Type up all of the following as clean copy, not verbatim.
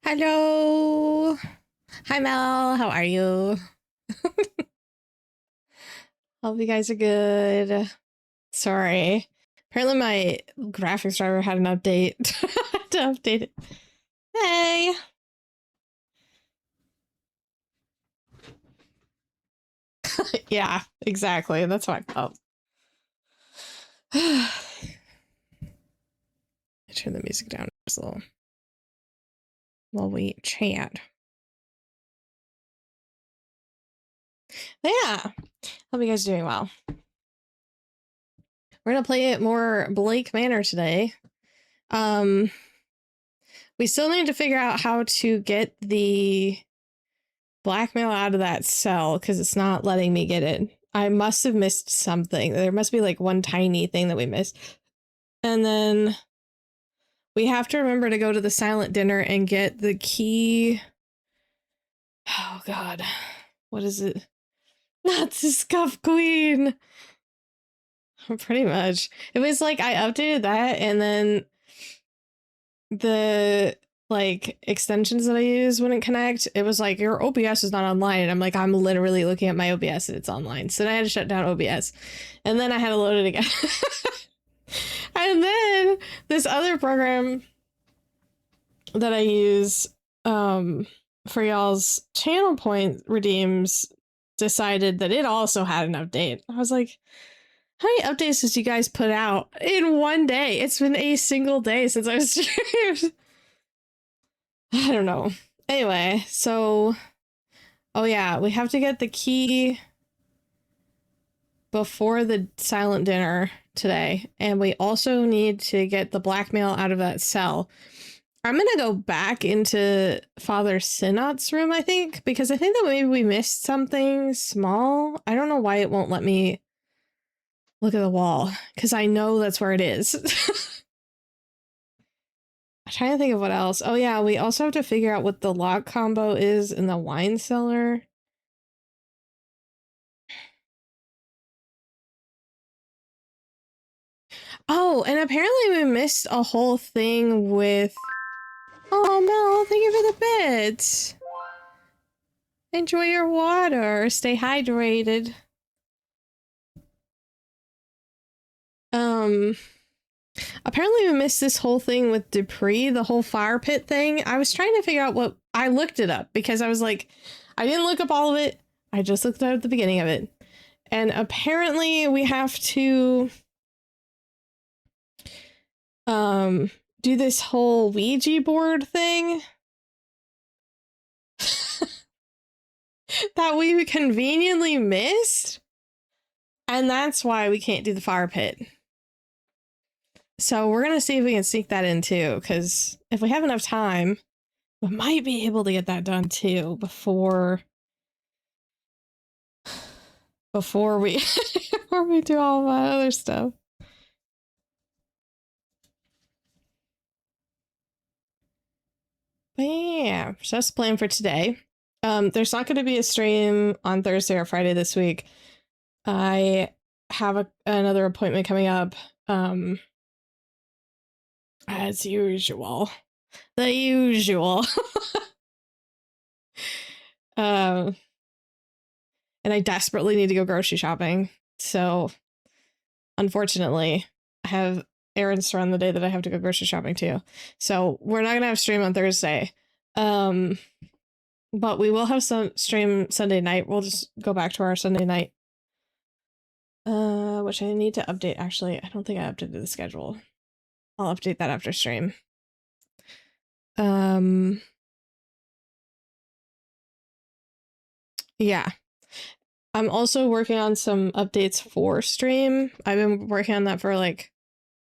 Hello. Hi, Mel. How are you? Hope you guys are good. Sorry. Apparently my graphics driver had an update. I had to update it. Hey. Yeah, exactly. That's how I felt. I turn the music down just a little while we chat. But yeah. Hope you guys are doing well. We're gonna play more Blake Manor today. We still need to figure out how to get the blackmail out of that cell because it's not letting me get it. I must have missed something. There must be like one tiny thing that we missed. And then we have to remember to go to the silent dinner and get the key. Oh God. What is it? Not the Scuff Queen. Pretty much. It was like I updated that and then the like extensions that I use wouldn't connect. It was like your OBS is not online, and I'm like, I'm literally looking at my OBS and it's online. So then I had to shut down OBS, and then I had to load it again. And then this other program that I use for y'all's channel point redeems decided that it also had an update. I was like, how many updates did you guys put out in one day? It's been a single day since I streamed. I don't know. Anyway, so... Oh yeah, we have to get the key before the silent dinner today. And we also need to get the blackmail out of that cell. I'm gonna go back into Father Sinot's room, I think, because I think that maybe we missed something small. I don't know why it won't let me look at the wall, because I know that's where it is. I'm trying to think of what else. Oh yeah, we also have to figure out what the lock combo is in the wine cellar. Oh, and apparently we missed a whole thing with... Oh, Mel, thank you for the bits. Enjoy your water. Stay hydrated. Apparently we missed this whole thing with Dupree, the whole fire pit thing. I was trying to figure out what... I looked it up because I was like, I didn't look up all of it. I just looked at the beginning of it. And apparently we have to... do this whole Ouija board thing that we conveniently missed, and that's why we can't do the fire pit. So we're gonna see if we can sneak that in too, because if we have enough time, we might be able to get that done too before we before we do all that other stuff. But yeah, so that's the plan for today. There's not going to be a stream on Thursday or Friday this week. I have another appointment coming up. As usual. The usual. And I desperately need to go grocery shopping. So, unfortunately, I have errands to run the day that I have to go grocery shopping too. So, we're not going to have stream on Thursday. But we will have some stream Sunday night. We'll just go back to our Sunday night. Which I need to update, actually. I don't think I updated the schedule. I'll update that after stream. Yeah. I'm also working on some updates for stream. I've been working on that for like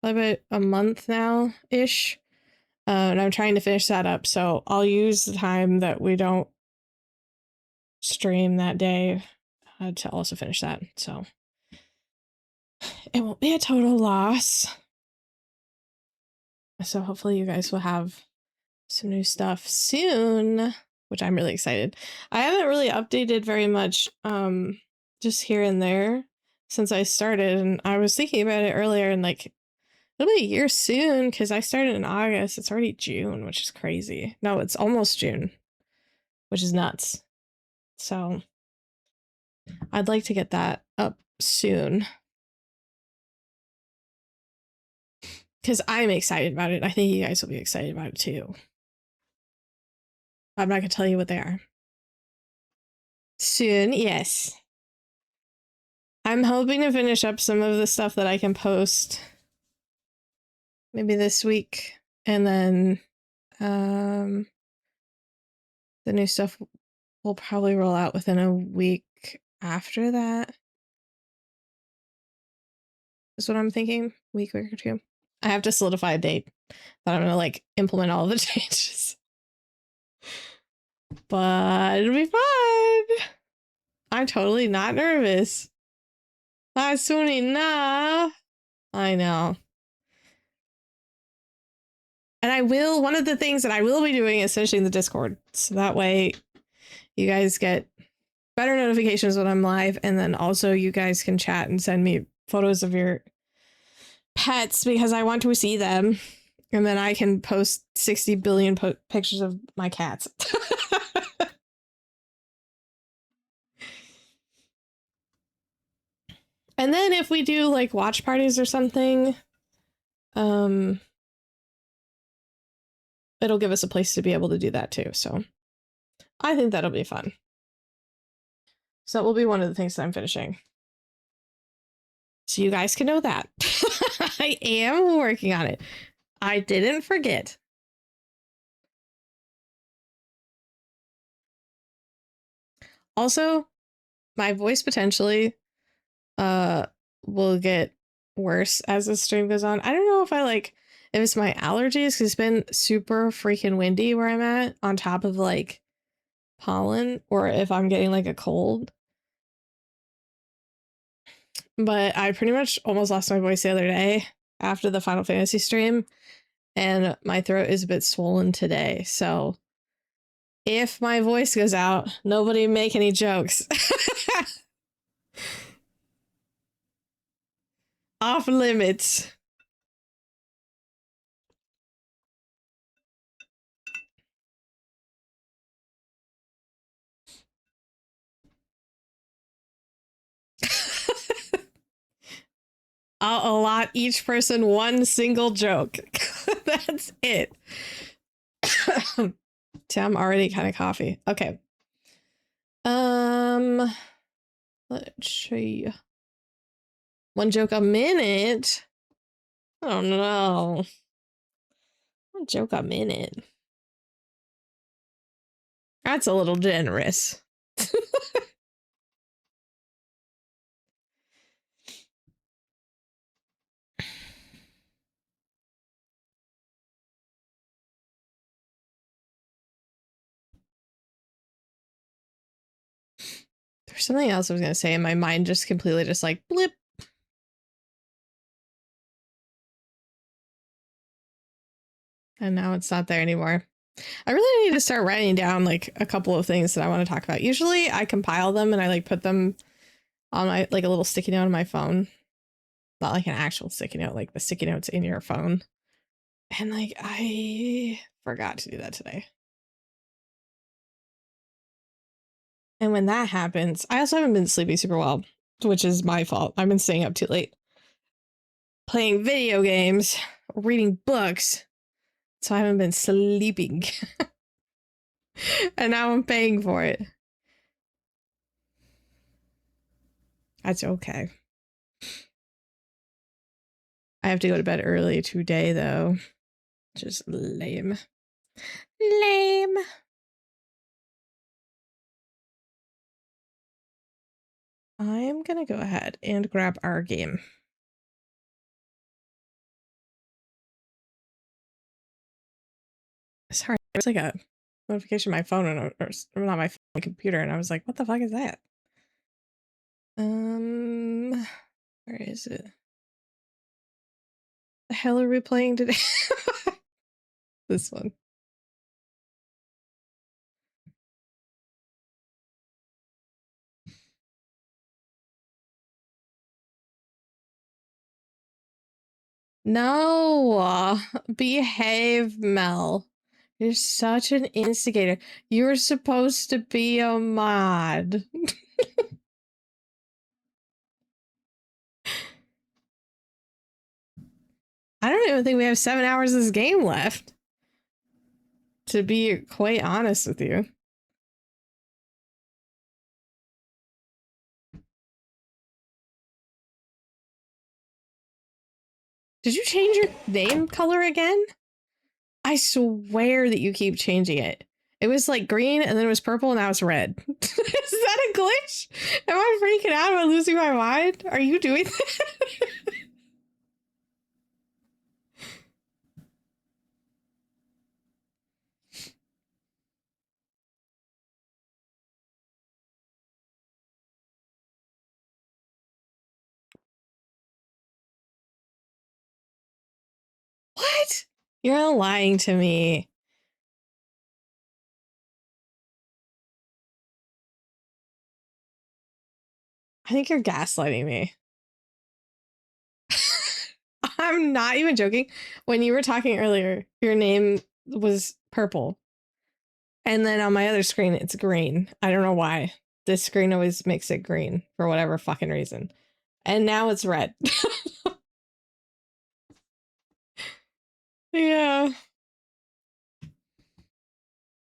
about a month now-ish. And I'm trying to finish that up, so I'll use the time that we don't stream that day to also finish that, so it won't be a total loss. So hopefully you guys will have some new stuff soon, which I'm really excited. I haven't really updated very much, just here and there since I started, and I was thinking about it earlier, and like It'll be a year soon because I started in August. It's already June, which is crazy. No, it's almost June, which is nuts. So I'd like to get that up soon because I'm excited about it. I think you guys will be excited about it too. I'm not going to tell you what they are. Soon, yes. I'm hoping to finish up some of the stuff that I can post maybe this week, and then the new stuff will probably roll out within a week after that. Is what I'm thinking. Week or two. I have to solidify a date that I'm gonna like implement all of the changes. But it'll be fun. I'm totally not nervous. Not soon enough. I know. And I will, one of the things that I will be doing is finishing the Discord. So that way you guys get better notifications when I'm live. And then also you guys can chat and send me photos of your pets because I want to see them. And then I can post 60 billion pictures of my cats. And then if we do like watch parties or something, it'll give us a place to be able to do that too. So I think that'll be fun. So that will be one of the things that I'm finishing. So you guys can know that. I am working on it. I didn't forget. Also, my voice potentially will get worse as the stream goes on. I don't know if if it's my allergies because it's been super freaking windy where I'm at on top of like pollen, or if I'm getting like a cold. But I pretty much almost lost my voice the other day after the Final Fantasy stream, and my throat is a bit swollen today. So if my voice goes out, nobody make any jokes. Off limits. I'll allot each person one single joke. That's it. See, I'm already kind of coffee. Okay. Let's see. One joke a minute. Oh no. One joke a minute. That's a little generous. There's something else I was gonna say, and my mind just completely just like blip. And now it's not there anymore. I really need to start writing down like a couple of things that I want to talk about. Usually I compile them and I like put them on my like a little sticky note on my phone. Not like an actual sticky note, like the sticky notes in your phone. And like I forgot to do that today. And when that happens, I also haven't been sleeping super well, which is my fault. I've been staying up too late. Playing video games, reading books. So I haven't been sleeping. And now I'm paying for it. That's okay. I have to go to bed early today, though. Just lame. Lame. I'm gonna go ahead and grab our game. Sorry, there's like a notification on my phone or not my phone, my computer, and I was like, what the fuck is that? Where is it? The hell are we playing today? This one. No, behave, Mel. You're such an instigator. You're supposed to be a mod. I don't even think we have 7 hours of this game left. To be quite honest with you. Did you change your name color again? I swear that you keep changing it. It was like green and then it was purple and now it's red. Is that a glitch? Am I freaking out? Am I losing my mind? Are you doing that? What? You're lying to me. I think you're gaslighting me. I'm not even joking. When you were talking earlier, your name was purple. And then on my other screen, it's green. I don't know why. This screen always makes it green for whatever fucking reason. And now it's red. Yeah.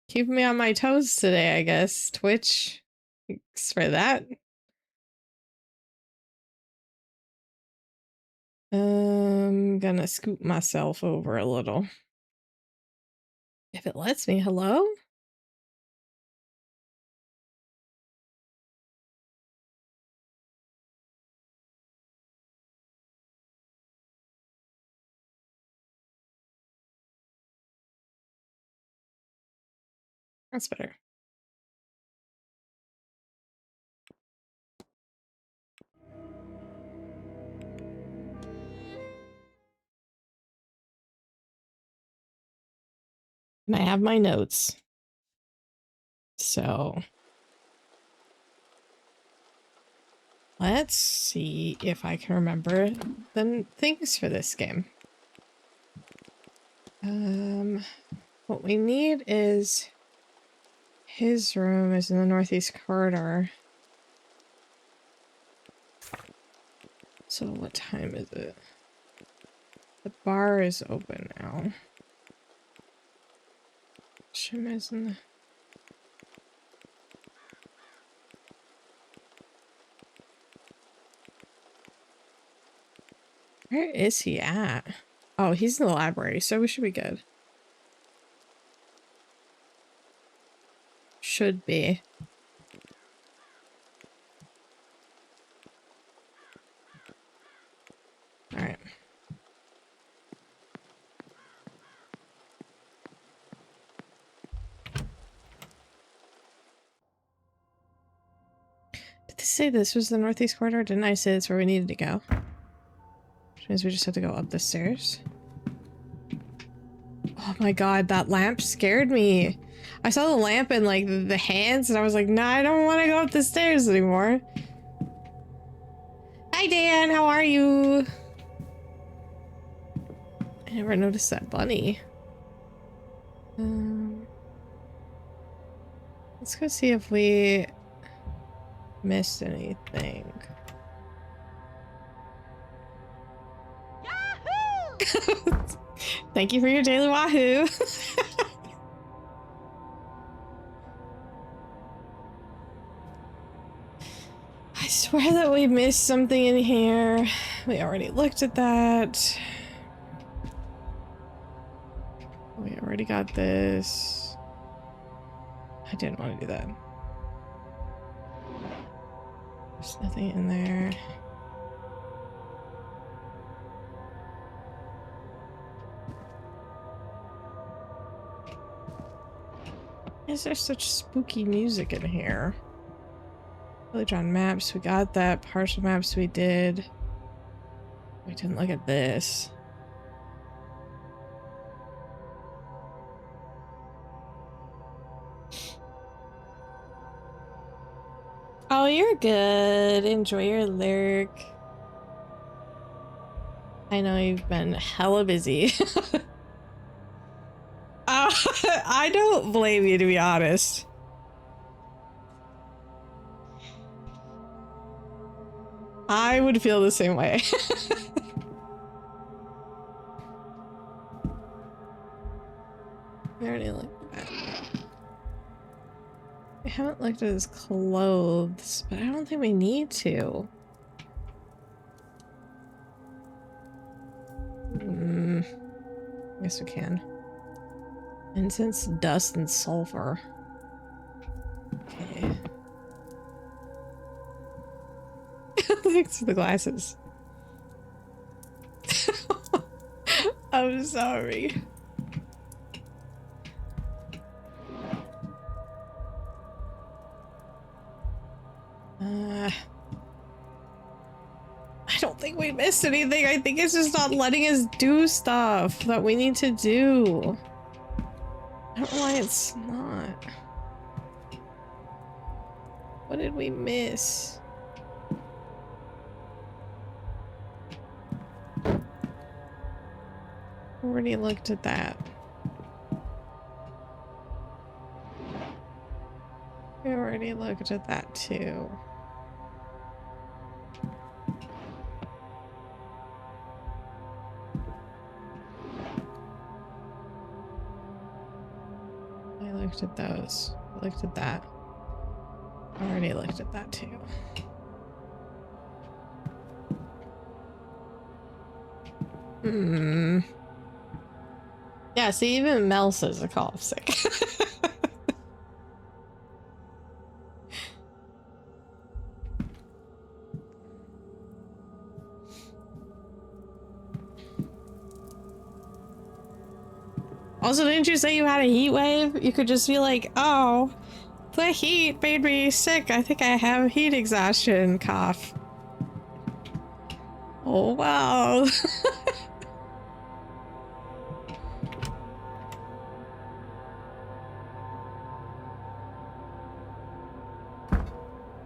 Keeping me on my toes today, I guess. Twitch. Thanks for that. I'm gonna scoop myself over a little. If it lets me, hello? That's better. And I have my notes. So let's see if I can remember the things for this game. What we need is his room is in the northeast corridor. So what time is it? The bar is open now. Shim is in the... Where is he at? Oh, he's in the library, so we should be good. Should be. Alright. Did they say this was the northeast corridor? Didn't I say that's where we needed to go? Which means we just have to go up the stairs. Oh my god, that lamp scared me. I saw the lamp and like the hands and I was like, nah, I don't want to go up the stairs anymore. Hi Dan, how are you? I never noticed that bunny. Let's go see if we missed anything. Yahoo! Thank you for your daily wahoo. I swear that we missed something in here. We already looked at that. We already got this. I didn't want to do that. There's nothing in there. Why is there such spooky music in here? Really drawn maps, we got that. Partial maps we did. We didn't look at this. Oh, you're good. Enjoy your lurk. I know you've been hella busy. I don't blame you, to be honest. I would feel the same way. I already looked at that. We haven't looked at his clothes, but I don't think we need to. I guess we can. Incense, dust, and sulfur. Okay. Thanks for the glasses. I'm sorry. I don't think we missed anything. I think it's just not letting us do stuff that we need to do. I don't know why it's not. What did we miss? Already looked at that. We already looked at that too. I looked at those. I looked at that. I already looked at that too. Yeah, see, even Mel says a cough sick. Also, didn't you say you had a heat wave? You could just be like, oh, the heat made me sick. I think I have heat exhaustion cough. Oh, wow.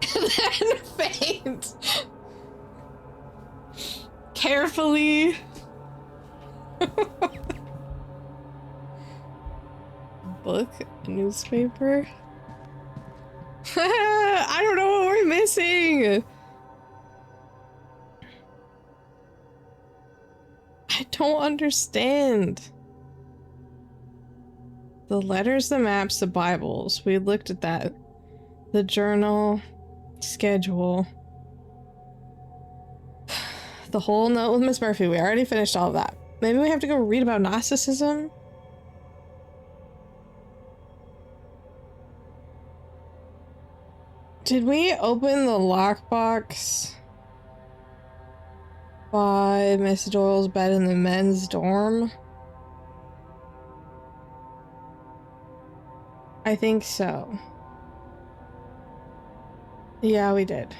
Then faint. Carefully. Book, newspaper. I don't know what we're missing. I don't understand. The letters, the maps, the Bibles. We looked at that. The journal, schedule. The whole note with Miss Murphy. We already finished all of that. Maybe we have to go read about Gnosticism? Did we open the lockbox by Miss Doyle's bed in the men's dorm? I think so. Yeah, we did.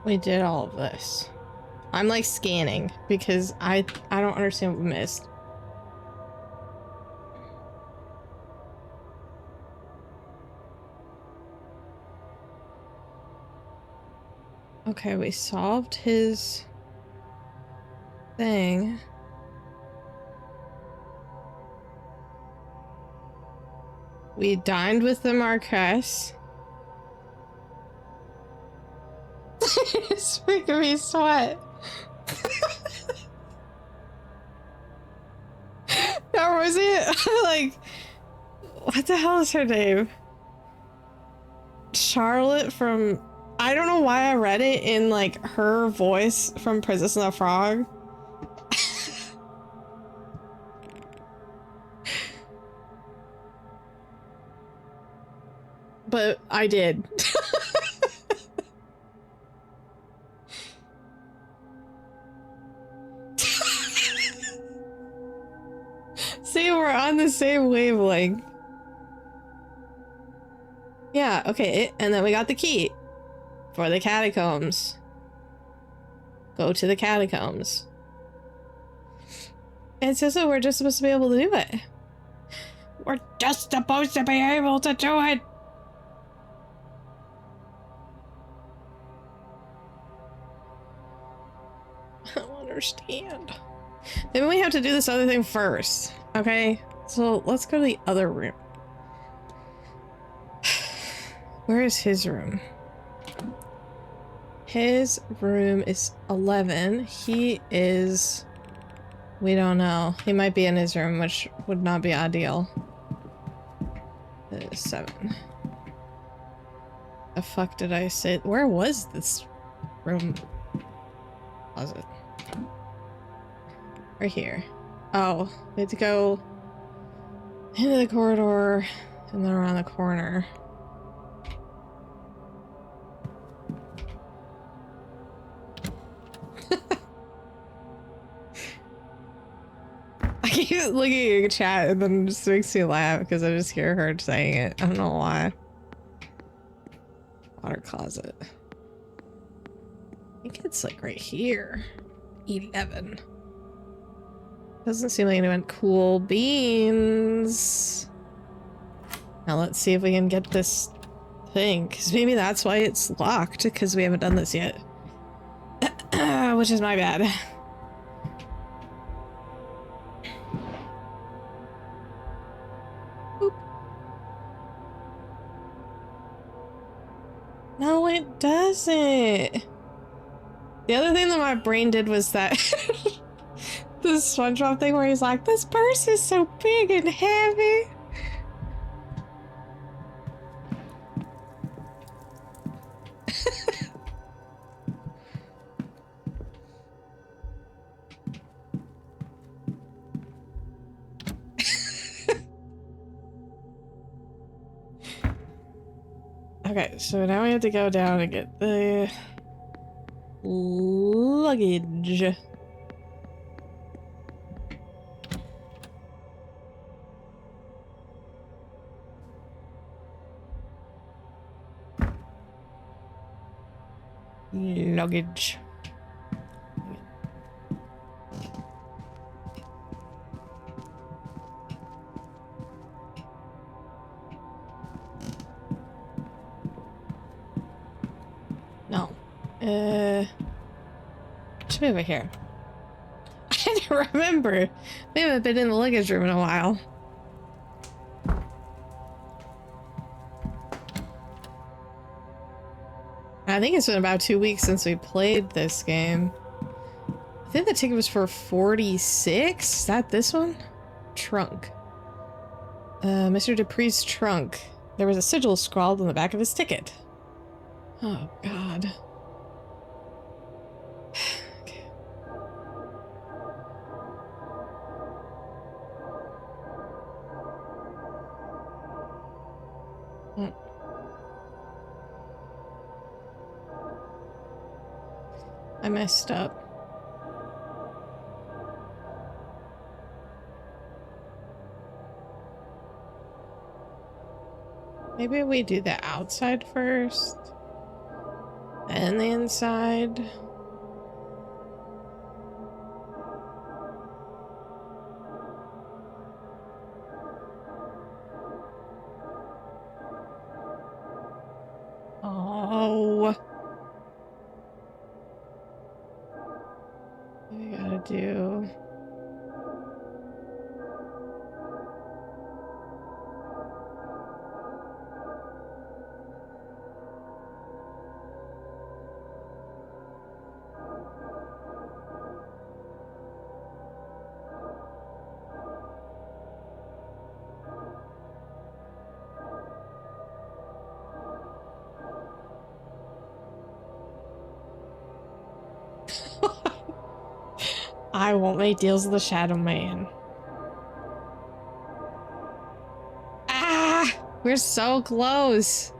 We did all of this. I'm like scanning because I don't understand what we missed. Okay, we solved his thing. We dined with the Marquess. It's making me sweat. Or was it like, what the hell is her name? Charlotte from, I don't know why I read it in like her voice from Princess and the Frog. But I did. See, we're on the same wavelength. Yeah, okay, and then we got the key for the catacombs. Go to the catacombs. It says that we're just supposed to be able to do it. We're just supposed to be able to do it. I don't understand. Maybe we have to do this other thing first. Okay, so let's go to the other room. Where is his room? His room is 11. He is... We don't know. He might be in his room, which would not be ideal. 7. The fuck did I say? Where was this room? Closet. Right here. Oh, we had to go into the corridor and then around the corner. I keep looking at your chat and then it just makes me laugh because I just hear her saying it. I don't know why. Water closet. I think it's like right here. 11. Doesn't seem like anyone. Cool beans. Now let's see if we can get this thing, because maybe that's why it's locked, because we haven't done this yet. Which is my bad. Boop. No, it doesn't. The other thing that my brain did was that this SpongeBob thing where he's like, this purse is so big and heavy. Okay, so now we have to go down and get the luggage. Luggage. No. Should be over here. I don't remember. We haven't been in the luggage room in a while. I think it's been about 2 weeks since we played this game. I think the ticket was for 46. Is that this one? Trunk. Mr. Dupree's trunk. There was a sigil scrawled on the back of his ticket. Oh, God. Okay. I messed up. Maybe we do the outside first, and the inside. Oh. What we gotta do? I won't make deals with the Shadow Man. Ah! We're so close.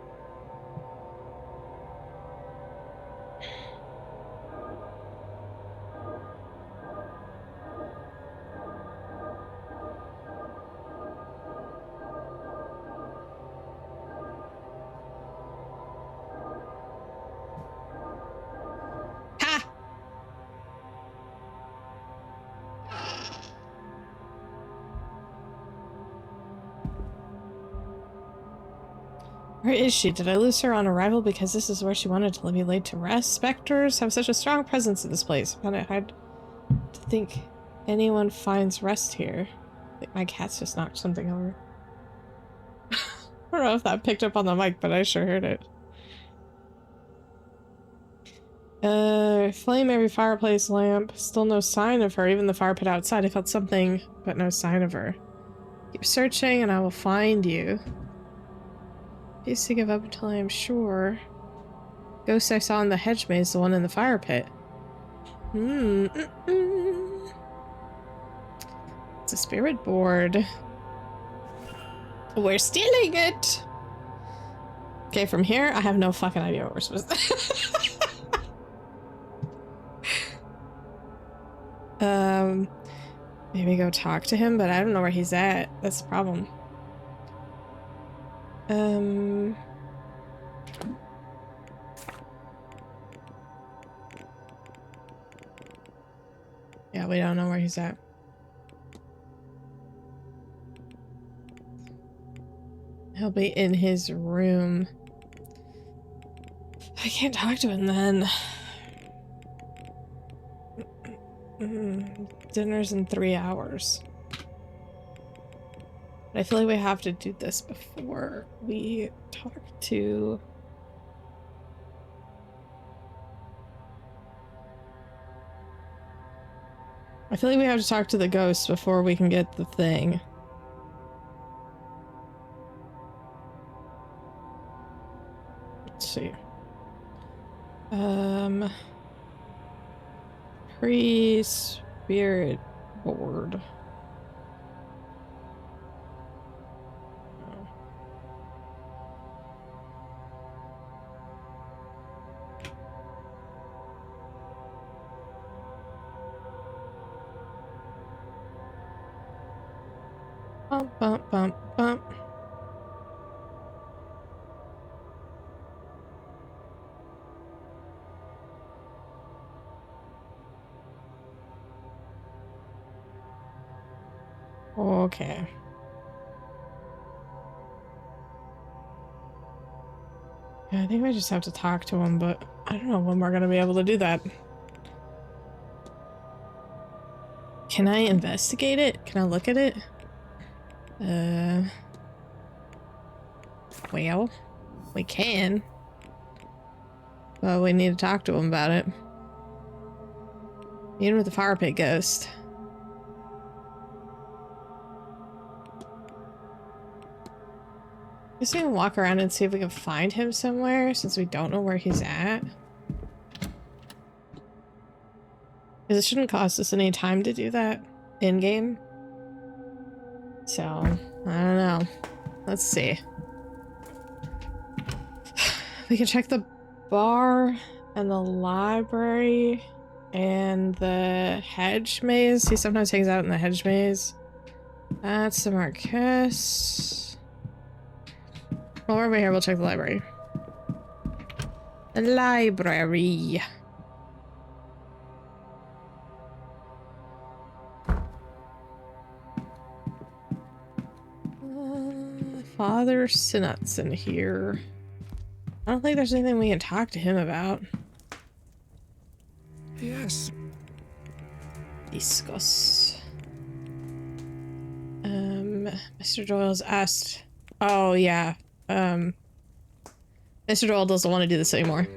Ha! Where is she? Did I lose her on arrival because this is where she wanted to be laid to rest? Specters have such a strong presence in this place. I found it hard to think anyone finds rest here. I think my cat's just knocked something over. I don't know if that picked up on the mic, but I sure heard it. Flame every fireplace lamp. Still no sign of her. Even the fire pit outside. I felt something, but no sign of her. Keep searching and I will find you. Refuse to give up until I am sure. Ghost I saw in the hedge maze, the one in the fire pit. It's a spirit board. We're stealing it! Okay, from here, I have no fucking idea what we're supposed to maybe go talk to him, but I don't know where he's at. That's the problem. Yeah, we don't know where he's at. He'll be in his room. I can't talk to him then. Dinner's in 3 hours. I feel like we have to do this before we talk to... I feel like we have to talk to the ghost before we can get the thing. Let's see. Pre-spirit board. Bump, bump, bump, bump. Okay. Yeah, I think we just have to talk to him, but I don't know when we're gonna be able to do that. Can I investigate it? Can I look at it? Well, we can. But we need to talk to him about it. Even with the fire pit ghost. Guess we can walk around and see if we can find him somewhere, since we don't know where he's at. Because it shouldn't cost us any time to do that in-game. So, I don't know. Let's see. We can check the bar and the library and the hedge maze. He sometimes hangs out in the hedge maze. That's the Marquess. While we're over here, we'll check the library. The library. Father Sinnott's in here. I don't think there's anything we can talk to him about. Yes. Discuss. Mr. Doyle's asked. Oh yeah. Mr. Doyle doesn't want to do this anymore.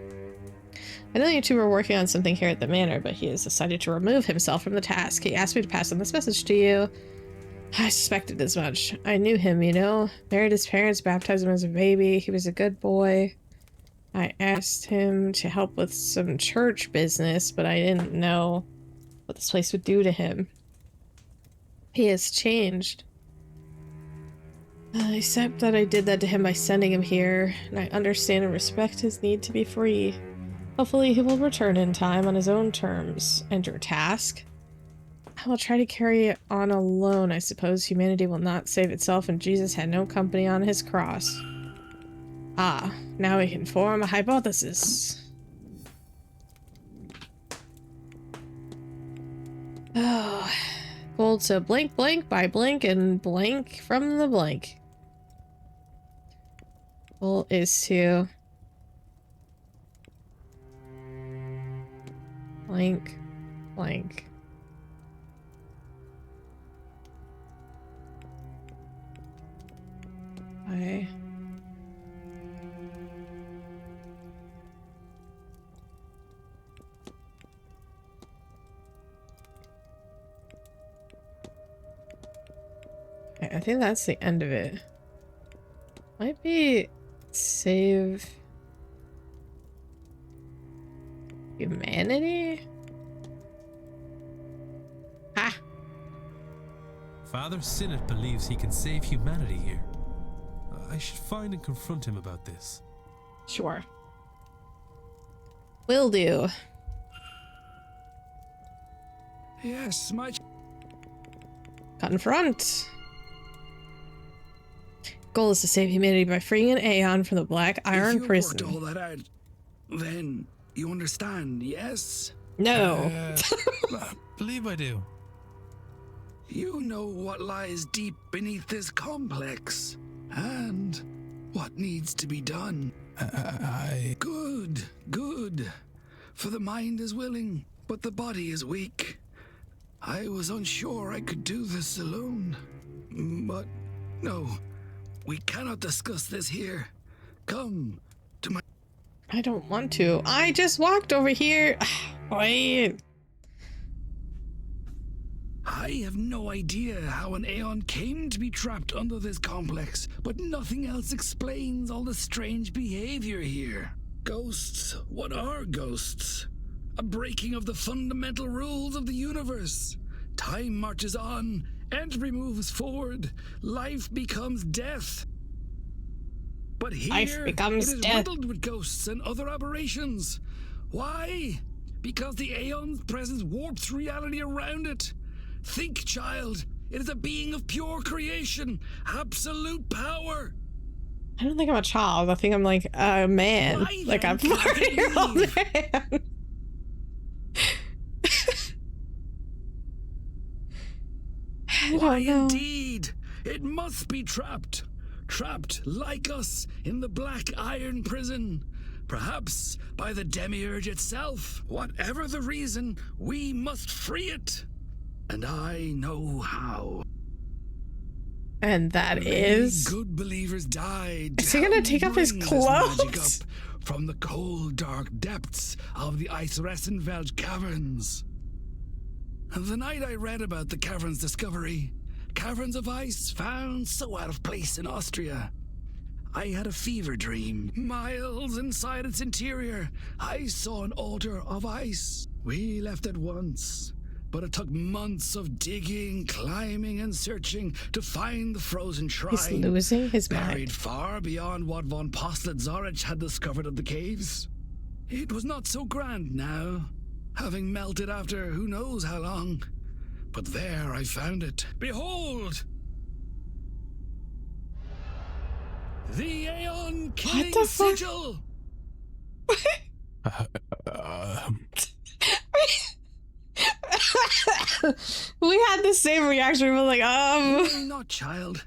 I know you two were working on something here at the manor, but he has decided to remove himself from the task. He asked me to pass on this message to you. I suspected as much. I knew him, you know. Married his parents, baptized him as a baby. He was a good boy. I asked him to help with some church business, but I didn't know what this place would do to him. He has changed. Except that I did that to him by sending him here, and I understand and respect his need to be free. Hopefully he will return in time on his own terms. And your task? I will try to carry it on alone, I suppose. Humanity will not save itself, and Jesus had no company on his cross. Ah, now we can form a hypothesis. Oh, gold to blink, blink by blink, and blank from the blank. Goal is to blank. Okay. I think that's the end of it. Might be save humanity? Ha! Father Sinnott believes he can save humanity here. I should find and confront him about this. Sure. Will do. Yes, my... Confront. Goal is to save humanity by freeing an Aeon from the Black Iron if you Prison. worked all that out, then you understand, yes? No. I believe I do. You know what lies deep beneath this complex, and what needs to be done. Good, good. For the mind is willing, but the body is weak. I was unsure I could do this alone. But no, we cannot discuss this here. Come to my... I don't want to. I just walked over here. Wait. I have no idea how an Aeon came to be trapped under this complex, but nothing else explains all the strange behavior here. Ghosts? What are ghosts? A breaking of the fundamental rules of the universe. Time marches on, entropy moves forward, life becomes death. But here, it is riddled with ghosts and other aberrations. Why? Because the Aeon's presence warps reality around it. Think, child. It is a being of pure creation, absolute power. I don't think I'm a child. I think I'm like a man. Why Like a 40-year-old man. Why indeed? It must be trapped. Trapped like us in the Black Iron Prison. Perhaps by the Demiurge itself. Whatever the reason, we must free it. And I know how. And that is... good believers died. Is he gonna take off his clothes? Up from the cold, dark depths of the Eiseressenwelt caverns. The night I read about the caverns' discovery, caverns of ice found so out of place in Austria, I had a fever dream. Miles inside its interior, I saw an altar of ice. We left at once, but it took months of digging, climbing, and searching to find the frozen shrine. He's losing his mind. Buried far beyond what von Postlet-Zorich had discovered of the caves. It was not so grand now, having melted after who knows how long. But there I found it. Behold! The Aeon Killing Sigil! We had the same reaction. We were like, Not, child.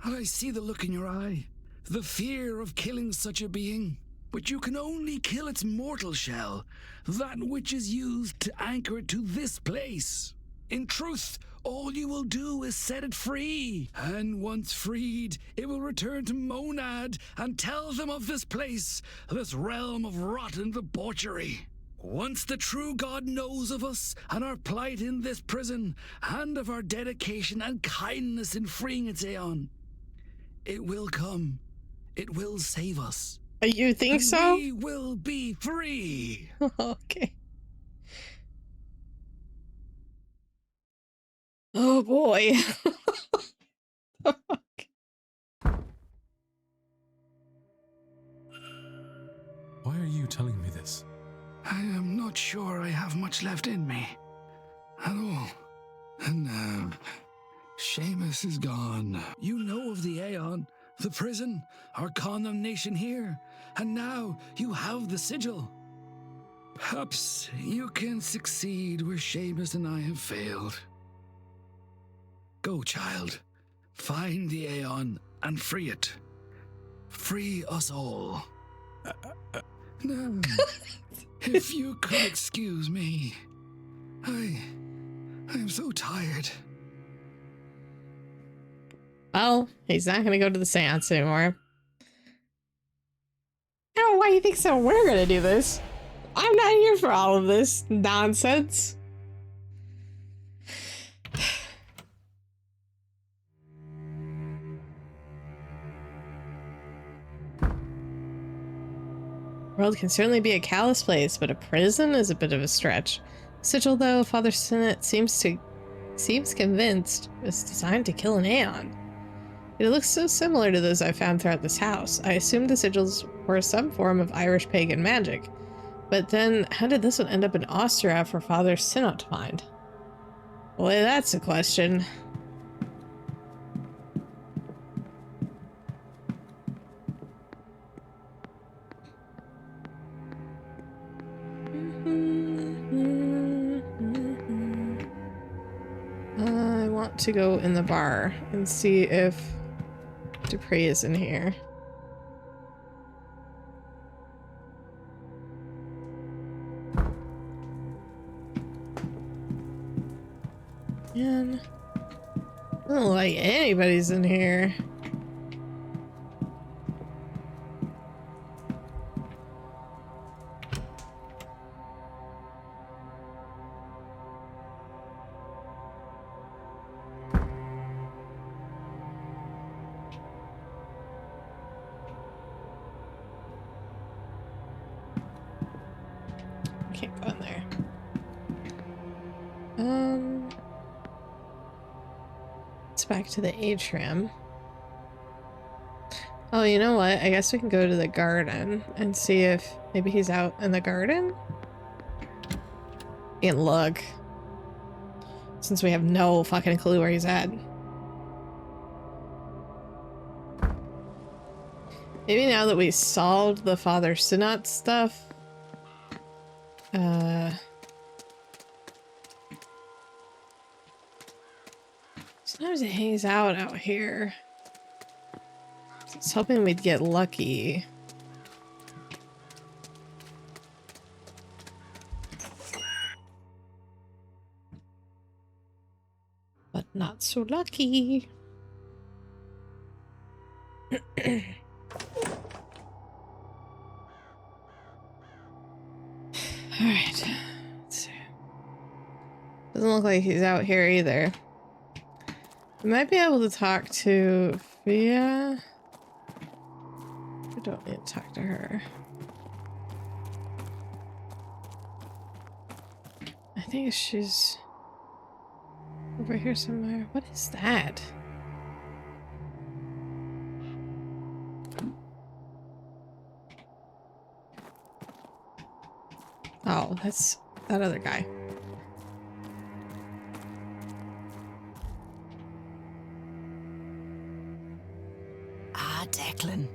I see the look in your eye. The fear of killing such a being. But you can only kill its mortal shell, that which is used to anchor it to this place. In truth, all you will do is set it free. And once freed, it will return to Monad and tell them of this place, this realm of rotten debauchery. Once the true God knows of us and our plight in this prison, and of our dedication and kindness in freeing its Aeon, it will come. It will save us. You think and so? We will be free. Okay. Oh boy. Why are you telling me this? I am not sure I have much left in me. At all. And now, Seamus is gone. You know of the Aeon, the prison, our condemnation here. And now you have the sigil. Perhaps you can succeed where Seamus and I have failed. Go, child. Find the Aeon and free it. Free us all. No. If you could excuse me. I'm so tired. Well, he's not gonna go to the seance anymore. I don't know why you think so. We're gonna do this. I'm not here for all of this nonsense. The world can certainly be a callous place, but a prison is a bit of a stretch. Sigil, though, Father Sinnott seems convinced it's designed to kill an Aeon. It looks so similar to those I found throughout this house. I assumed the sigils were some form of Irish pagan magic. But then, how did this one end up in Austria for Father Sinnott to find? Well, that's a question. I want to go in the bar and see if Dupree is in here. Man, doesn't look like anybody's in here. Can't go in there. It's back to the atrium. Oh, you know what? I guess we can go to the garden and see if maybe he's out in the garden? Can't look. Since we have no fucking clue where he's at. Maybe now that we solved the Father Sinnott stuff, sometimes it hangs out here. I was hoping we'd get lucky. But not so lucky. Alright. Doesn't look like he's out here either. We might be able to talk to Fia. We don't need to talk to her. I think she's over here somewhere. What is that? Oh, that's that other guy. Ah, Declan.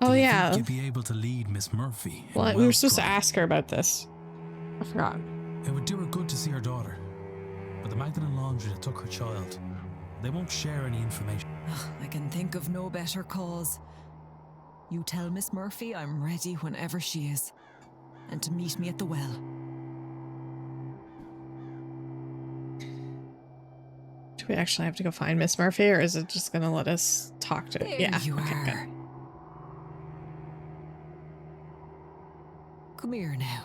Oh yeah. You'd be able to lead Miss Murphy. Well, we were supposed to ask her about this. I forgot. It would do her good to see her daughter, but the Magdalen Laundry that took her child, they won't share any information. I can think of no better cause. You tell Miss Murphy I'm ready whenever she is, and to meet me at the well. Do we actually have to go find Miss Murphy, or is it just gonna let us talk to? There Yeah, you okay, are. good. Come here now.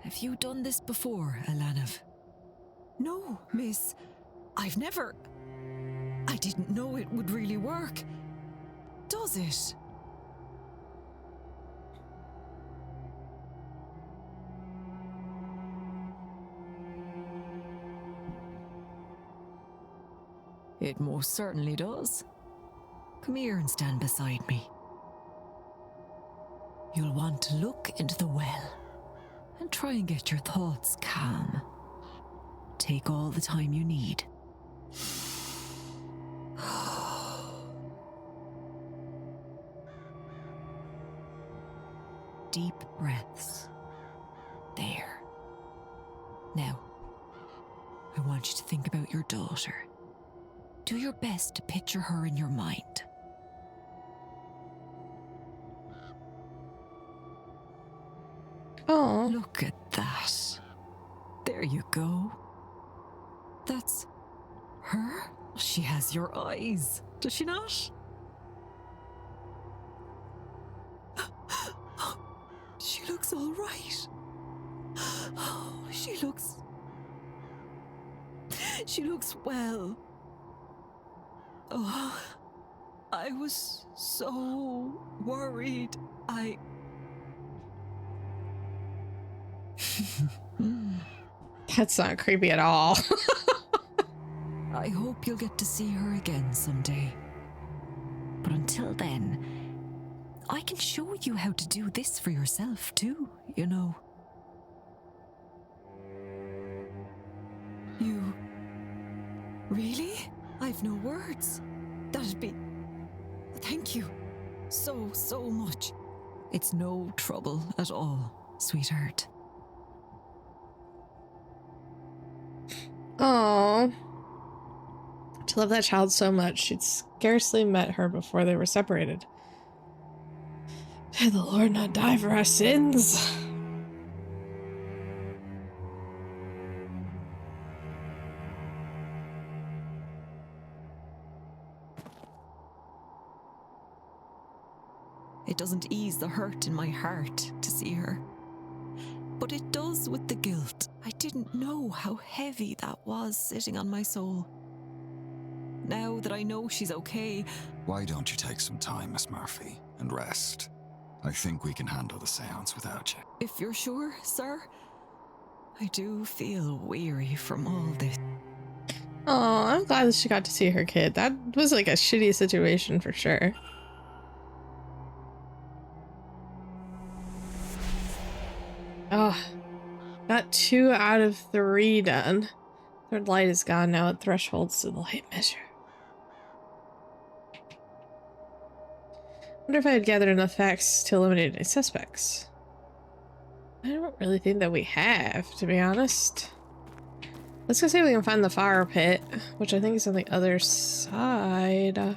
Have you done this before, Alanav? No, miss. I've never... I didn't know it would really work. Does it? It most certainly does. Come here and stand beside me. You'll want to look into the well and try and get your thoughts calm. Take all the time you need. deep breaths. There. Now, I want you to think about your daughter. Do your best to picture her in your mind. Oh, Look at that. There you go. That's her? She has your eyes, does she not? She looks all right. Oh, she looks well. Oh, I was so worried. that's not creepy at all. I hope you'll get to see her again someday. But until then, I can show you how to do this for yourself too, you know. You... Really? I've no words. That'd be... Thank you. So much. It's no trouble at all, sweetheart. Oh, to love that child so much, she'd scarcely met her before they were separated. Did the Lord not die for our sins? It doesn't ease the hurt in my heart to see her. But it does with the guilt. I didn't know how heavy that was sitting on my soul. Now that I know she's okay... Why don't you take some time, Miss Murphy, and rest? I think we can handle the seance without you. If you're sure, sir. I do feel weary from all this. Oh, I'm glad that she got to see her kid. That was like a shitty situation for sure. Oh, got 2 out of 3 done. Third light is gone now. It thresholds to the light measure. Wonder if I had gathered enough facts to eliminate any suspects. I don't really think that we have, to be honest. Let's go see if we can find the fire pit, which I think is on the other side.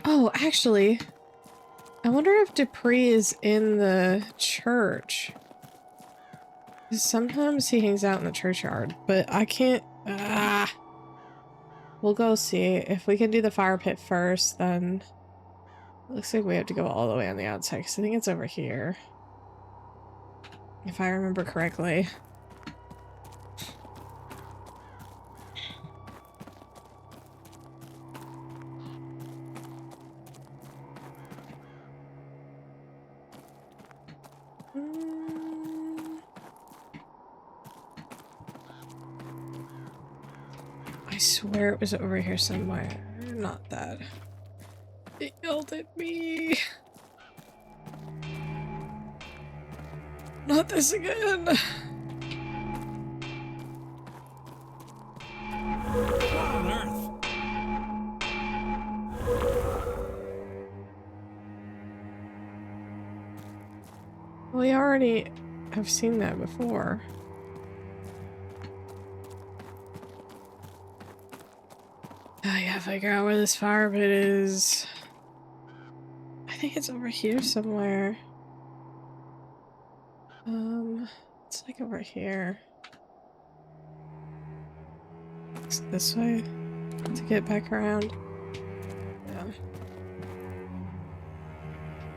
Oh, actually, I wonder if Dupree is in the church. Sometimes he hangs out in the churchyard, but I can't... We'll go see. If we can do the fire pit first, then... It looks like we have to go all the way on the outside, because I think it's over here. If I remember correctly. I swear it was over here somewhere. Not that. It yelled at me. Not this again. What on earth? We already have seen that before. Oh yeah, figure out where this fire pit is. I think it's over here somewhere. It's like over here. Is it this way to get back around? Yeah.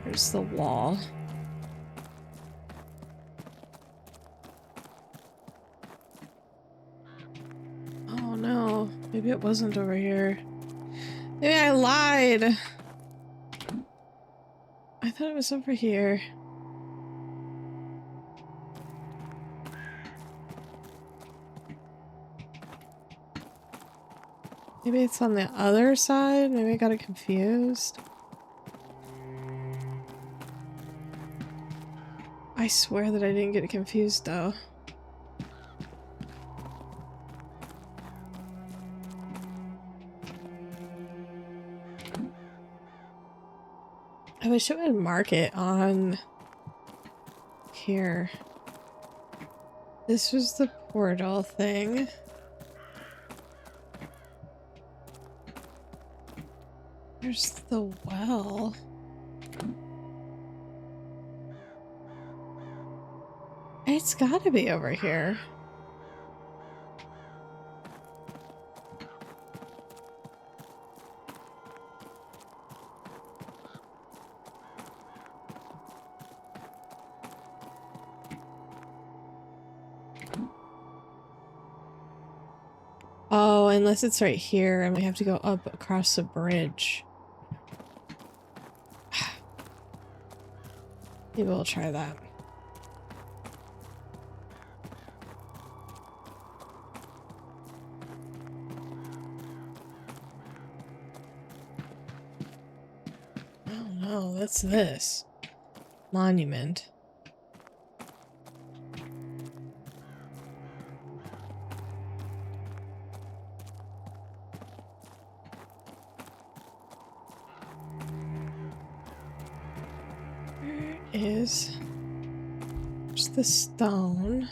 There's the wall. Oh no, maybe it wasn't over here. Maybe I lied. I thought it was over here. Maybe it's on the other side? Maybe I got it confused. I swear that I didn't get it confused though. I wish it would mark it on here. This was the portal thing. There's the well. It's gotta be over here. Oh, unless it's right here and we have to go up across the bridge. Maybe we'll try that. Oh no, what's this? Monument. Is just the stone.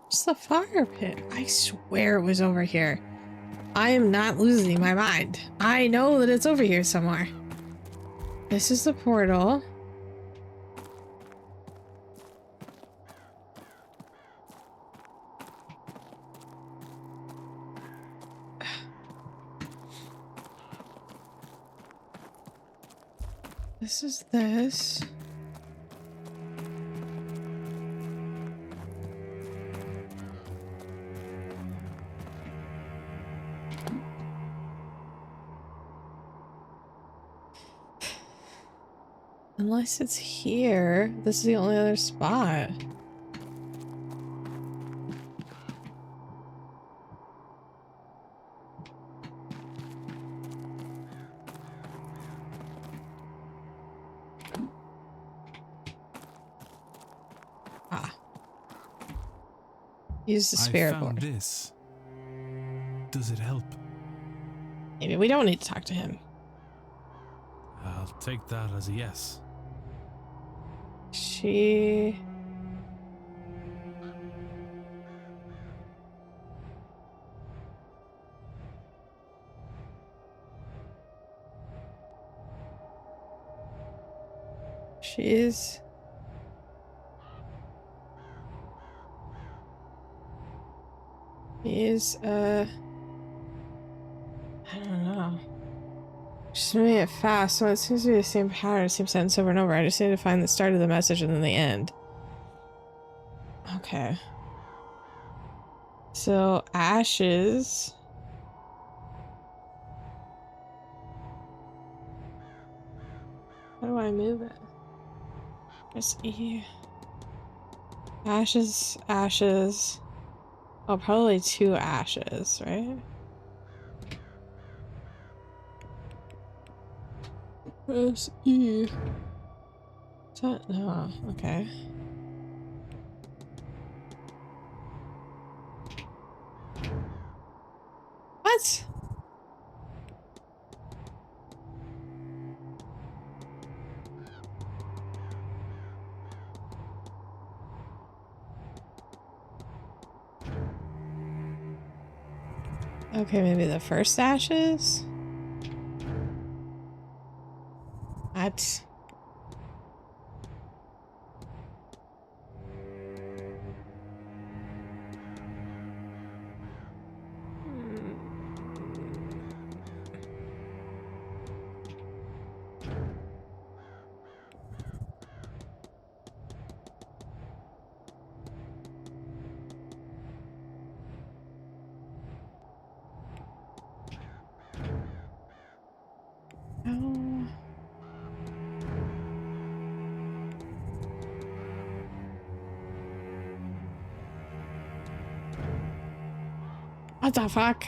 It's the fire pit. I swear it was over here. I am not losing my mind. I know that it's over here somewhere. This is the portal. This is this. Unless it's here. This is the only other spot. Use the spirit I found board. this. Does it help? Maybe we don't need to talk to him. I'll take that as a yes. She... She's... Is, I don't know. Just moving it fast, so it seems to be the same pattern, same sentence over and over. I just need to find the start of the message and then the end. Okay. So, ashes. How do I move it? Press E. Ashes, ashes. Oh, probably 2 ashes, right? Press E. Is that? No, okay. What? Okay, maybe the first ashes? What? Oh. What the fuck?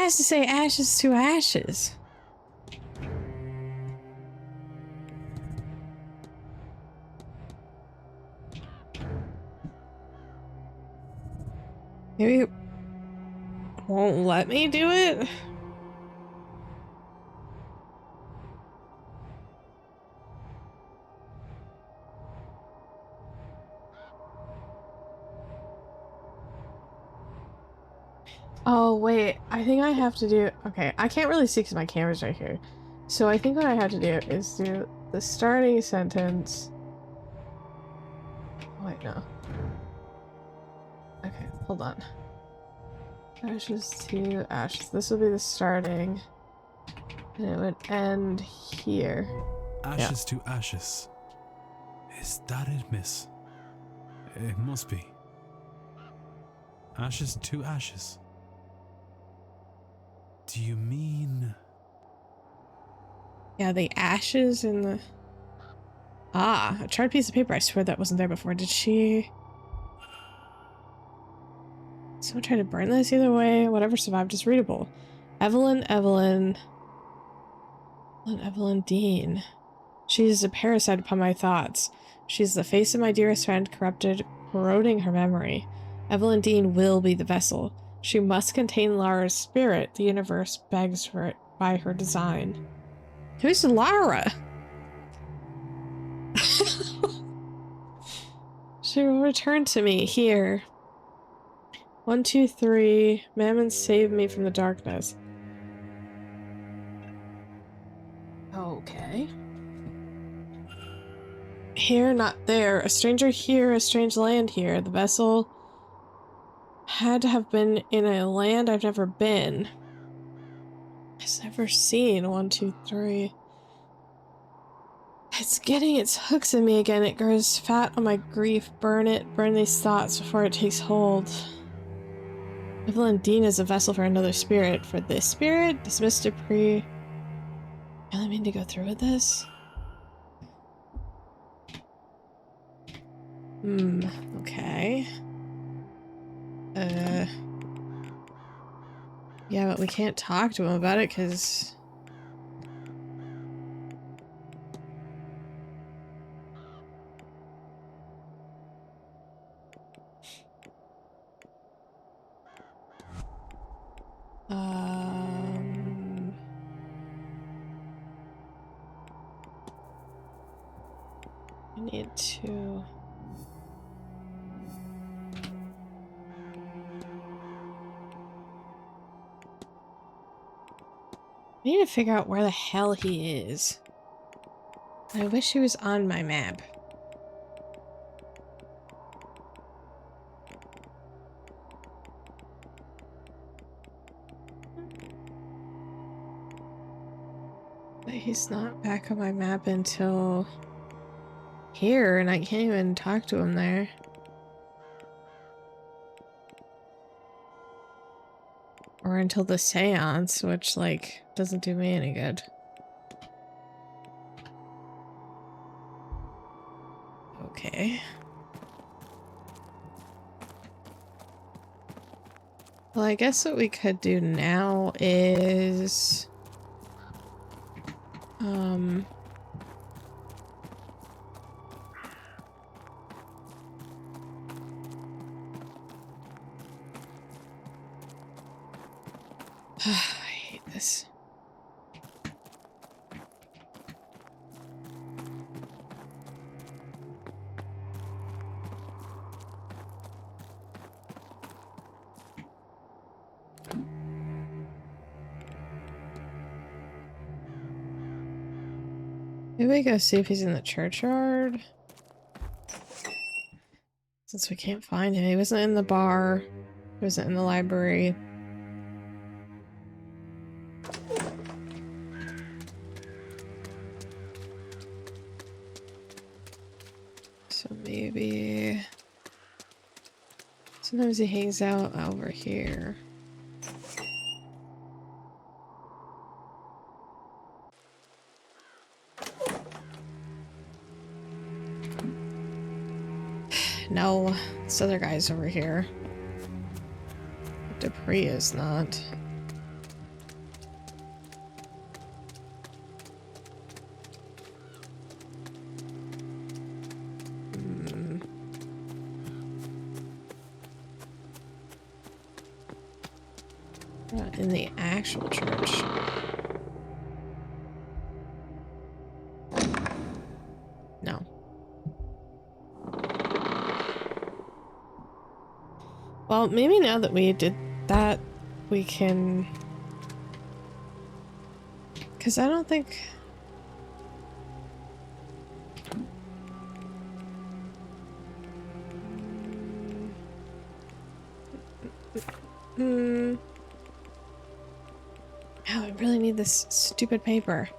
has to say ashes to ashes. Maybe it won't let me do it? Oh, wait. I think I have to do... Okay, I can't really see because my camera's right here. So I think what I have to do is do the starting sentence... Oh, wait, no. Okay, hold on. Ashes to ashes. This will be the starting. And it would end here. Ashes to ashes. Is that it, miss? It must be. Ashes to ashes. Do you mean... Yeah, the ashes in the... Ah, a charred piece of paper. I swear that wasn't there before. Did she... Someone tried to burn this? Either way, whatever survived is readable. Evelyn Dean. She is a parasite upon my thoughts. She is the face of my dearest friend, corrupted, corroding her memory. Evelyn Dean will be the vessel. She must contain Lara's spirit. The universe begs for it by her design. Who's Lara? She will return to me here. 1, 2, 3. Mammon saved me from the darkness. Okay. Here, not there. A stranger here, a strange land here. The vessel had to have been in a land I've never been. I've never seen. 1, 2, 3. It's getting its hooks in me again. It grows fat on my grief. Burn it. Burn these thoughts before it takes hold. Evelyn Dean is a vessel for another spirit. For this spirit? Dismiss Dupree. I really mean to go through with this? Okay. Yeah, but we can't talk to him about it because... I need to... I need to figure out where the hell he is. I wish he was on my map. But he's not back on my map until here, and I can't even talk to him there. Or until the seance, which, like, doesn't do me any good. Okay. Well, I guess what we could do now is... I hate this. Maybe we go see if he's in the churchyard. Since we can't find him. He wasn't in the bar. He wasn't in the library. So maybe... Sometimes he hangs out over here. No, this other guy's over here. Dupree is not. Not in the actual church. No. Well, maybe now that we did that, we can... Because I don't think... Oh, I really need this stupid paper.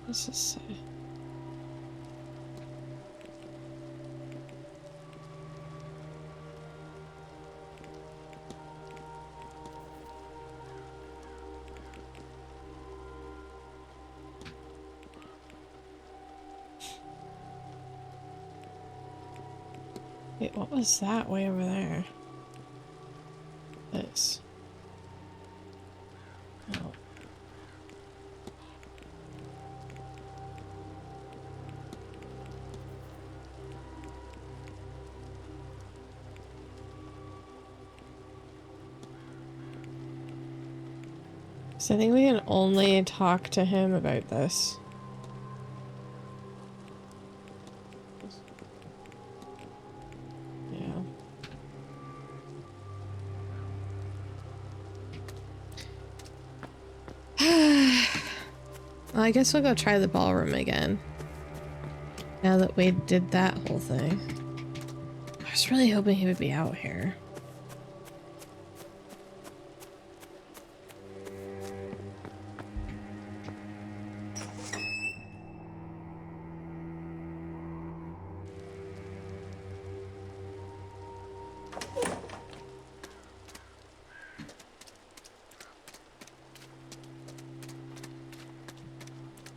What's this say? Wait, what was that way over there? This. Oh. So I think we can only talk to him about this. Yeah. Well, I guess we'll go try the ballroom again. Now that we did that whole thing. I was really hoping he would be out here.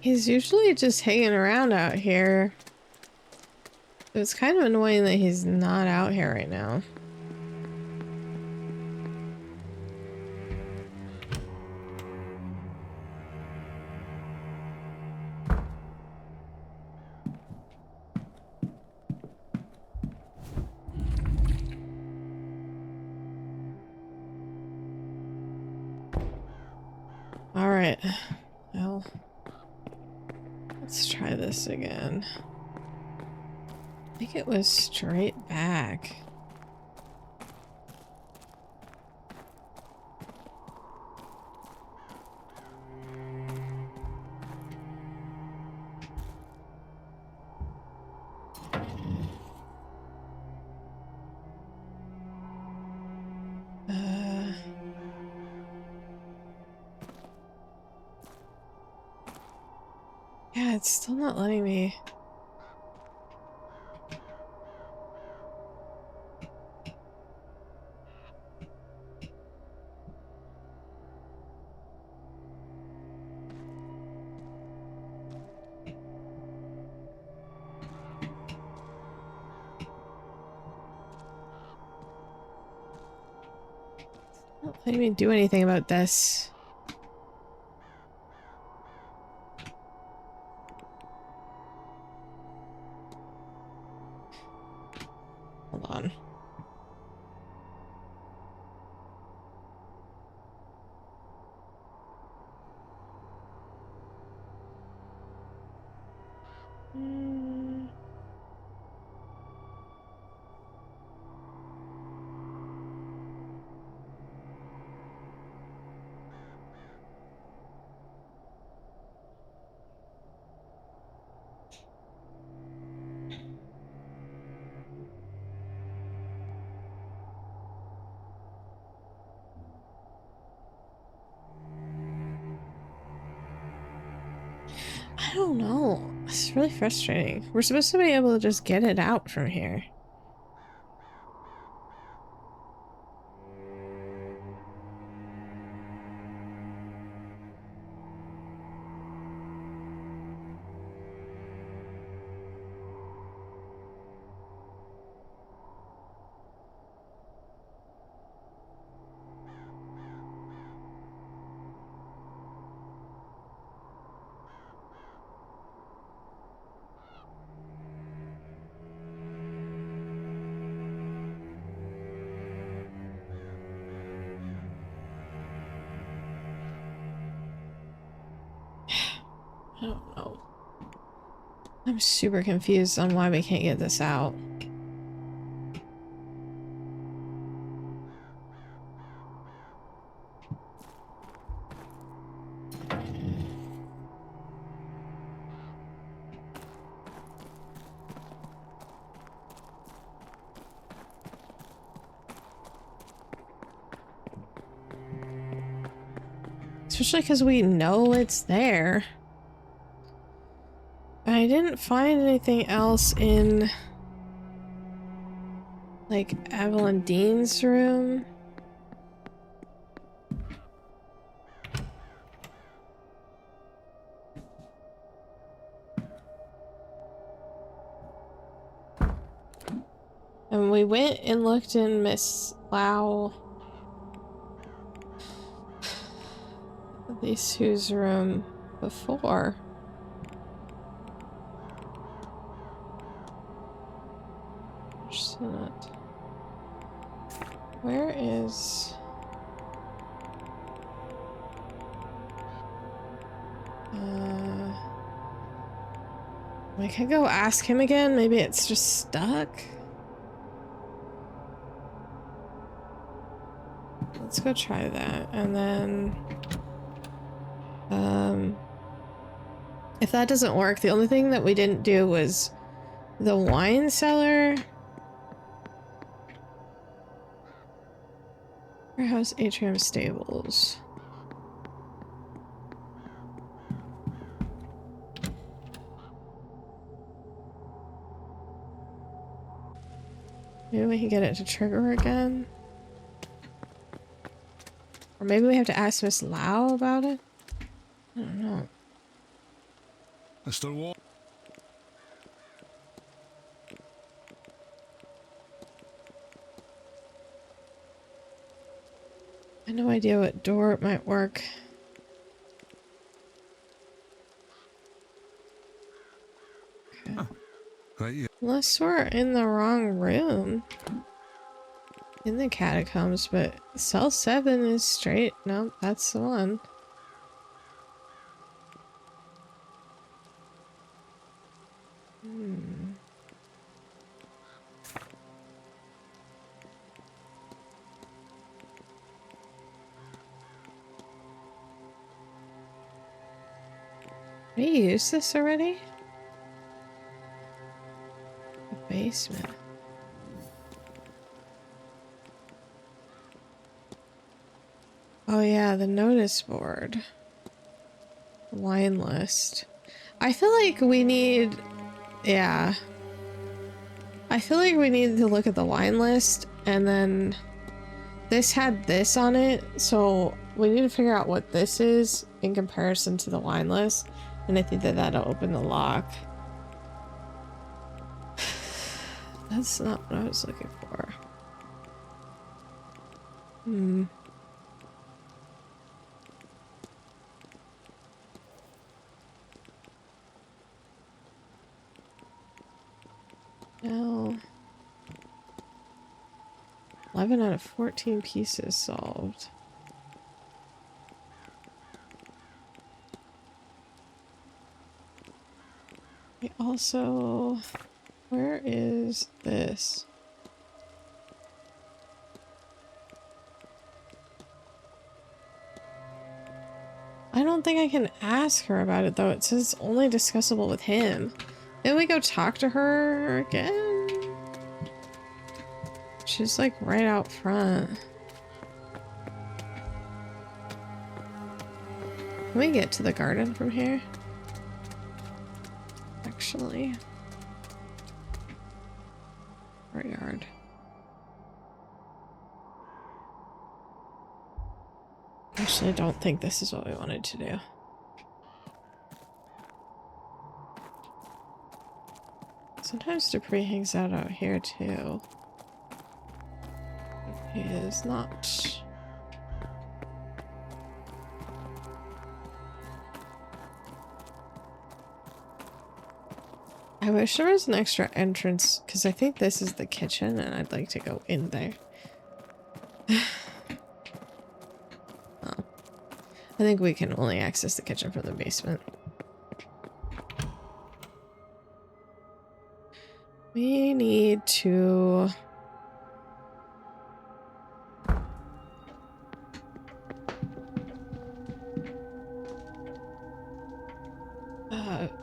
He's usually just hanging around out here. It's kind of annoying that he's not out here right now. All right. Well, let's try this again. I think it was straight back. Yeah, it's still not letting me. Not letting me do anything about this. Hold on. I don't know. It's really frustrating. We're supposed to be able to just get it out from here. I'm super confused on why we can't get this out. Especially because we know it's there. I didn't find anything else in, like, Evelyn Dean's room. And we went and looked in Miss These whose room before. Where is... I could go ask him again. Maybe it's just stuck. Let's go try that. And then... if that doesn't work, the only thing that we didn't do was the wine cellar. Warehouse, atrium, stables. Maybe we can get it to trigger again. Or maybe we have to ask Miss Lau about it? I don't know. Mr. Wall. I have no idea what door it might work. Okay. Huh. Right, yeah. Unless we're in the wrong room. In the catacombs, but cell 7 is straight. Nope, that's the one. We used this already? The basement. Oh yeah, the notice board. Wine list. I feel like we need... yeah. I feel like we need to look at the wine list, and then this had this on it, so we need to figure out what this is in comparison to the wine list, and I think that that'll open the lock. That's not what I was looking for. No. 11 out of 14 pieces solved. We also... where is this? I don't think I can ask her about it though. It says only discussable with him. Then we go talk to her again? She's like right out front. Can we get to the garden from here? Actually. Courtyard. Actually, I don't think this is what we wanted to do. Sometimes Dupree hangs out here too. He is not. I wish there was an extra entrance, because I think this is the kitchen and I'd like to go in there. Oh. I think we can only access the kitchen from the basement. We need to...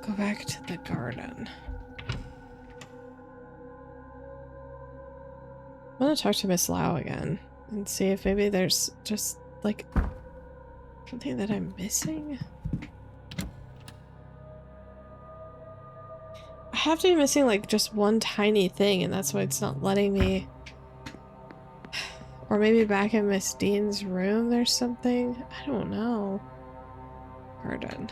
go back to the garden. I want to talk to Miss Lau again and see if maybe there's just like something that I'm missing. I have to be missing like just one tiny thing, and that's why it's not letting me. Or maybe back in Miss Dean's room there's something. I don't know. Garden.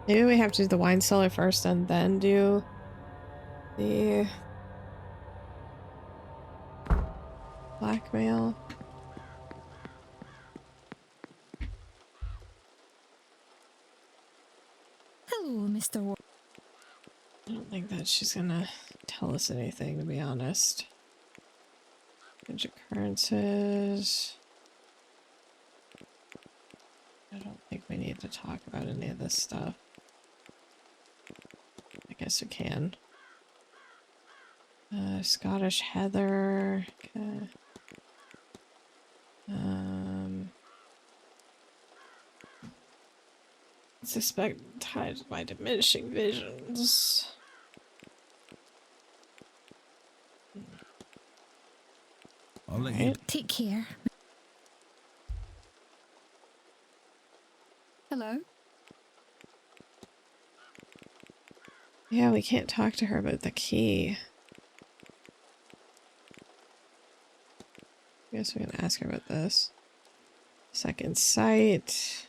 Maybe we have to do the wine cellar first and then do the blackmail. Hello, Mr. War. I don't think that she's gonna tell us anything, to be honest. Strange occurrences. I don't think we need to talk about any of this stuff. I guess we can. Scottish Heather. Okay. Suspect tied by diminishing visions. I'll let you. Take care. Hello? Yeah, we can't talk to her about the key. I guess we can ask her about this. Second sight.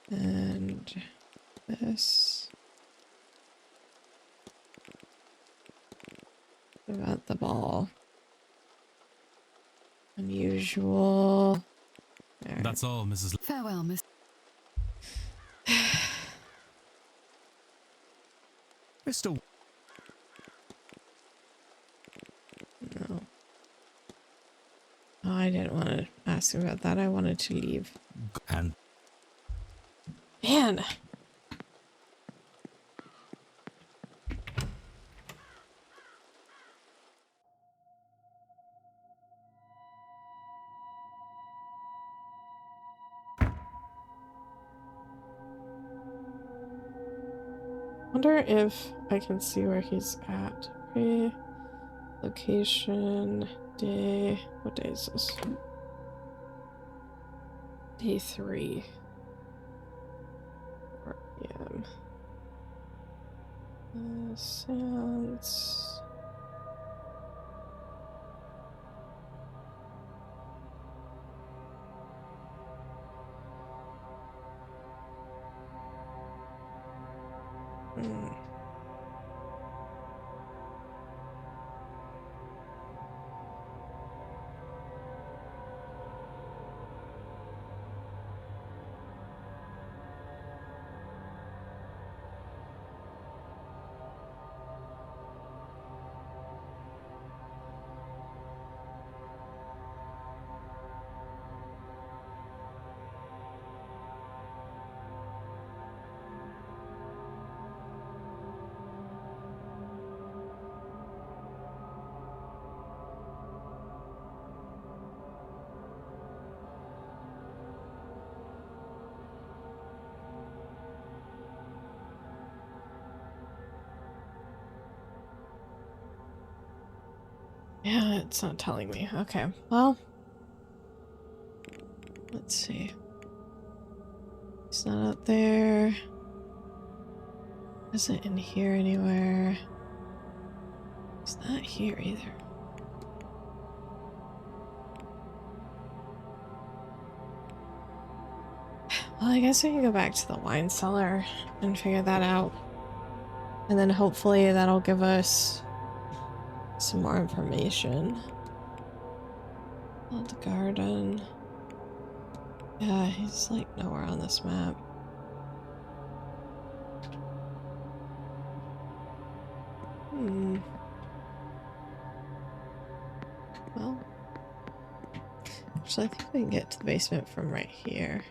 And this. About the ball. Unusual. There. That's all, Mrs. Farewell, Miss. Mr. No. Oh, I didn't want to ask him about that. I wanted to leave. And Man. Wonder if I can see where he's at. Okay. Location, day. What day is this? Day 3. 4 p.m. Seance. Yeah, it's not telling me. Okay, well, let's see. It's not out there. Isn't in here anywhere. It's not here either. Well, I guess we can go back to the wine cellar and figure that out. And then hopefully that'll give us some more information. Old garden. Yeah, he's like nowhere on this map. Well, Actually, I think we can get to the basement from right here.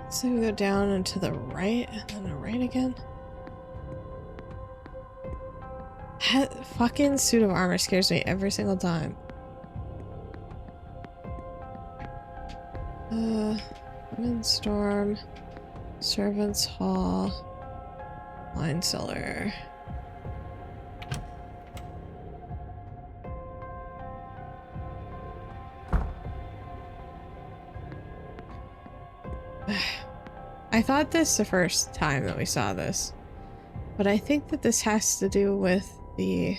So we go down and to the right, and then the right again. Fucking suit of armor scares me every single time. Women's Storm, Servants Hall, Wine Cellar. I thought this the first time that we saw this, but I think that this has to do with the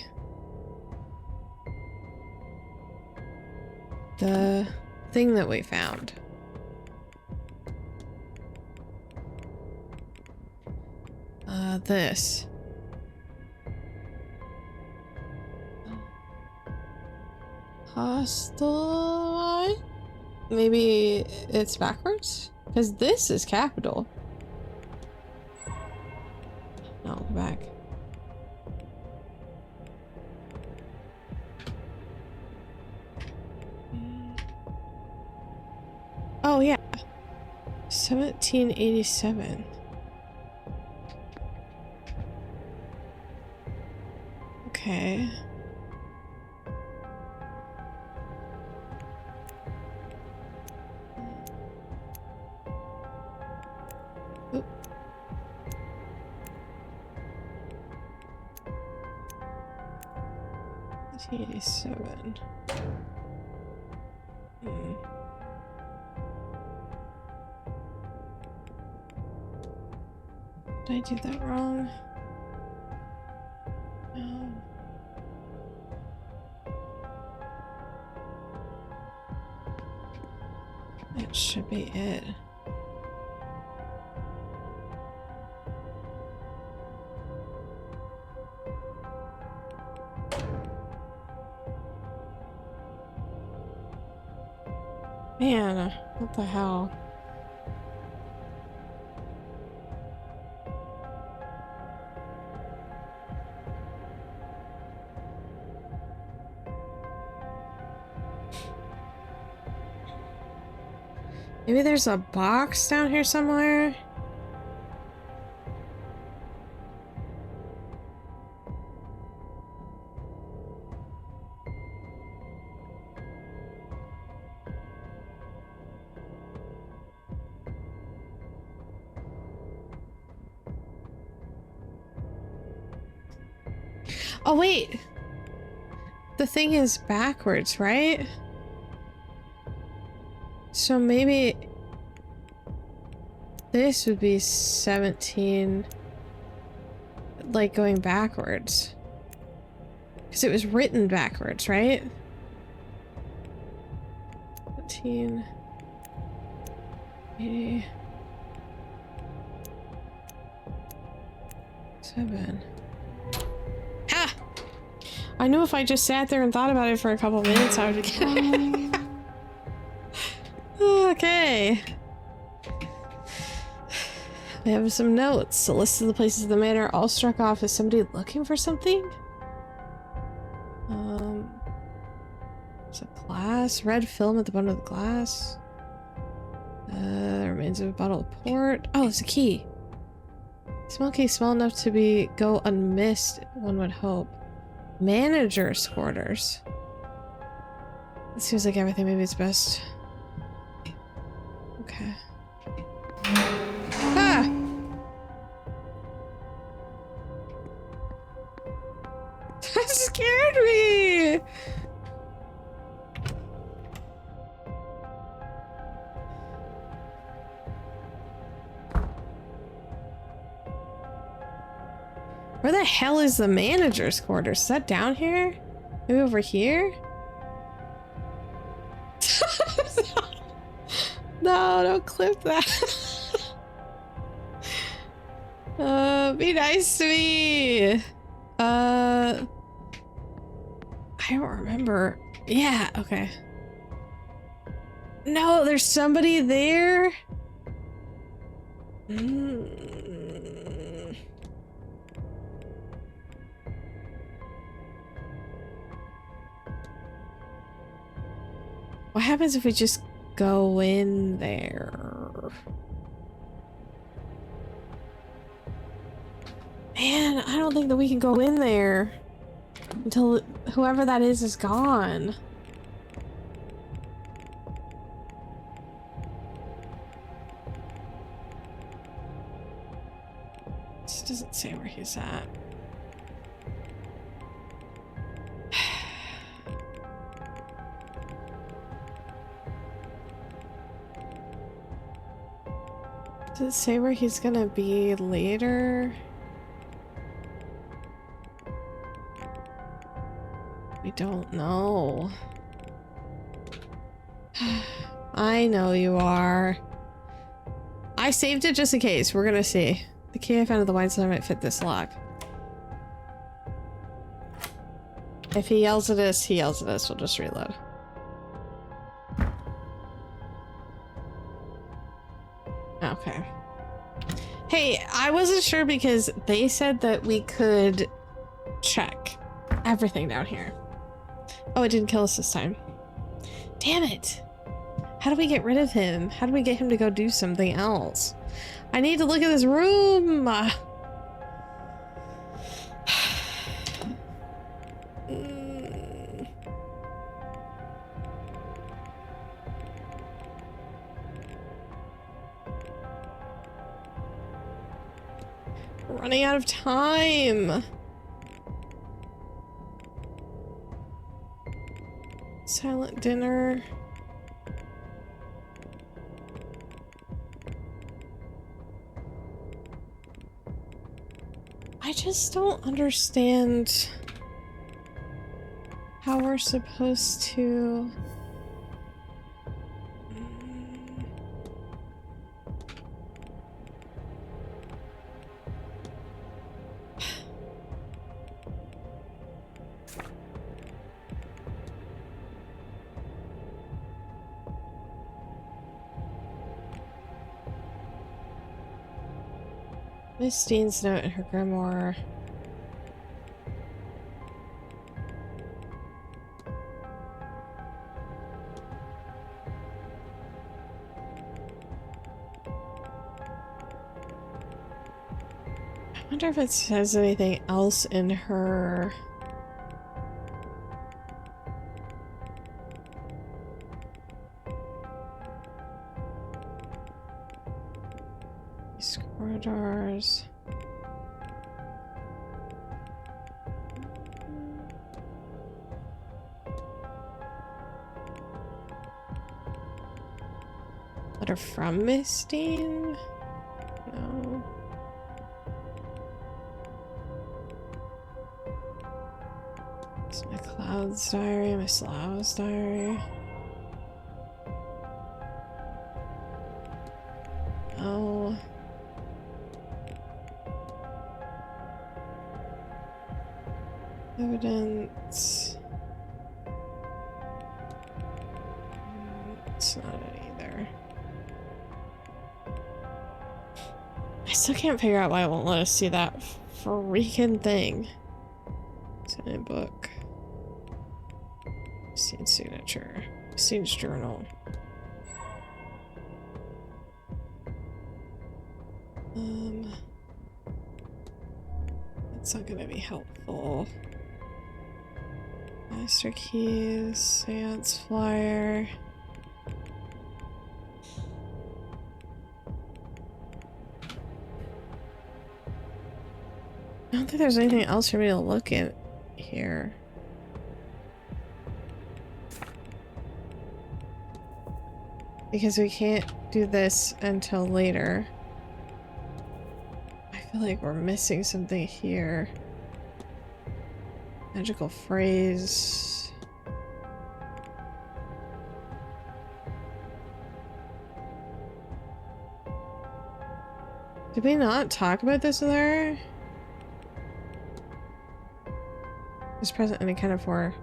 thing that we found. This. Hostel? Maybe it's backwards? Because this is capital. No, go back. Oh, yeah. 1787. Okay. Oop. $87. Did I do that wrong? No. That should be it. Man, what the hell? Maybe there's a box down here somewhere? Oh, wait. The thing is backwards, right? So maybe this would be 17, like going backwards. Because it was written backwards, right? 17, 80, 7. Ha! I knew if I just sat there and thought about it for a couple minutes, I would get it. Okay. We have some notes. A list of the places in the manor all struck off as somebody looking for something. There's a glass, red film at the bottom of the glass. Remains of a bottle of port. Oh, it's a key. Small key, small enough to go unmissed, one would hope. Manager's quarters. It seems like everything maybe it's best. Okay. Ah! That scared me! Where the hell is the manager's quarters? Is that down here? Maybe over here? No, don't clip that. Be nice to me. I I don't remember. Yeah, okay. No, there's somebody there. What happens if we just go in there? Man, I don't think that we can go in there until whoever that is gone. This doesn't say where he's at. Does it say where he's gonna be later? We don't know. I know you are. I saved it just in case. We're gonna see. The key I found at the wine cellar might fit this lock. If he yells at us, he yells at us. We'll just reload. Okay. Hey, I wasn't sure because they said that we could check everything down here. Oh, it didn't kill us this time. Damn it. How do we get rid of him? How do we get him to go do something else? I need to look at this room. Running out of time. Silent dinner. I just don't understand how we're supposed to... Miss Dean's note in her grimoire. I wonder if it says anything else in her... These corridors. Letter from Miss Dean? No. It's my Cloud's diary, my Slough's diary. Oh. Evidence. It's not it either. I still can't figure out why it won't let us see that freaking thing. It's in a book. Scene's signature. Scene's journal. That's not gonna be helpful. Master keys, seance flyer. I don't think there's anything else for me to look at here. Because we can't do this until later. I feel like we're missing something here. Magical phrase. Did we not talk about this with her? Is present and accounted for.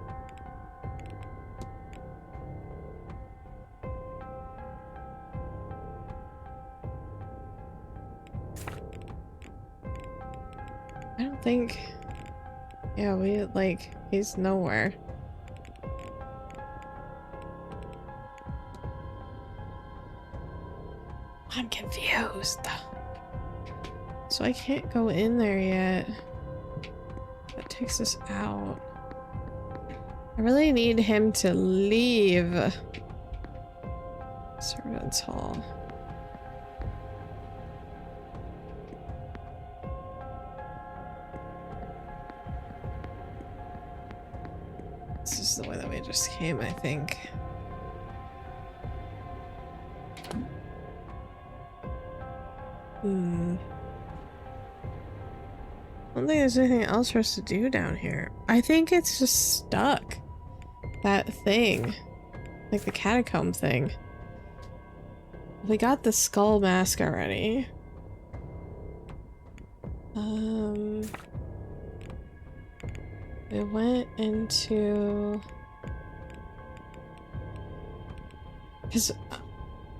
think... Yeah, he's nowhere. I'm confused. So I can't go in there yet. That takes us out. I really need him to leave. Servants' Hall. This is the way that we just came, I think. I don't think there's anything else for us to do down here. I think it's just stuck. That thing. Like the catacomb thing. We got the skull mask already. We went into... Because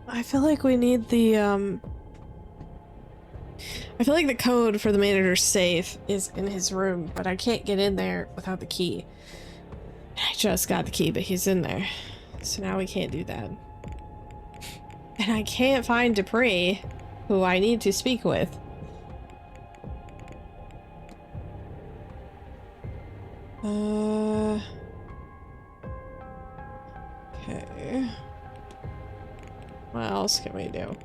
I feel like we need the, I feel like the code for the manager's safe is in his room, but I can't get in there without the key. I just got the key, but he's in there. So now we can't do that. And I can't find Dupree, who I need to speak with. Okay. What else can we do?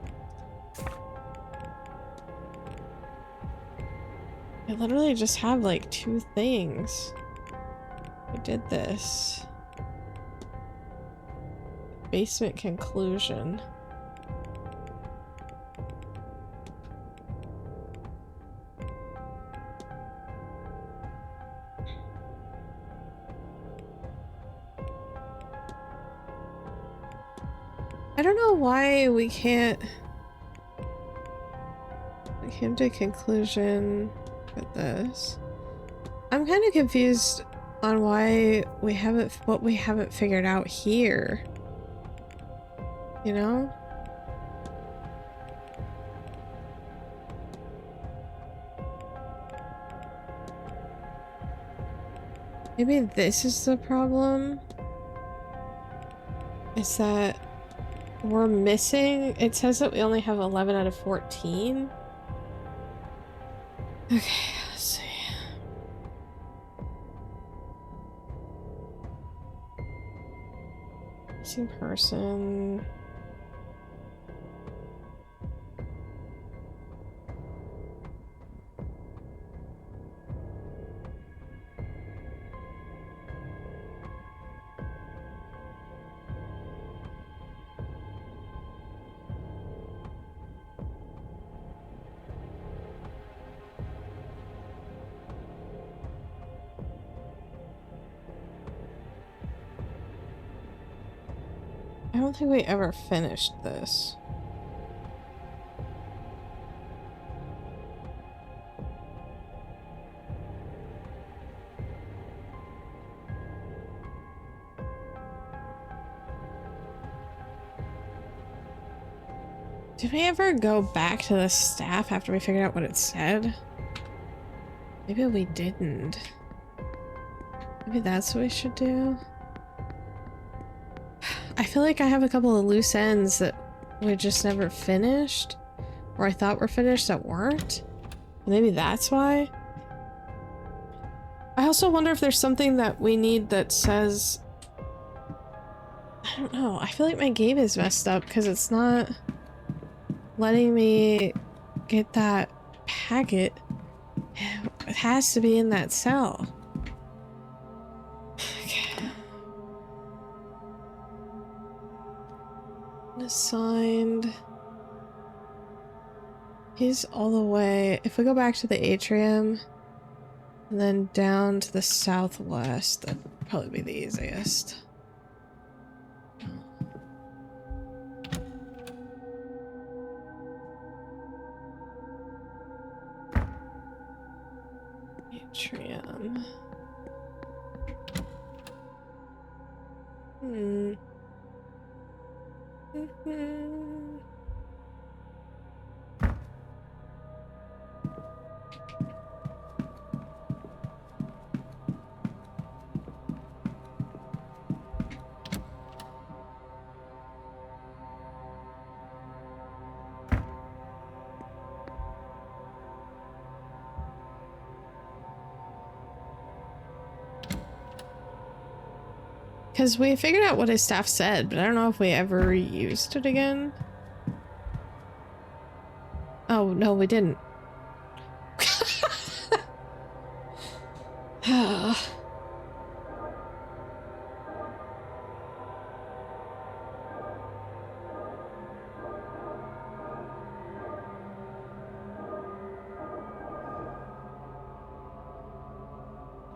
I literally just have like 2 things. I did this. Basement conclusion. I don't know why we can't do conclusion with this. I'm kind of confused on why we haven't figured out here. You know? Maybe this is the problem? Is that we're missing? It says that we only have 11 out of 14. Okay, let's see. Missing person. I don't think we ever finished this. Did we ever go back to the staff after we figured out what it said? Maybe we didn't. Maybe that's what we should do. I feel like I have a couple of loose ends that we just never finished, or I thought were finished that weren't. Maybe that's why. I also wonder if there's something that we need that says... I don't know. I feel like my game is messed up because it's not letting me get that packet. It has to be in that cell. Okay. Assigned. He's all the way. If we go back to the atrium and then down to the southwest, that'd probably be the easiest. Atrium. Because we figured out what his staff said, but I don't know if we ever used it again. Oh, no, we didn't.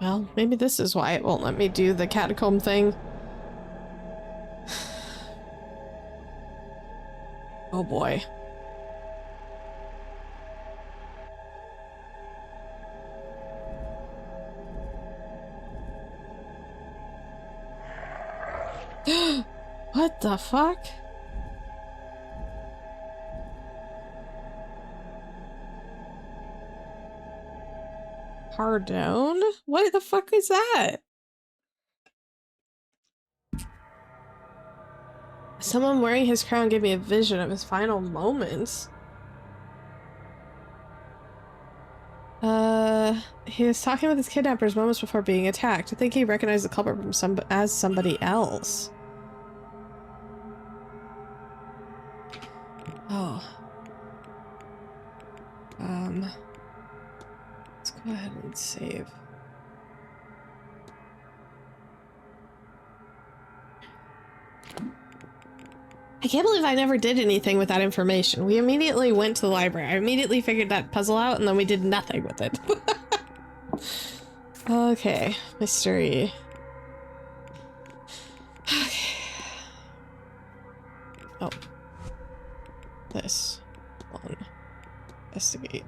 Well, maybe this is why it won't let me do the catacomb thing. Oh boy. What the fuck? Pardon? What the fuck is that? Someone wearing his crown gave me a vision of his final moments. He was talking with his kidnappers moments before being attacked. I think he recognized the culprit from as somebody else. Oh. Let's go ahead and save. I can't believe I never did anything with that information. We immediately went to the library. I immediately figured that puzzle out and then we did nothing with it. Okay, mystery. Okay. Oh. This one. Investigate.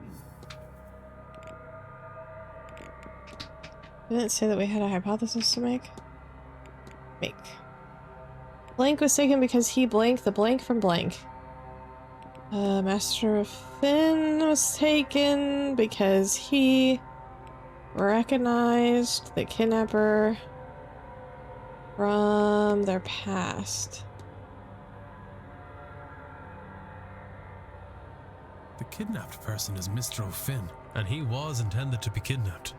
Didn't it say that we had a hypothesis to make? Make. Blank was taken because he blanked the blank from blank. Master of Finn was taken because he recognized the kidnapper from their past. The kidnapped person is Mr. O'Finn, and he was intended to be kidnapped.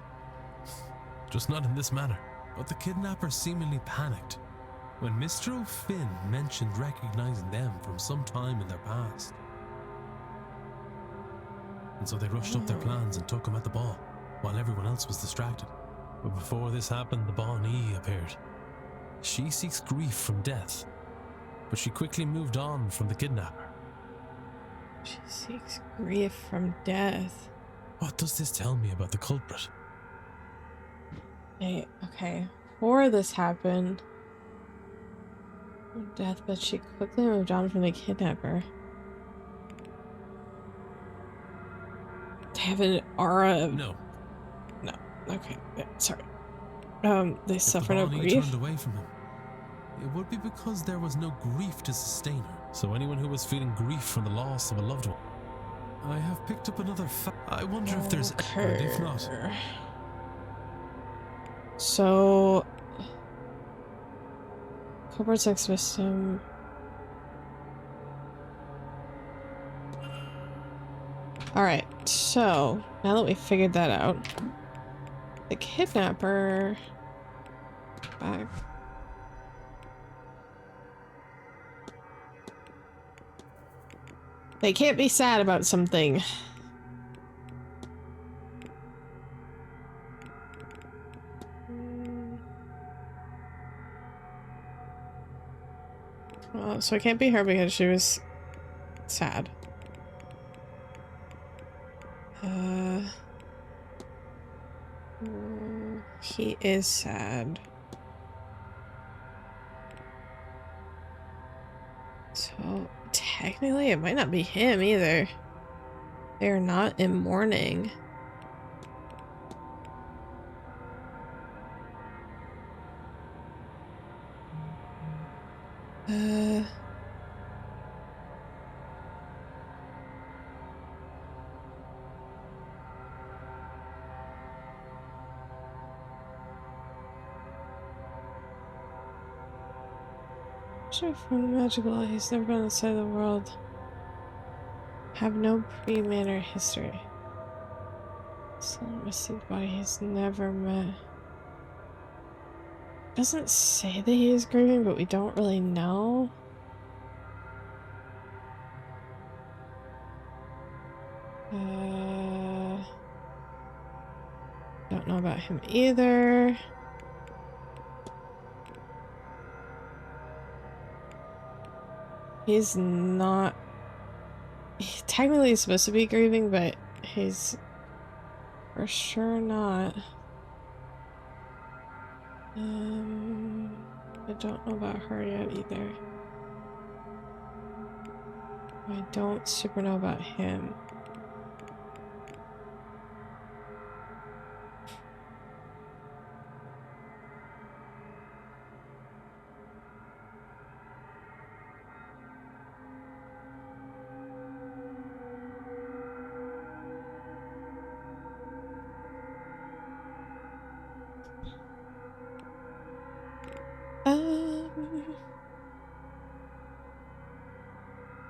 Just not in this manner. But the kidnapper seemingly panicked when Mr. O'Finn mentioned recognizing them from some time in their past. And so they rushed up their plans and took him at the ball, while everyone else was distracted. But before this happened, the Bonnie appeared. She seeks grief from death, but she quickly moved on from the kidnapper. She seeks grief from death. What does this tell me about the culprit? Hey, okay. Before this happened, death, but she quickly moved on from the kidnapper. They have an aura of... No. No. Okay. Yeah, sorry. They suffer If no the Bonnie grief. turned away from him, it would be because there was no grief to sustain her. So anyone who was feeling grief from the loss of a loved one. I have picked up another I wonder if there's... And if not... So... Corporate sex system... Alright, so... Now that we figured that out... The kidnapper... Back... They can't be sad about something. Well, so it can't be her because she was sad. He is sad. So technically it might not be him either. They're not in mourning. Sure, from the magical, he's never been outside the world. Have no pre-manor history. So mystic body he's never met. Doesn't say that he is grieving, but we don't really know. Don't know about him either. He's not... He technically is supposed to be grieving, but he's for sure not. I don't know about her yet either. I don't super know about him.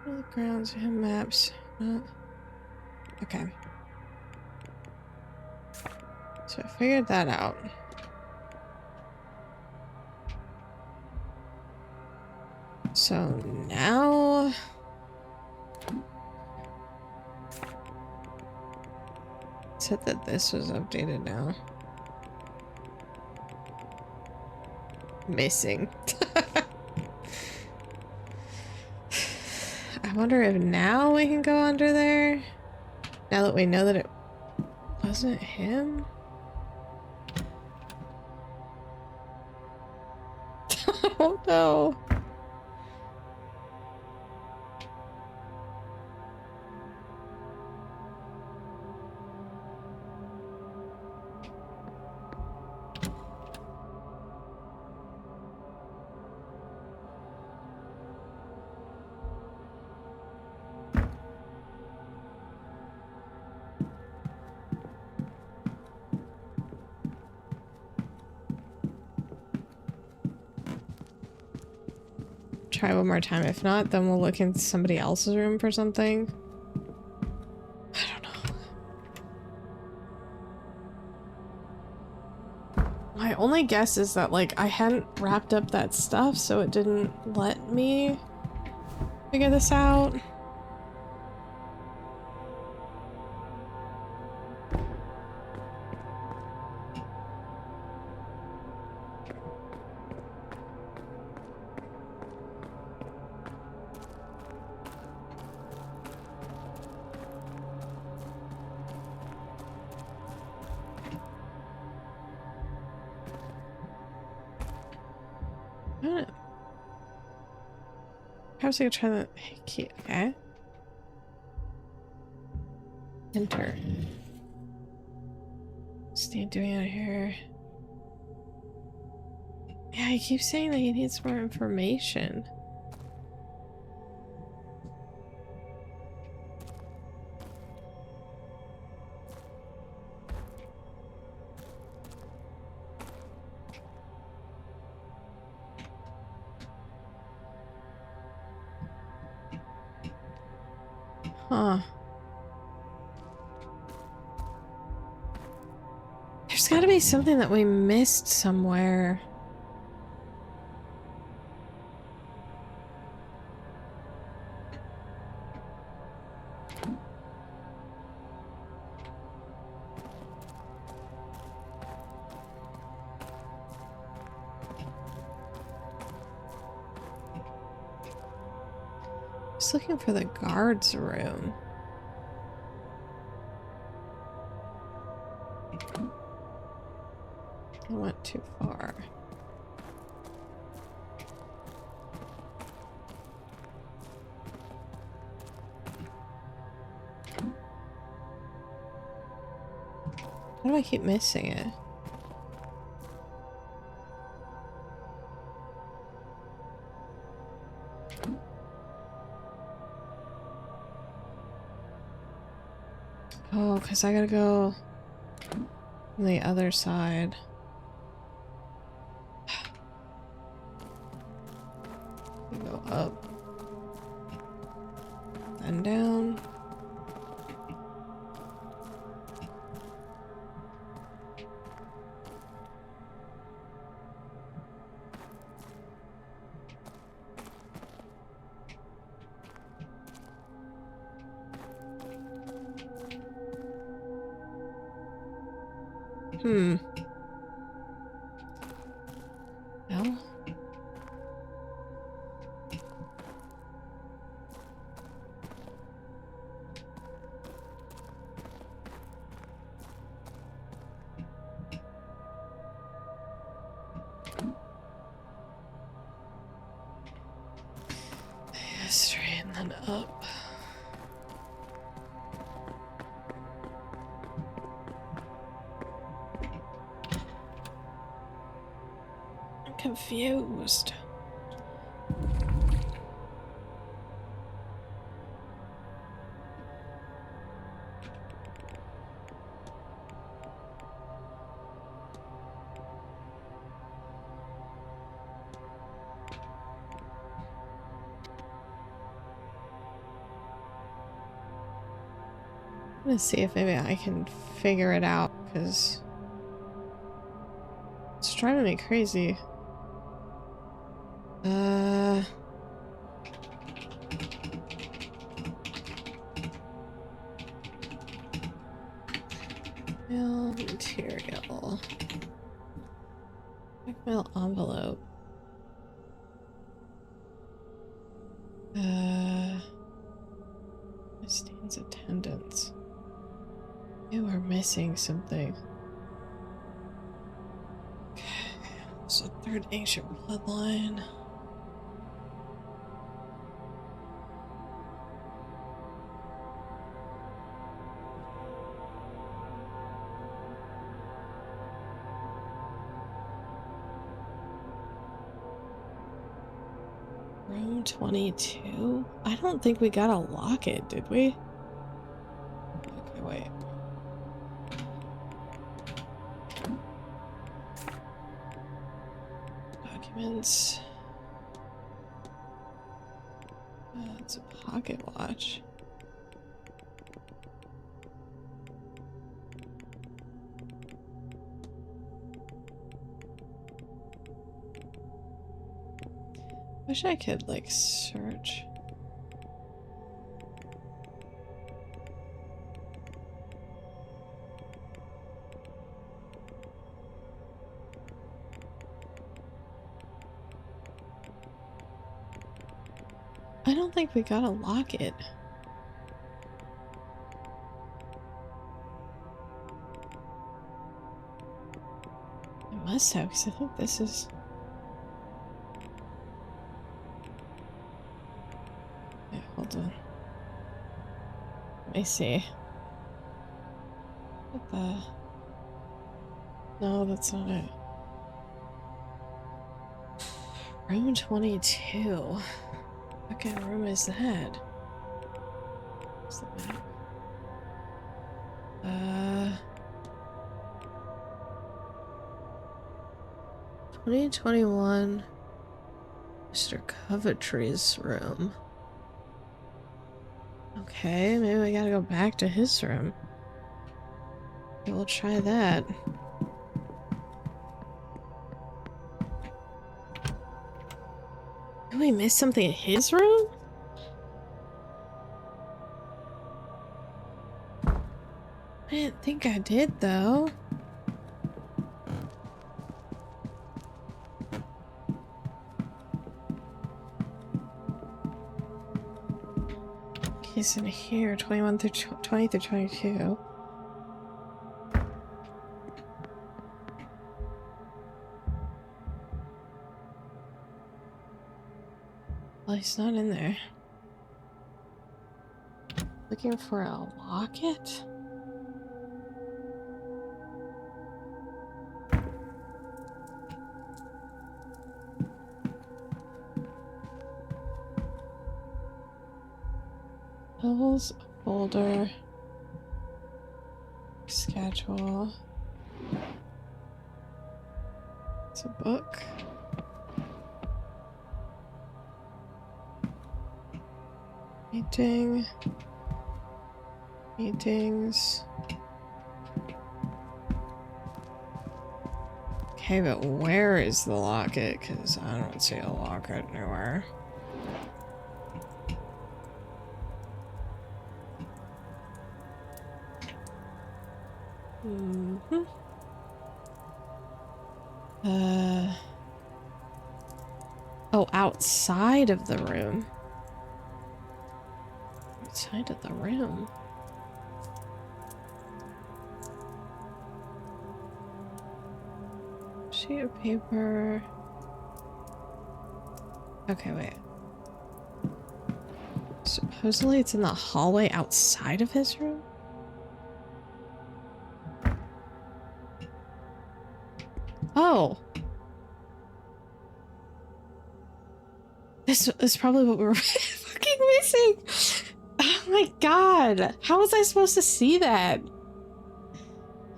The grounds have maps. Okay. So I figured that out. So now it said that this was updated now. Missing. I wonder if now we can go under there? Now that we know that it wasn't him? I don't know. Try one more time. If not, then we'll look in somebody else's room for something. I don't know. My only guess is that, like, I hadn't wrapped up that stuff, so it didn't let me figure this out. Perhaps I could try the key. Okay. Enter. What's he doing out here? Yeah, he keeps saying that he needs more information. Huh. There's gotta be something that we missed somewhere. Just looking for the guard's room. I went too far. How do I keep missing it? Oh, because I gotta go on the other side. Go up and down. No. Straight and then up. I'm confused. I'm gonna see if maybe I can figure it out, because it's driving me crazy. Mail material. Mail envelope. Stands attendance. You are missing something. Okay. So third ancient bloodline. Room 22? I don't think we got a locket, did we? Okay, wait. Documents. It's a pocket watch. Wish I could, like, search. I don't think we got a locket. I must have, because I think this is... Wait, hold on. Let me see. What the... No, that's not it. Room 22. What kind of room is that? What's the map? 2021. Mr. Coventry's room. Okay, maybe we gotta go back to his room. Okay, we'll try that. Did we miss something in his room? I didn't think I did, though. He's in here, 21 through 20 through 22. Well, he's not in there. Looking for a locket? Levels, folder, schedule. It's a book. Meeting. Meetings. Okay, but where is the locket? Because I don't see a locket anywhere. Oh, outside of the room. Outside of the room. Sheet of paper. Okay, wait. Supposedly it's in the hallway outside of his room? Oh. This is probably what we were fucking missing. Oh my god. How was I supposed to see that?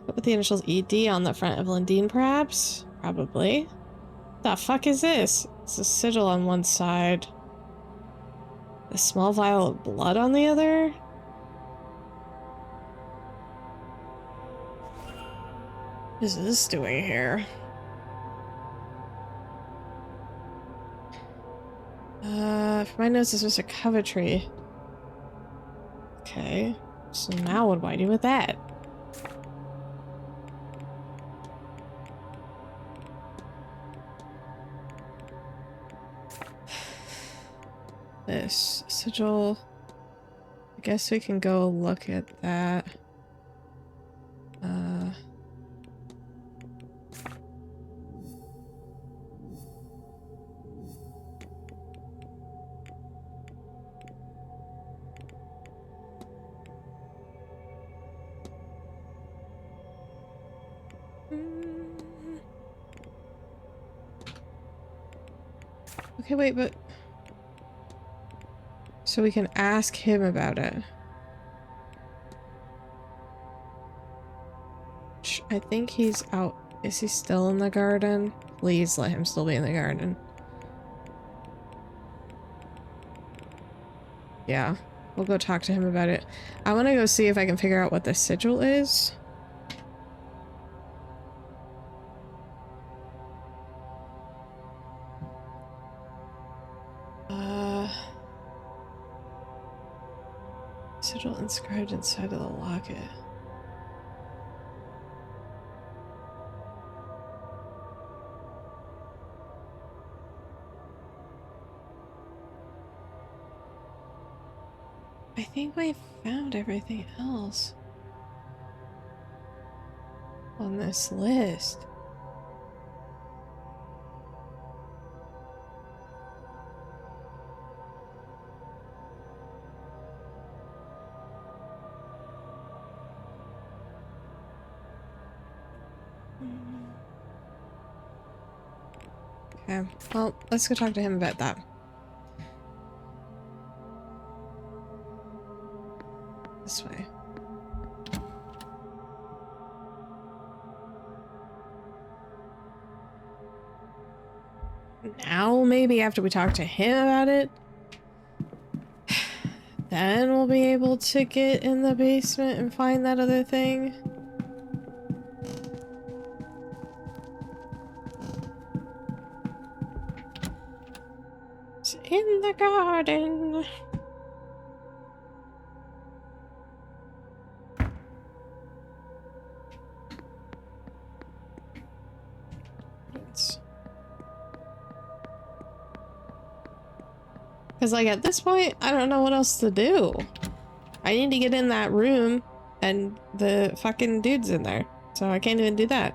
With the initials ED on the front of Lundeen, perhaps? Probably. The fuck is this? It's a sigil on one side. A small vial of blood on the other? What is this doing here? For my notes, this was a Coventry. Okay. So now what do I do with that? This sigil. I guess we can go look at that. Okay, wait, but... So we can ask him about it. I think he's out. Is he still in the garden? Please let him still be in the garden. Yeah, we'll go talk to him about it. I want to go see if I can figure out what the sigil is. Sigil inscribed inside of the locket. I think we found everything else on this list. Okay, well, let's go talk to him about that. This way. Now, maybe after we talk to him about it, then we'll be able to get in the basement and find that other thing. It's in the garden. Because, like, at this point, I don't know what else to do. I need to get in that room, and the fucking dude's in there. So I can't even do that.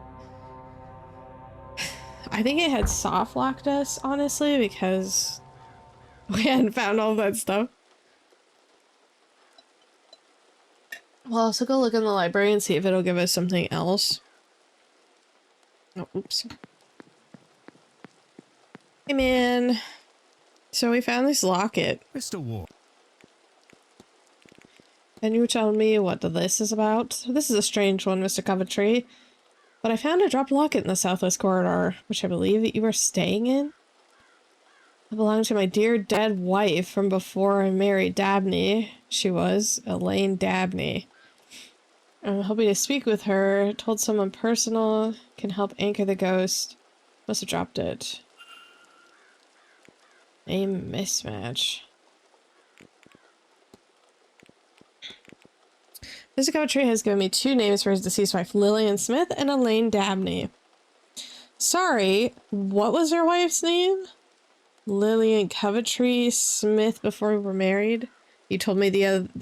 I think it had soft locked us, honestly, because we hadn't found all that stuff. We'll also go look in the library and see if it'll give us something else. Oh, oops. Hey, man. So we found this locket. Mr. Ward. Can you tell me what this is about? This is a strange one, Mr. Coventry. But I found a dropped locket in the southwest corridor, which I believe that you were staying in. It belonged to my dear dead wife from before I married Dabney. She was Elaine Dabney. I'm hoping to speak with her. Told someone personal can help anchor the ghost. Must have dropped it. Name mismatch. Mr. Coventry has given me two names for his deceased wife, Lillian Smith and Elaine Dabney. Sorry, what was your wife's name? Lillian Coventry Smith before we were married. You told me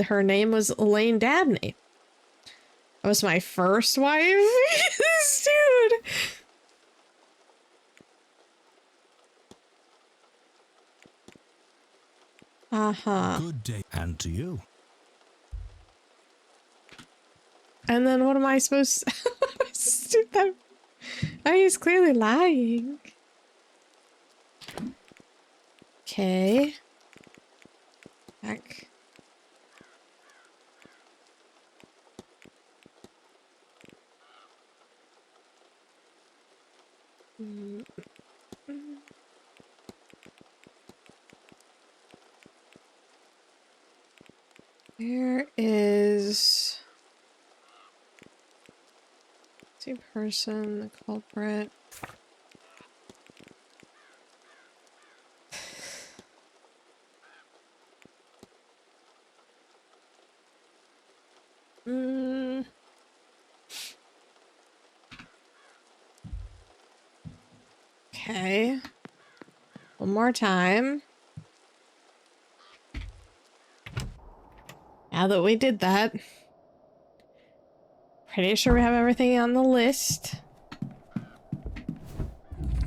her name was Elaine Dabney. That was my first wife? This dude! Uh-huh. Good day. And to you. And then what am I supposed to... Oh, he's clearly lying. Okay. Back. Where is the person, the culprit? Okay. One more time. Now that we did that, pretty sure we have everything on the list.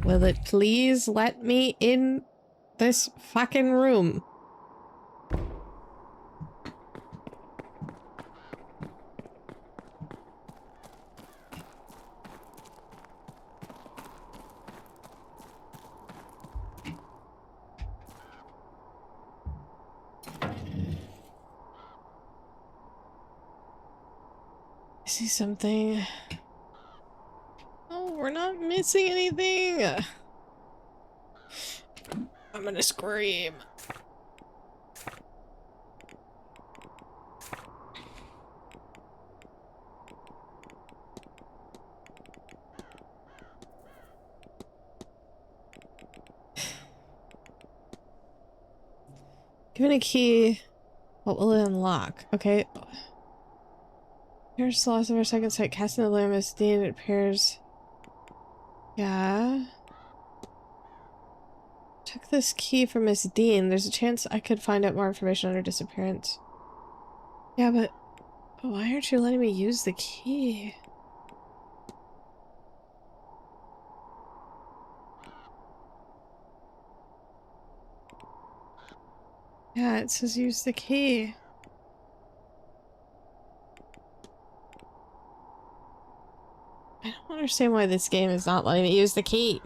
Will it please let me in this fucking room? I see something. Oh, we're not missing anything. I'm gonna scream. Given a key, what will it unlock? Okay. Here's the loss of our second sight. Casting the lamp as Dean, it appears. Yeah. Took this key from Miss Dean. There's a chance I could find out more information on her disappearance. Yeah, but why aren't you letting me use the key? Yeah, it says use the key. I don't understand why this game is not letting me use the key.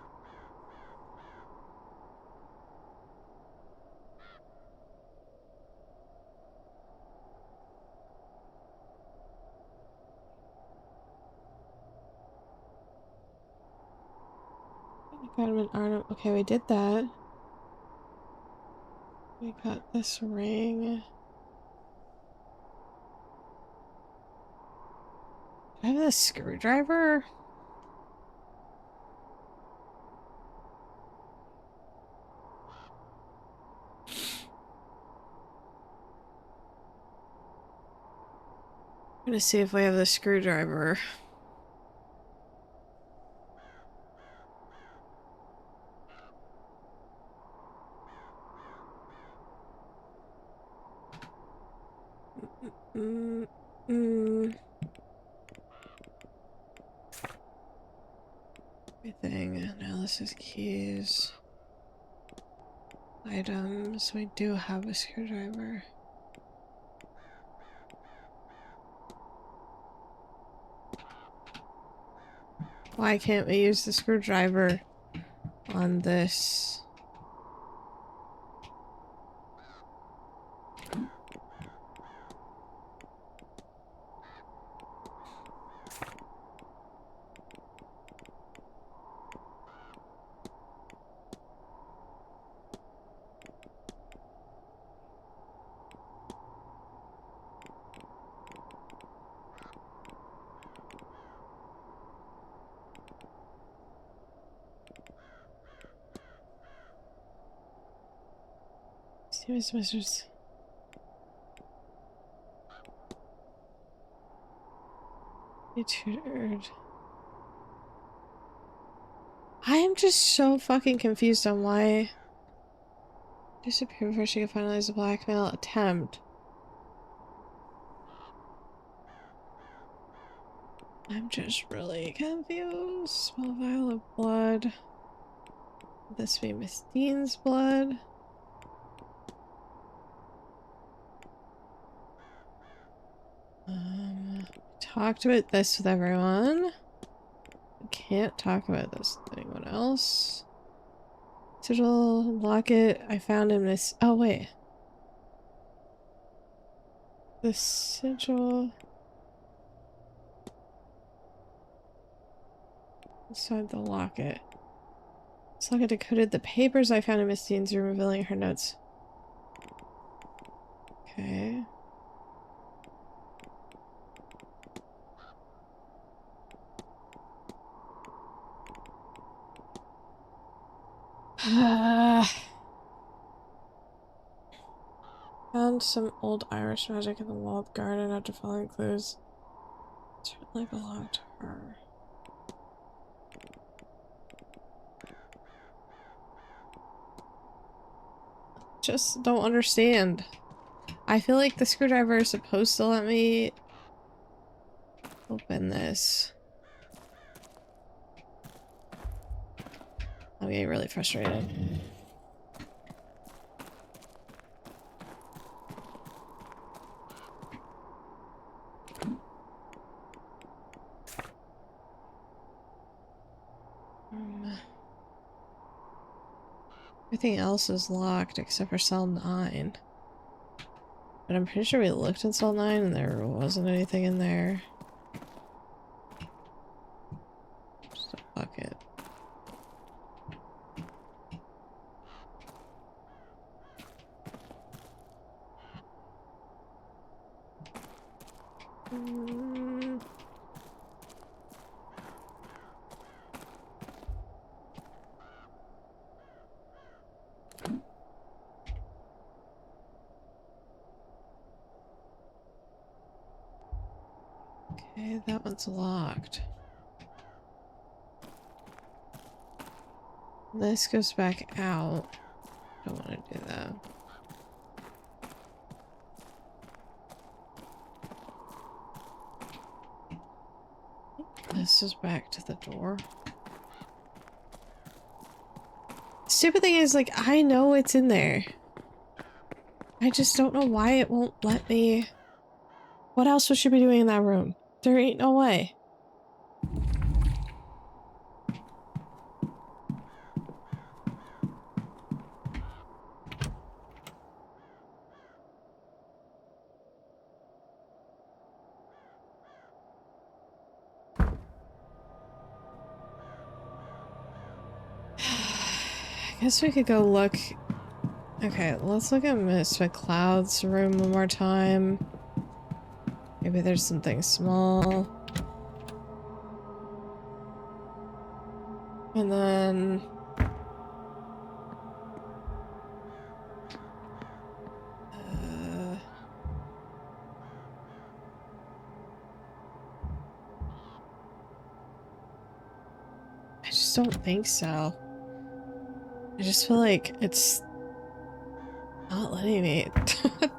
Got him an Arnhem. Okay, we did that. We got this ring. Do I have this screwdriver? I'm gonna see if we have the screwdriver. Everything. Analysis keys. Items. We do have a screwdriver. Why can't we use the screwdriver on this? Serious measures. Be tutored. just so fucking confused on why disappear before she could finalize the blackmail attempt. I'm just really confused. Small vial of blood. Would this be Miss Dean's blood? Talked about this with everyone. Can't talk about this with anyone else. Sigil locket. I found in this. Oh wait. The sigil inside the locket. This locket decoded the papers I found in Miss Dean's room, revealing her notes. Okay. Found some old Irish magic in the walled garden after following clues. It certainly belonged to her. Just don't understand. I feel like the screwdriver is supposed to let me open this. I'm getting really frustrated. Everything else is locked except for cell 9. But I'm pretty sure we looked in cell 9 and there wasn't anything in there. Just a bucket. Okay, that one's locked. This goes back out. Don't want to do that. This is back to the door. Stupid thing is, like, I know it's in there. I just don't know why it won't let me. What else would she be doing in that room? There ain't no way. I guess we could go look. Okay, let's look at Miss McLeod's room one more time. Maybe there's something small. And then... I just don't think so. I just feel like it's not letting me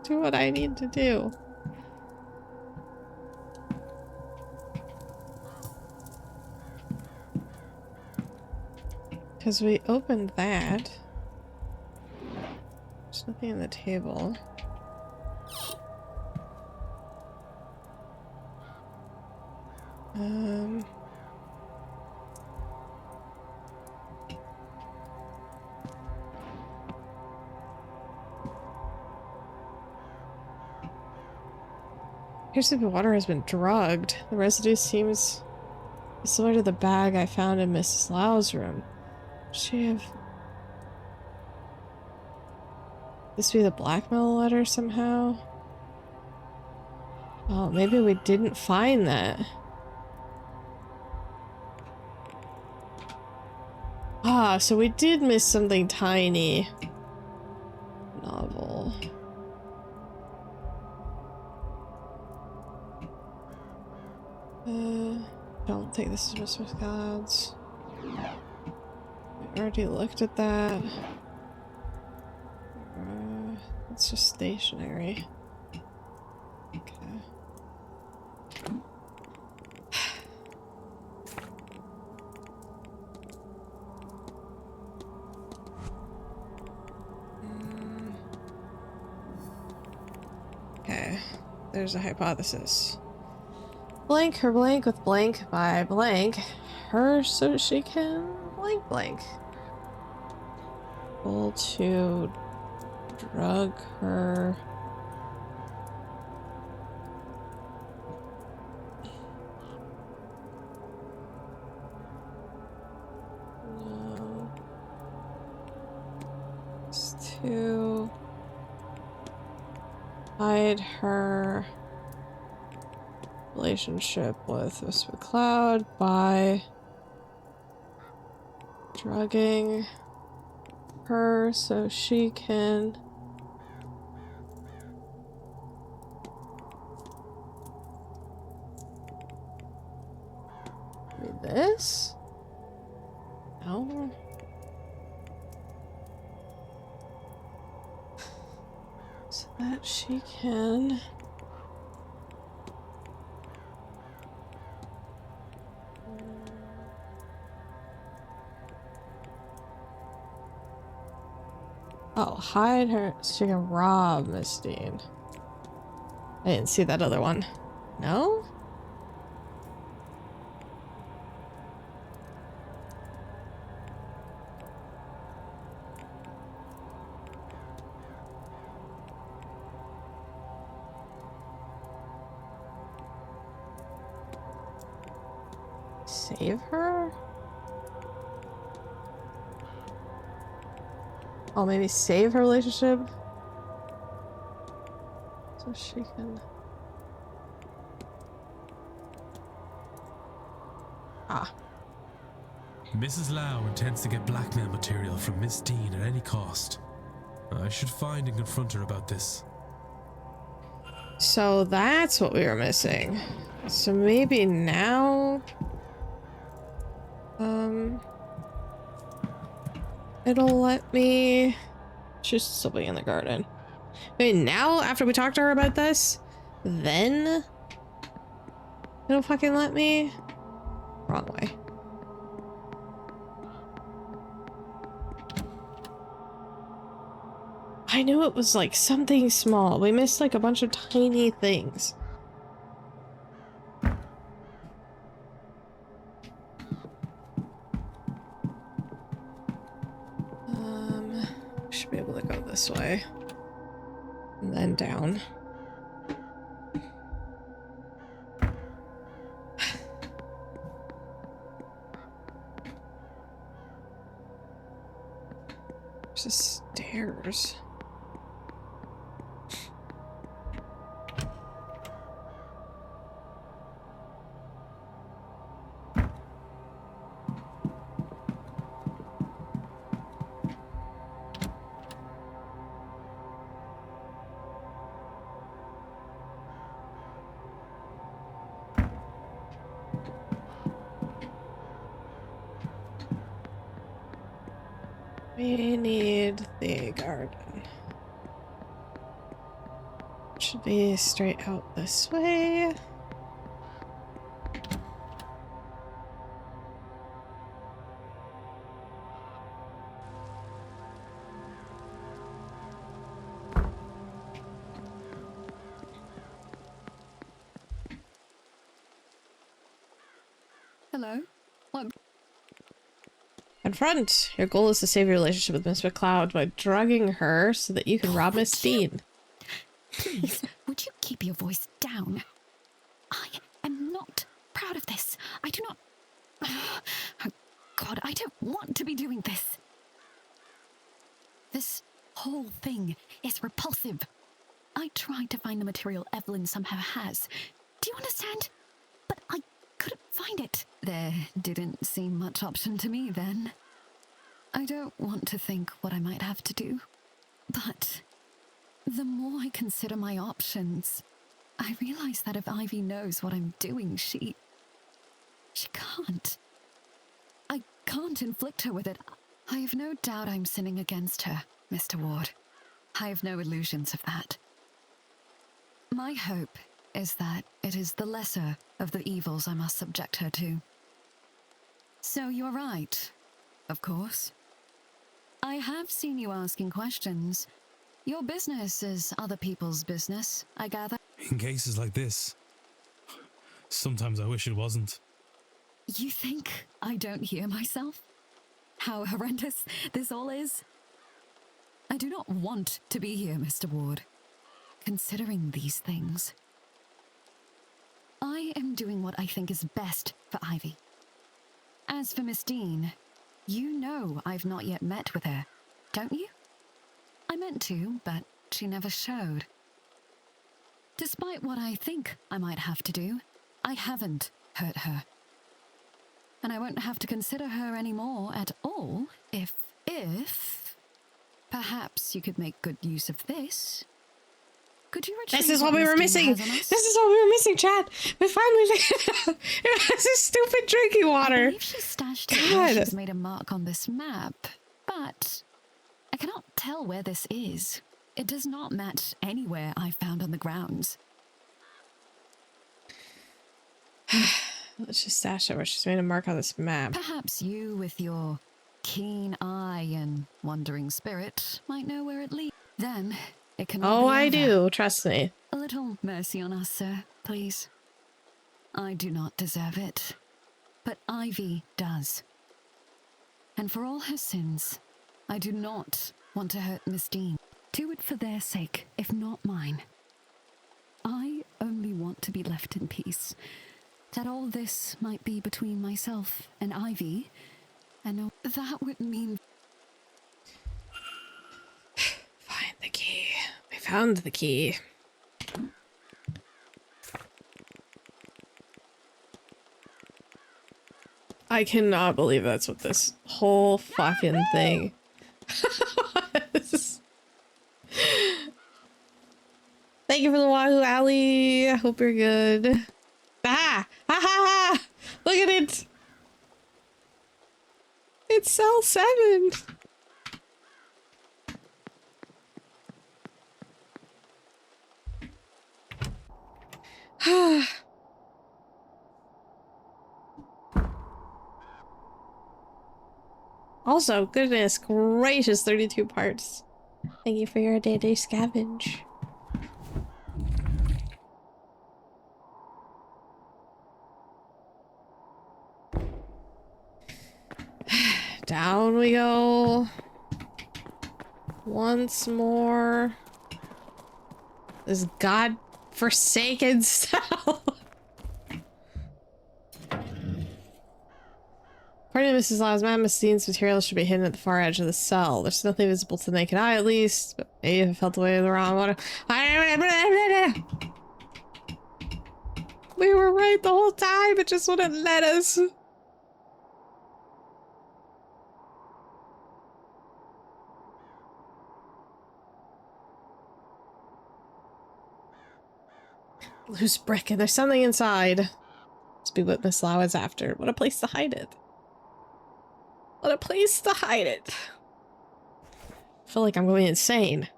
do what I need to do. Because we opened that. There's nothing on the table. Here's the water has been drugged. The residue seems similar to the bag I found in Mrs. Lau's room. Does she have... This be the blackmail letter somehow? Oh, maybe we didn't find that. Ah, so we did miss something tiny. Novel. Don't think this is Miss McLeod's. Already looked at that. It's just stationary. Okay. Okay, there's a hypothesis. Blank her blank with blank by blank her so she can blank blank. Able to drug her. No. It's to hide her relationship with Miss McCloud by drugging her so she can do this? No. So that she can hide her so she can rob Miss Dean. I didn't see that other one. No? Save her? Oh, maybe save her relationship? So she can... Ah. Mrs. Lau intends to get blackmail material from Miss Dean at any cost. I should find and confront her about this. So that's what we were missing. So maybe now... it'll let me... She's still being in the garden. Wait, now, after we talked to her about this, then it'll fucking let me? Wrong way. I knew it was like something small. We missed like a bunch of tiny things. Should be able to go this way. And then down. There's the stairs. We need the garden. Should be straight out this way. Hello? What? Confront. Your goal is to save your relationship with Miss McCloud by drugging her so that you can rob Miss Dean. Please, would you keep your voice down? I am not proud of this. I do not... Oh, God, I don't want to be doing this. This whole thing is repulsive. I tried to find the material Evelyn somehow has. Do you understand? But I couldn't find it. There didn't seem much option to me then. I don't want to think what I might have to do, but the more I consider my options, I realize that if Ivy knows what I'm doing, she can't. I can't inflict her with it. I have no doubt I'm sinning against her, Mr. Ward. I have no illusions of that. My hope is that it is the lesser of the evils I must subject her to. So you're right, of course. I have seen you asking questions. Your business is other people's business, I gather. In cases like this, sometimes I wish it wasn't. You think I don't hear myself? How horrendous this all is? I do not want to be here, Mr. Ward, considering these things. I am doing what I think is best for Ivy. As for Miss Dean, you know I've not yet met with her, don't you? I meant to, but she never showed. Despite what I think I might have to do, I haven't hurt her. And I won't have to consider her anymore at all if perhaps you could make good use of this. Could you retrieve This is what we were Miss Dean missing. has on us? This is what we were missing, Chad. We finally figured it out. It was this stupid drinking I water. believe she stashed it where God. she's made a mark on this map, but I cannot tell where this is. It does not match anywhere I found on the grounds. Let's just stash it where she's made a mark on this map. Perhaps you, with your keen eye and wandering spirit, might know where it leads. Then it can all Oh, be I over. do. Trust me. A little mercy on us, sir, please. I do not deserve it, but Ivy does. And for all her sins, I do not want to hurt Miss Dean. Do it for their sake, if not mine. I only want to be left in peace. That all this might be between myself and Ivy, and that would mean... Find the key. We found the key. I cannot believe that's what this whole fucking thing was. Thank you for the wahoo, Allie. I hope you're good. Ah! Ha ha ha! Look at it! It's cell 7! Also, goodness gracious, 32 parts. Thank you for your day-to-day scavenge. Down we go. Once more. This god-forsaken cell. According to Mrs. Law's map, Miss Dean's materials should be hidden at the far edge of the cell. There's nothing visible to the naked eye, at least. But maybe if I felt the way of the wrong one. We were right the whole time. It just wouldn't let us. Loose brick, and there's something inside. Must be what Miss Lau is after. What a place to hide it. What a place to hide it. I feel like I'm going insane.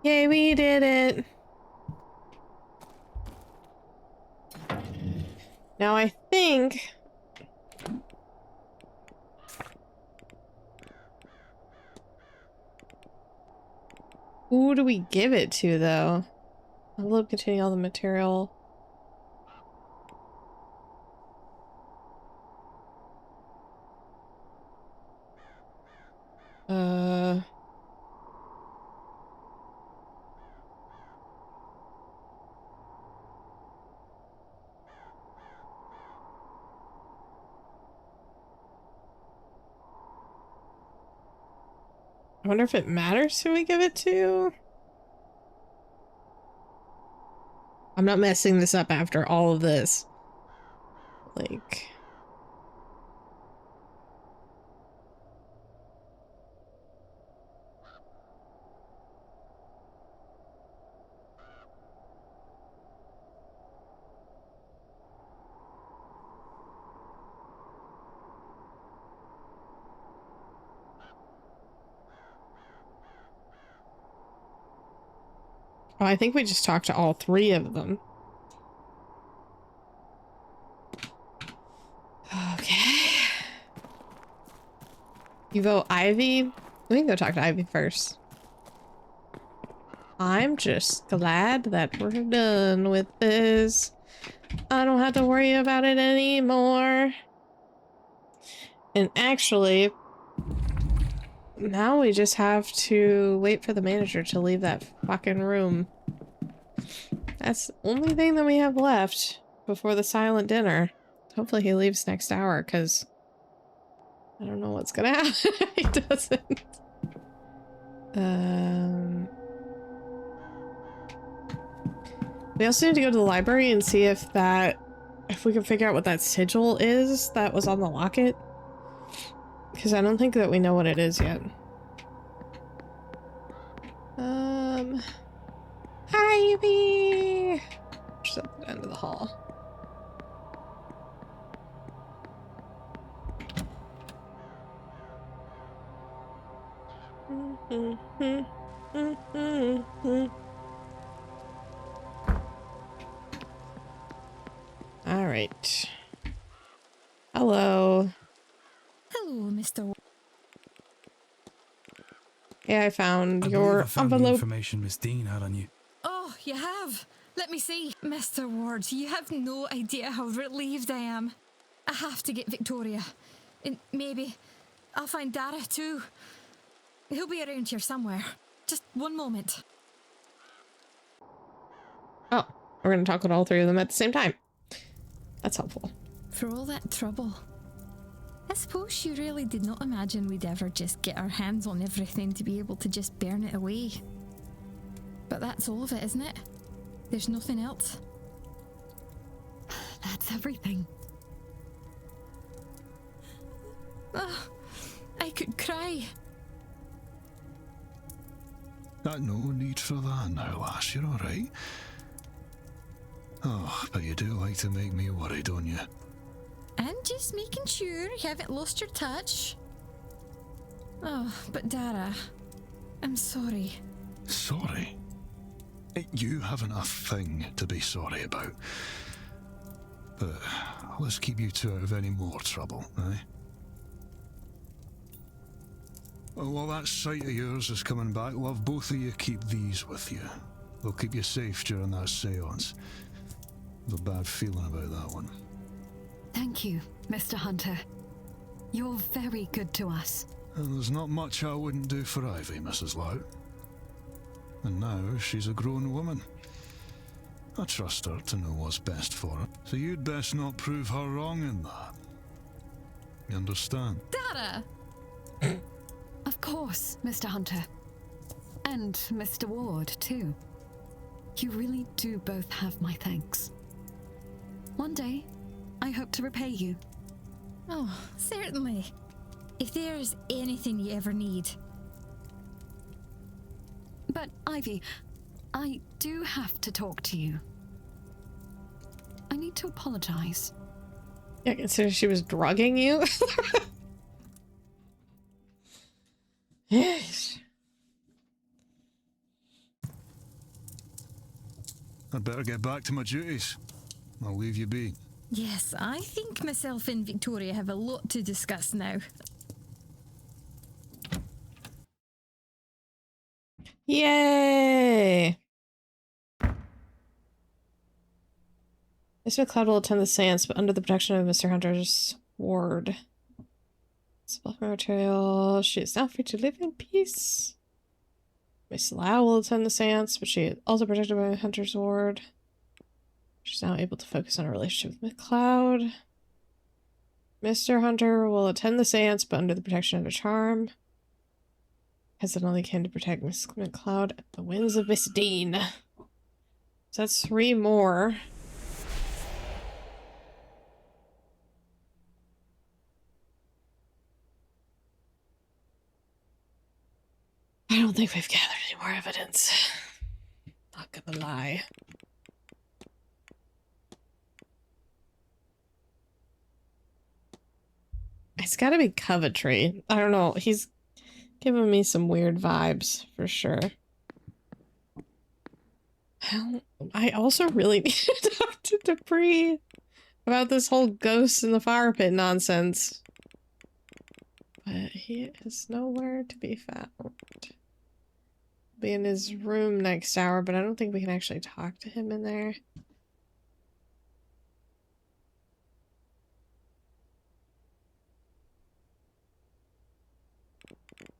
Yay, we did it. Now I think... Who do we give it to, though? Envelope containing all the material. I wonder if it matters who we give it to? I'm not messing this up after all of this. Like... Oh, I think we just talked to all three of them. Okay. You vote Ivy? We can go talk to Ivy first. I'm just glad that we're done with this. I don't have to worry about it anymore. And actually, now we just have to wait for the manager to leave that fucking room. That's the only thing that we have left before the silent dinner. Hopefully he leaves next hour, because I don't know what's gonna happen if he doesn't. We also need to go to the library and see if we can figure out what that sigil is that was on the locket. Because I don't think that we know what it is yet. Ivy! Just at the end of the hall. All right. Hello. Hello, Mr. Yeah, I found I your believe I found the envelope. information Miss Dean had on you. Oh, you have? Let me see. Mr. Ward, you have no idea how relieved I am. I have to get Victoria. And maybe I'll find Dara too. He'll be around here somewhere. Just one moment. Oh, we're gonna talk with all three of them at the same time. That's helpful. For all that trouble. I suppose you really did not imagine we'd ever just get our hands on everything to be able to just burn it away. But that's all of it, isn't it? There's nothing else. That's everything. Oh, I could cry. No need for that now, lass. You're alright. Oh, but you do like to make me worry, don't you? And just making sure you haven't lost your touch. Oh, but Dara, I'm sorry. Sorry? You haven't a thing to be sorry about. But let's keep you two out of any more trouble, eh? Well, while that sight of yours is coming back, love, both of you keep these with you. They'll keep you safe during that seance. There's a bad feeling about that one. Thank you, Mr. Hunter. You're very good to us. And there's not much I wouldn't do for Ivy, Mrs. Lout. And now she's a grown woman. I trust her to know what's best for her, so you'd best not prove her wrong in that. You understand? Dara! Of course, Mr. Hunter. And Mr. Ward, too. You really do both have my thanks. One day, I hope to repay you. Oh, certainly. If there's anything you ever need. But, Ivy, I do have to talk to you. I need to apologize. Yeah, consider she was drugging you. Yes. I'd better get back to my duties. I'll leave you be. Yes, I think myself and Victoria have a lot to discuss now. Yay! Mr. McCloud will attend the seance, but under the protection of Mr. Hunter's ward. Supplementary material. She is now free to live in peace. Miss Lau will attend the seance, but she is also protected by Hunter's ward. She's now able to focus on her relationship with McCloud. Mr. Hunter will attend the seance, but under the protection of a charm. Has it only can to protect Miss McCloud at the whims of Miss Dean. So that's 3 more. I don't think we've gathered any more evidence. Not gonna lie. It's gotta be Coventry. I don't know. He's giving me some weird vibes for sure. Well, I also really need to talk to Dupree about this whole ghost in the fire pit nonsense. But he is nowhere to be found. Be in his room next hour, but I don't think we can actually talk to him in there.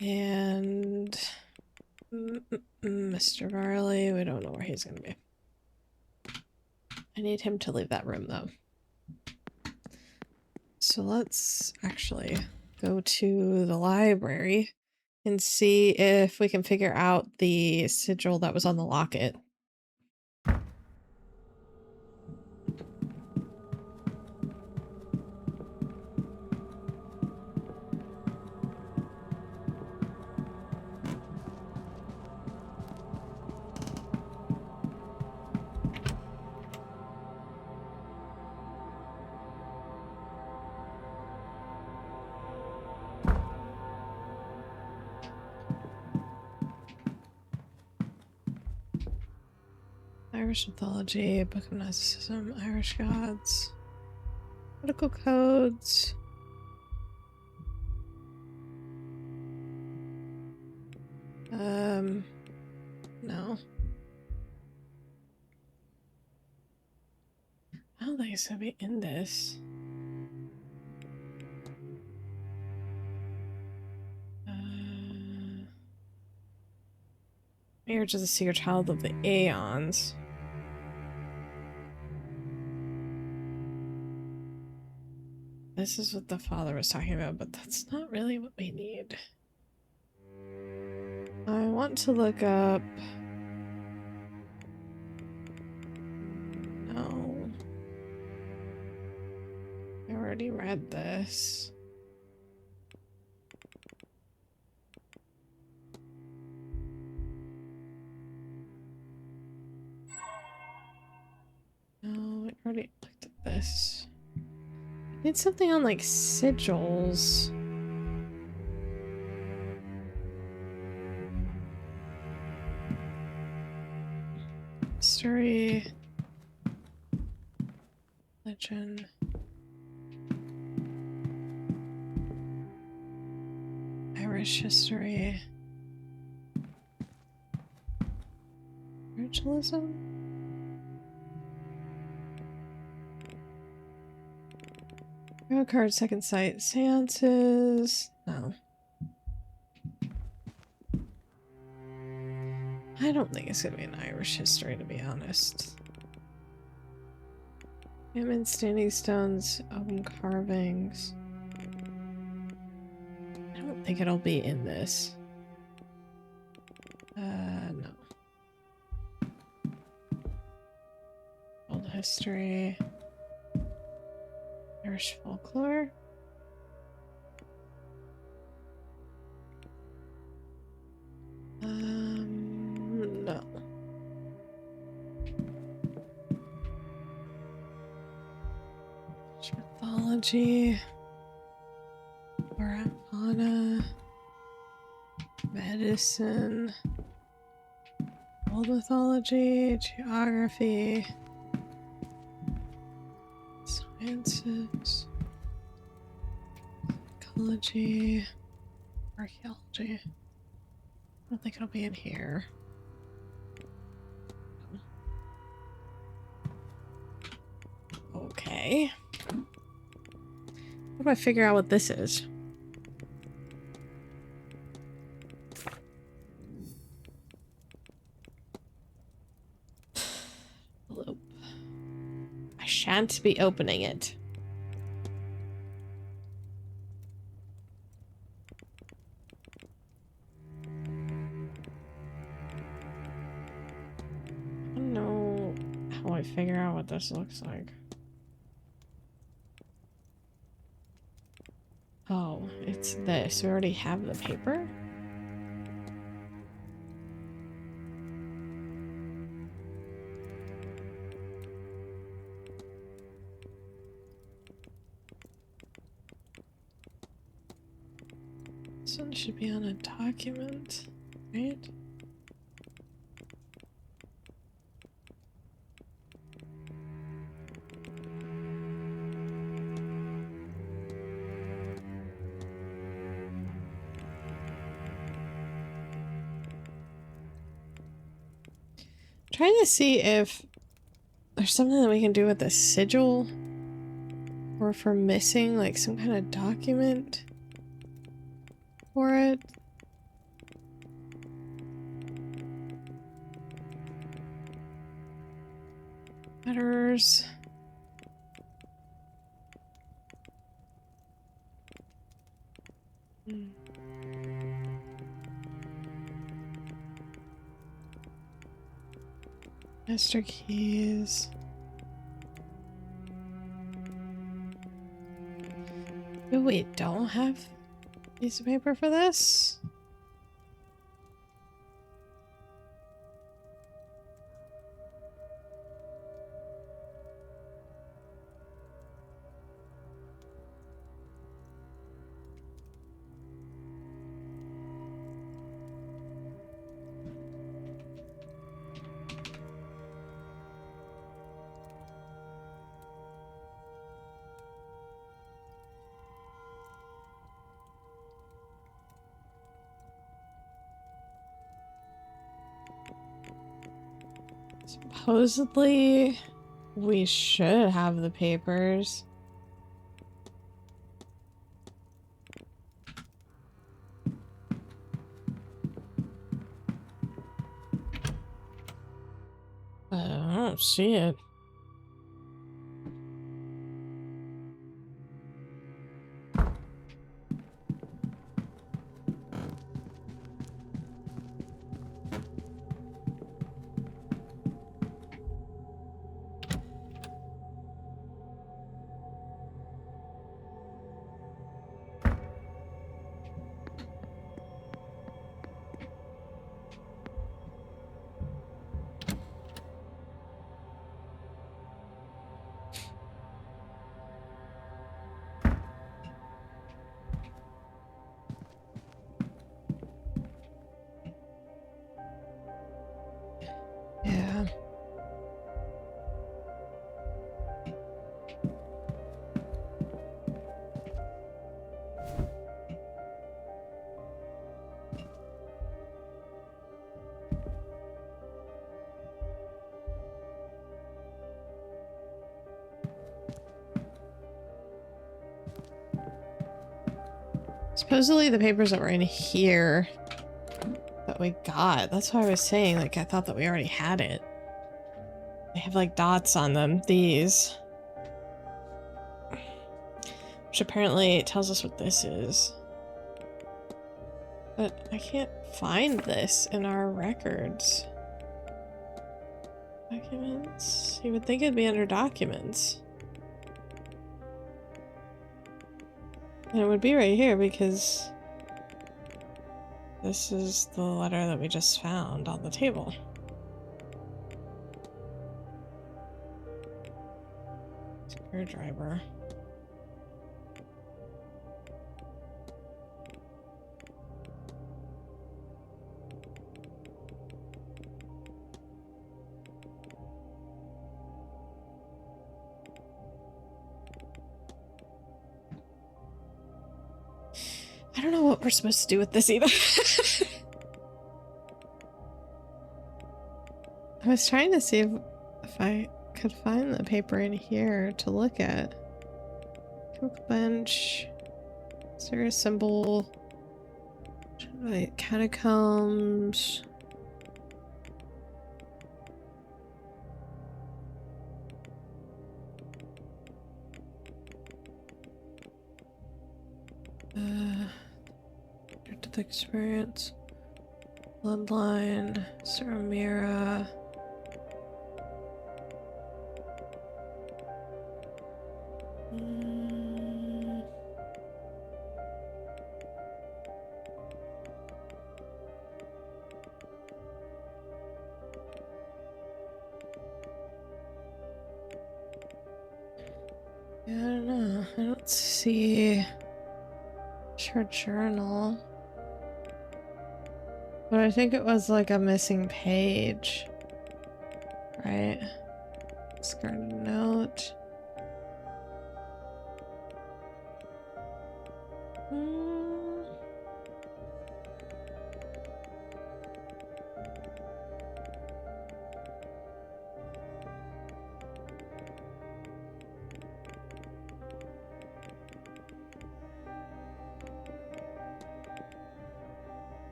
And Mr. Varley, we don't know where he's gonna be. I need him to leave that room though. So let's actually go to the library and see if we can figure out the sigil that was on the locket. Irish mythology, book of Gnosticism, Irish gods, political codes. No. I don't think it's gonna be in this. Marriage of the Seer, Child of the Aeons. This is what the father was talking about, but that's not really what we need. I want to look up... No. I already read this. No, I already looked at this. I need something on like sigils. Story. Legend. Irish history. Spiritualism? Tarot card, second sight. Seances. No. I don't think it's gonna be an Irish history, to be honest. Human standing stones, open carvings. I don't think it'll be in this. No. Old history. Irish folklore. No. Mythology. Arcana. Medicine. Old mythology. Geography. Sciences. Psychology. Archaeology. I don't think it'll be in here. Okay. How do I figure out what this is? Envelope. I shan't be opening it. I don't know how I figure out what this looks like. Oh, it's this. We already have the paper? This one should be on a document, right? trying to see if there's something that we can do with the sigil, or if we're missing like some kind of document for it. Letters. Master keys. Oh, we don't have a piece of paper for this? Supposedly, we should have the papers. But I don't see it. Yeah. Supposedly the papers that were in here that we got, that's what I was saying, like I thought that we already had it. They have like dots on them, these. Which apparently tells us what this is. But I can't find this in our records. Documents? You would think it'd be under documents. And it would be right here because this is the letter that we just found on the table. Screwdriver. I don't know what we're supposed to do with this either. I was trying to see if I could find the paper in here to look at. Chemical bench. Is there a symbol? Like catacombs. Depth experience. Bloodline. Saramira. Yeah, I don't know. I don't see her journal. But I think it was like a missing page. Right? Discarded note.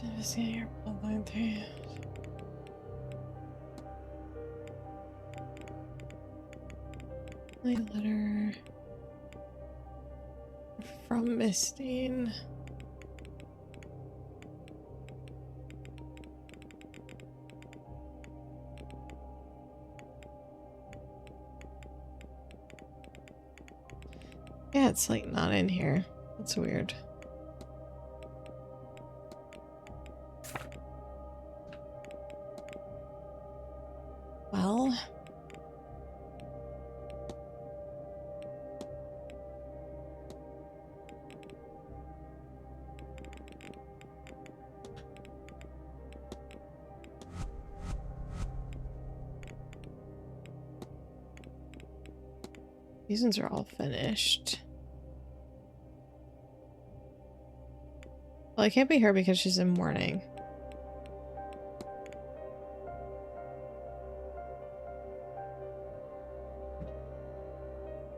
Investigate your bloodline through. Letter from Mistine. Yeah, it's like not in here. That's weird. Well, these ones are all finished. Well, it can't be her because she's in mourning.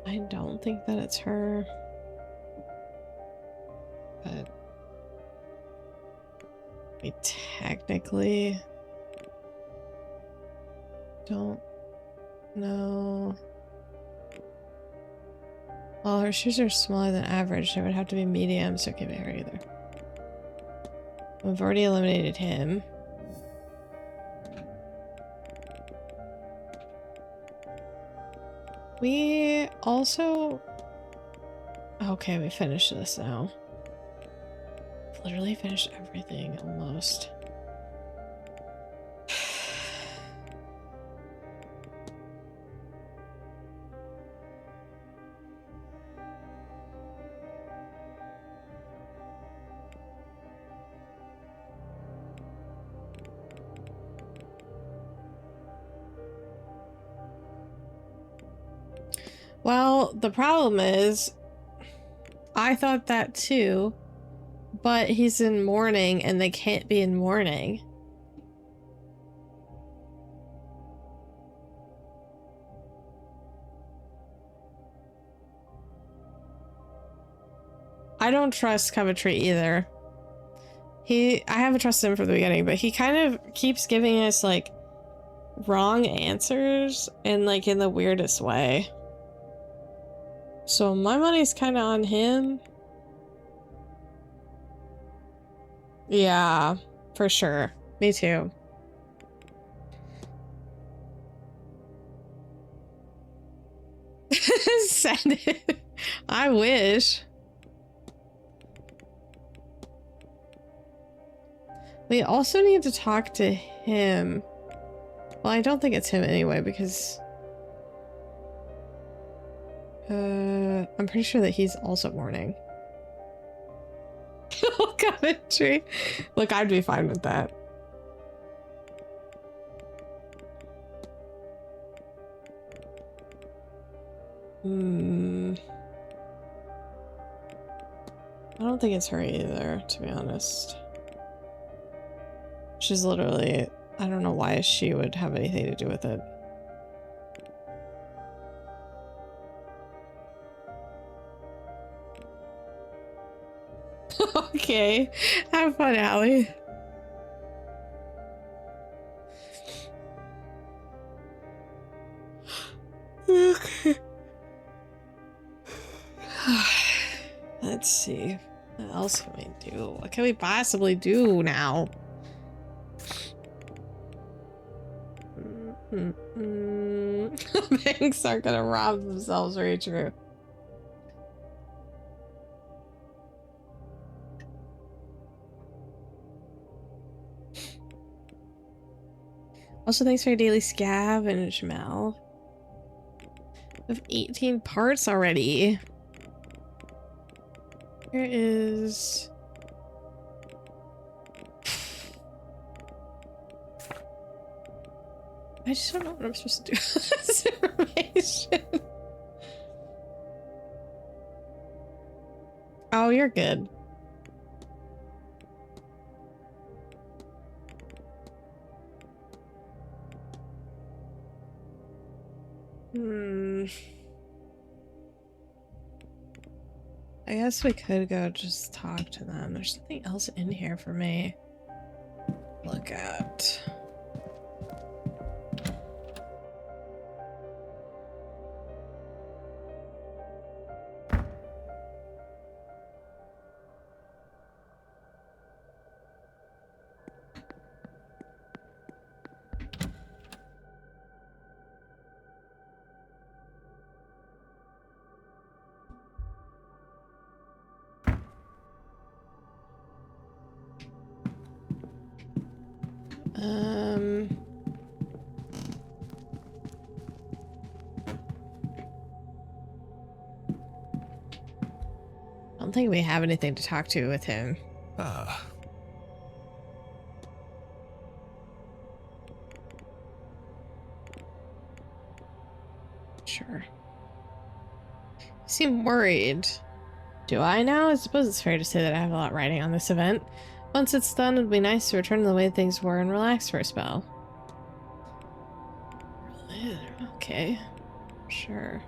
I don't think that it's her. But we technically don't know. Well, her shoes are smaller than average. They would have to be medium, so it can't be her either. We've already eliminated him. We also... Okay, we finished this now. Literally finished everything, almost. Well, the problem is, I thought that too, but he's in mourning and they can't be in mourning. I don't trust Coventry either. I haven't trusted him from the beginning, but he kind of keeps giving us like wrong answers and like in the weirdest way. So my money's kind of on him. Yeah, for sure. Me too. Send it. I wish. We also need to talk to him. Well, I don't think it's him anyway, because... I'm pretty sure that he's also mourning. Oh, Coventry. Look, I'd be fine with that. I don't think it's her either, to be honest. She's literally... I don't know why she would have anything to do with it. Okay. Have fun, Allie. Okay. Let's see. What else can we do? What can we possibly do now? Banks are gonna rob themselves, very true. Also, thanks for your daily scavenge, Mel. We have 18 parts already. Here is... I just don't know what I'm supposed to do with this information. Oh, you're good. I guess we could go just talk to them. There's something else in here for me. look at? I don't think we have anything to talk to with him. Ah. Sure. You seem worried. Do I now? I suppose it's fair to say that I have a lot riding on this event. Once it's done, it'd be nice to return to the way things were and relax for a spell. Okay. Sure.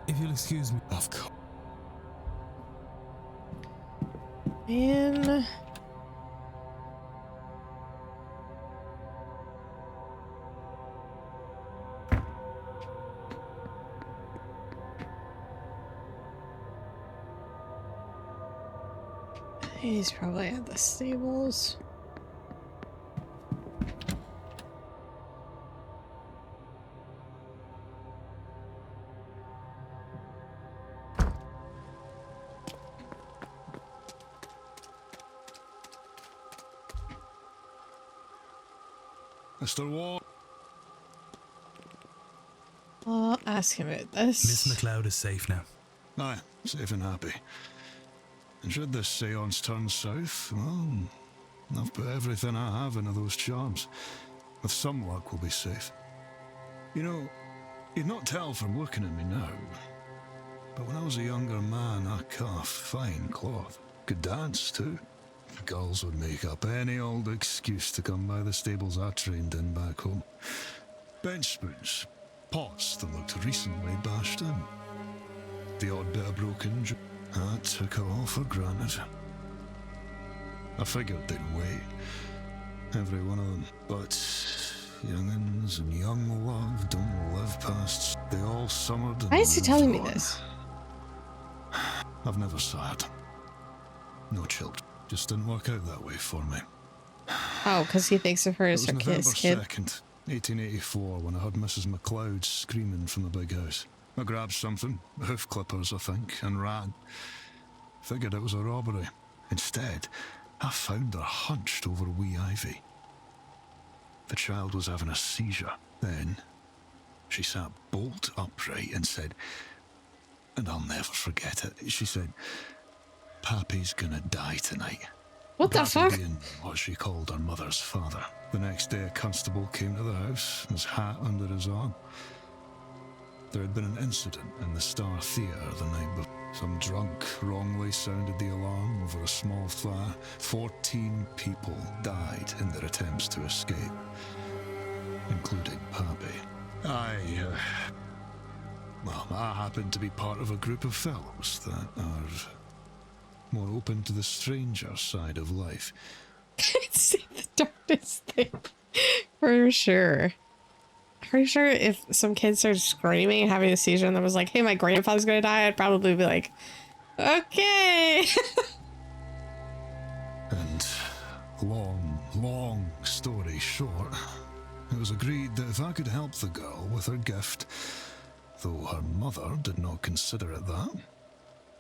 If you'll excuse me. Of course. Man. He's probably at the stables. Mr. Ward. I'll ask him about this. Miss McLeod is safe now. Aye, safe and happy. And should this seance turn south, well, I've put everything I have into those charms. With some luck, we'll be safe. You know, you'd not tell from looking at me now, but when I was a younger man, I cut off fine cloth. Could dance, too. Girls would make up any old excuse to come by the stables I trained in back home. Bench spoons, pots that looked recently bashed in. The odd bit of broken I took it all for granted. I figured they'd wait, every one of them. But young'uns and young love don't live past. They all summered and Why is he moved telling me on. this? I've never sad. No children. Just didn't work out that way for me. Oh, because he thinks of her It as was her November kid. 2nd, 1884, when I heard Mrs. McLeod screaming from the big house. I grabbed something, hoof clippers I think, and ran. Figured it was a robbery. Instead, I found her hunched over wee Ivy. The child was having a seizure. Then, she sat bolt upright and said, and I'll never forget it, she said, "Pappy's gonna die tonight." What the Pappy fuck? being what she called her mother's father. The next day, a constable came to the house, his hat under his arm. There had been an incident in the Star Theatre the night before. Some drunk wrongly sounded the alarm over a small fire. 14 people died in their attempts to escape, including Pappy. I happen to be part of a group of fellows that are more open to the stranger side of life. It's the darkest thing. For sure. Pretty sure if some kid started screaming and having a seizure and then was like, hey, my grandfather's gonna die, I'd probably be like, okay. And long story short, it was agreed that if I could help the girl with her gift, though her mother did not consider it that,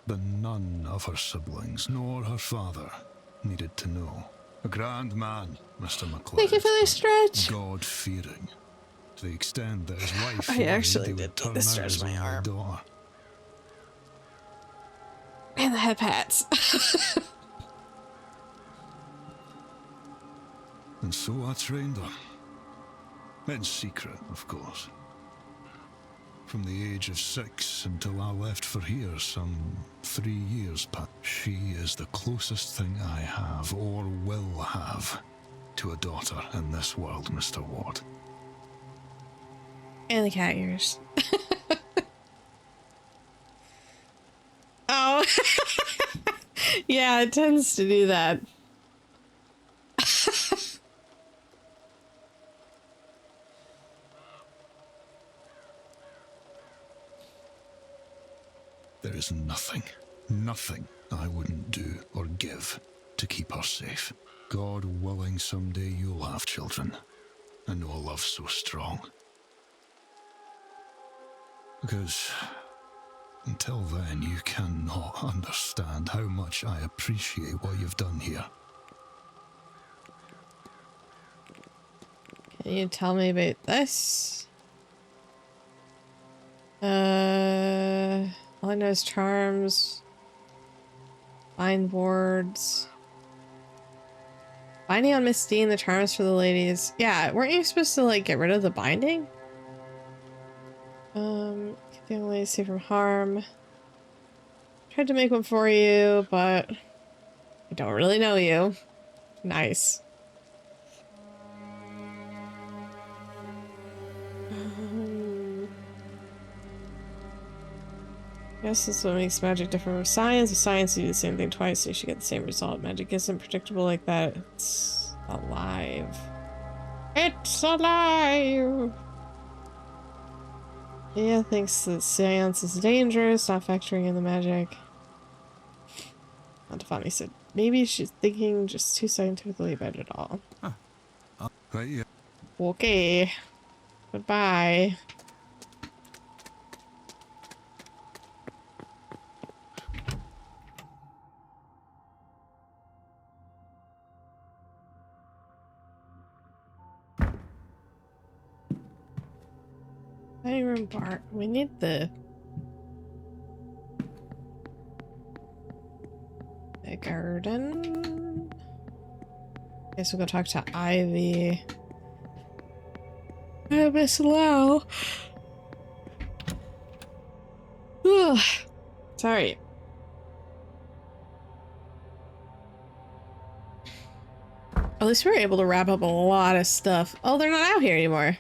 then none of her siblings nor her father needed to know. A grand man, Mr. McLeod. Thank you for the stretch. God-fearing, to the extent that his wife I worried actually he did would need turn to out stretch his my only arm. daughter. And the head pats. And so I trained her. In secret, of course. From the age of 6 until I left for here some 3 years past. She is the closest thing I have, or will have, to a daughter in this world, Mr. Ward. And the cat ears. Oh. Yeah, it tends to do that. There is nothing I wouldn't do or give to keep her safe. God willing, someday you'll have children. I know a love so strong. Because until then, you cannot understand how much I appreciate what you've done here. Can you tell me about this? All I know is charms. Bind wards. Binding on Miss Dean, the charms for the ladies. Yeah, weren't you supposed to, like, get rid of the binding? Keep the young ladies safe from harm. Tried to make one for you, but I don't really know you. Nice. I guess that's what makes magic different from science. If science you do the same thing twice, so you should get the same result. Magic isn't predictable like that. It's alive. It's alive! Leah thinks that seance is dangerous, not factoring in the magic. Antefani said, maybe she's thinking just too scientifically about it all. Right, yeah. Okay. Goodbye. Dining room bar. We need the garden. Guess we'll go talk to Ivy. I miss Lau. Ugh. Sorry. At least we were able to wrap up a lot of stuff. Oh, they're not out here anymore.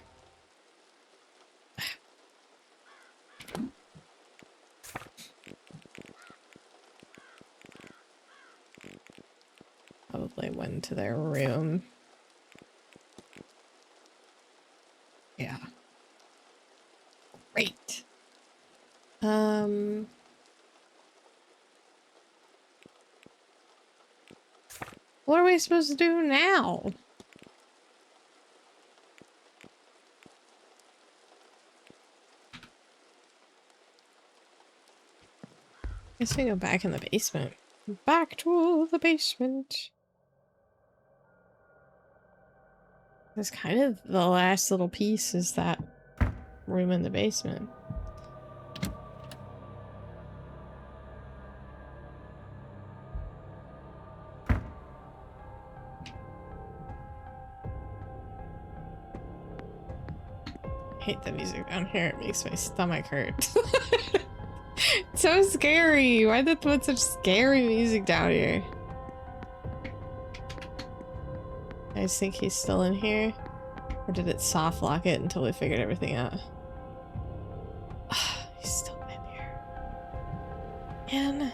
Probably went to their room. Yeah. Great. What are we supposed to do now? Guess we go back in the basement. Back to the basement. That's kind of the last little piece, is that room in the basement. I hate the music down here. It makes my stomach hurt. It's so scary. Why did they put such scary music down here? I just think he's still in here. Or did it soft lock it until we figured everything out? He's still in here. Man.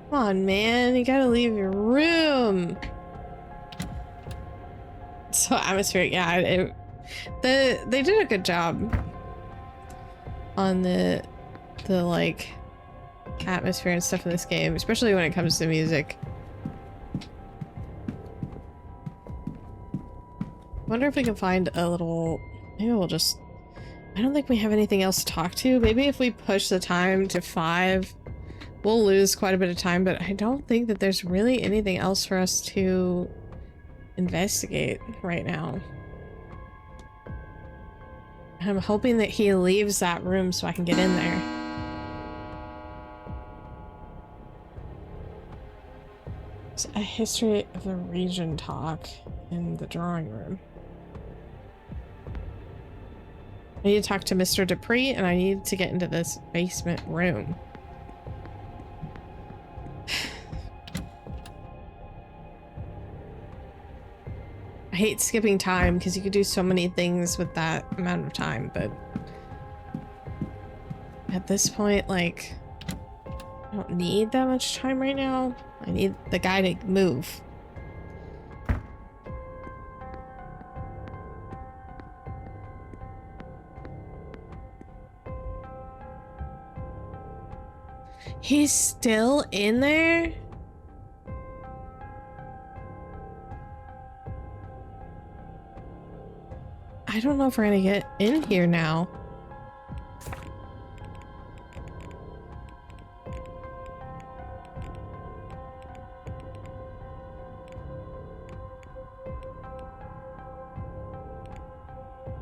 Come on, man. You gotta leave your room. So atmospheric. Yeah, they did a good job on the like atmosphere and stuff in this game, especially when it comes to music. Wonder if we can find a little, maybe we'll just, I don't think we have anything else to talk to. Maybe if we push the time to 5, we'll lose quite a bit of time, but I don't think that there's really anything else for us to investigate right now. I'm hoping that he leaves that room so I can get in there. There's a history of the region talk in the drawing room. I need to talk to Mr. Dupree, and I need to get into this basement room. I hate skipping time because you could do so many things with that amount of time, but at this point, like, I don't need that much time right now. I need the guy to move. He's still in there? I don't know if we're gonna get in here now.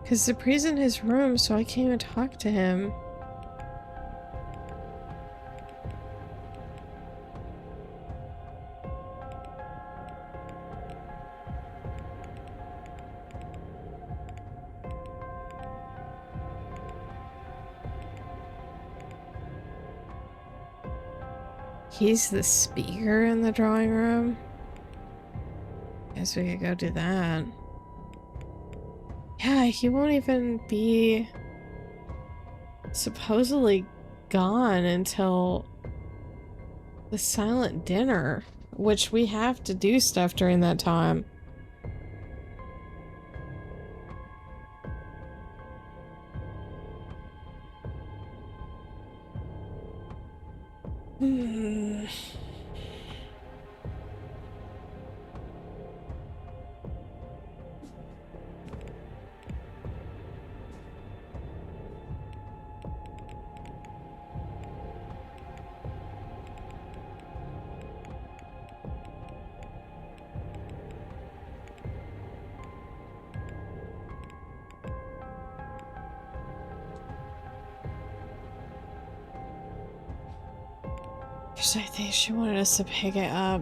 Because Dupree's in his room, so I can't even talk to him. He's the speaker in the drawing room. Guess we could go do that. Yeah, he won't even be supposedly gone until the silent dinner, which we have to do stuff during that time. I think she wanted us to pick it up.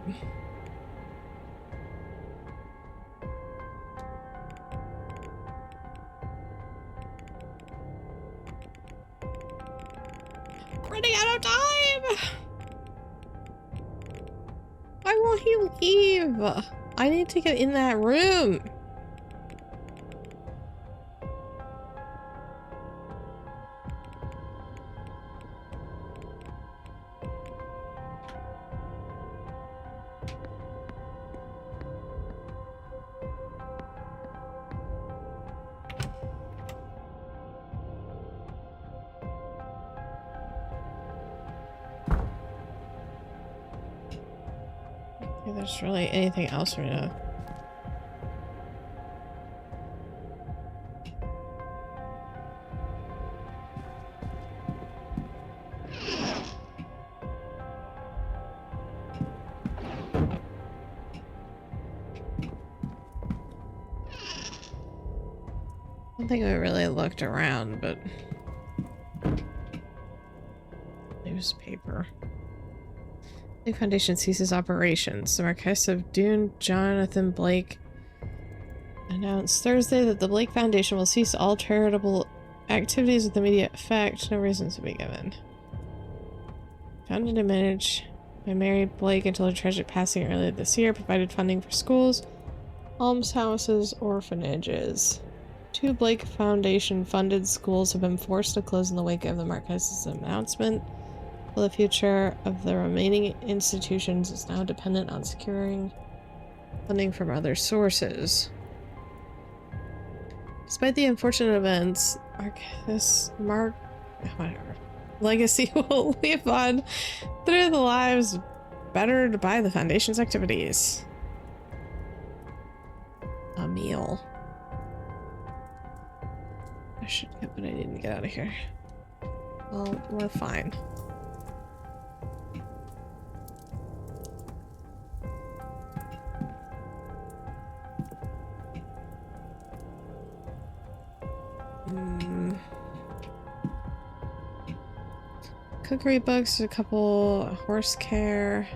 Running out of time! Why won't he leave? I need to get in that room. If there's really anything else right now. I don't think I really looked around, but newspaper. The Foundation ceases operations. The Marquess of Dune, Jonathan Blake, announced Thursday that the Blake Foundation will cease all charitable activities with immediate effect. No reasons to be given. Founded and managed by Mary Blake until her tragic passing earlier this year, provided funding for schools, almshouses, orphanages. 2 Blake Foundation funded schools have been forced to close in the wake of the Marquess's announcement. The future of the remaining institutions is now dependent on securing funding from other sources. Despite the unfortunate events, whatever. Legacy will live on through the lives bettered by the Foundation's activities. A meal. I should get, but I didn't get out of here. Well, we're fine. Cookery books, a couple horse care.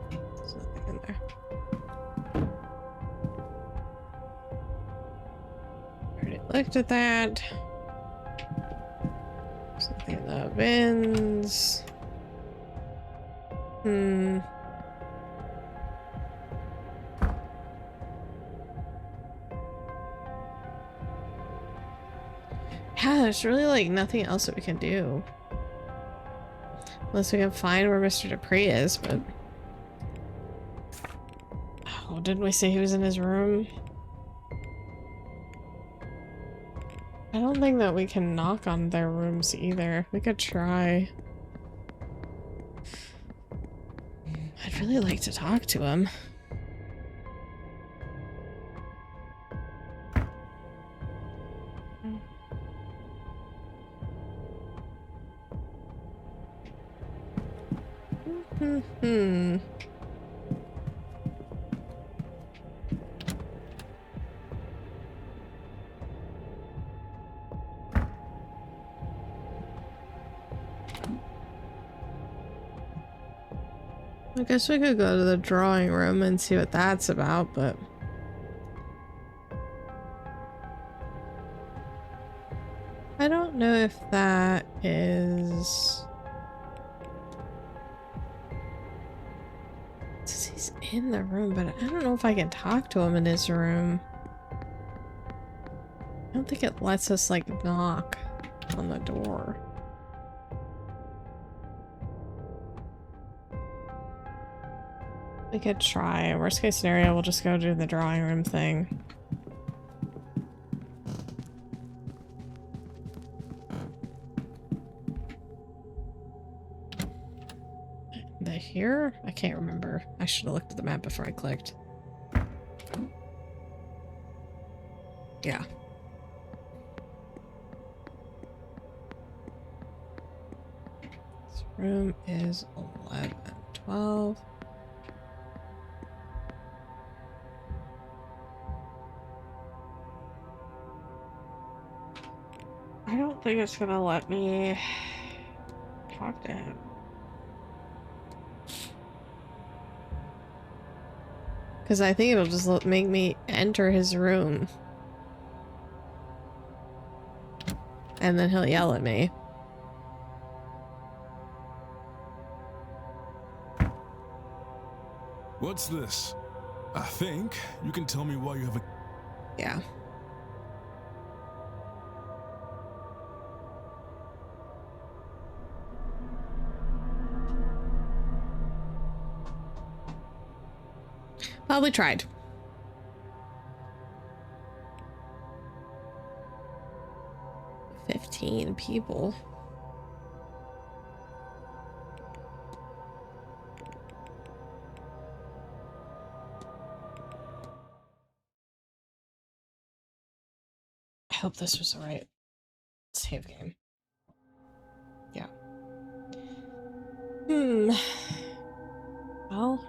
There's nothing in there. Already looked at that. There's nothing in the bins. Yeah, there's really like nothing else that we can do. Unless we can find where Mr. Dupree is, but... Oh, didn't we say he was in his room? I don't think that we can knock on their rooms either. We could try. I'd really like to talk to him. Hmm. I guess we could go to the drawing room and see what that's about, but... I don't know if that is... It says he's in the room, but I don't know if I can talk to him in his room. I don't think it lets us, like, knock on the door. We could try. Worst case scenario, we'll just go do the drawing room thing. They here? I can't remember. I should have looked at the map before I clicked. Yeah. This room is 11, 12. I don't think it's gonna let me talk to him. Because I think it'll just make me enter his room. And then he'll yell at me. What's this? I think you can tell me why you have a... Yeah. Well, we tried. $15 people. I hope this was the right save game. Yeah. Well.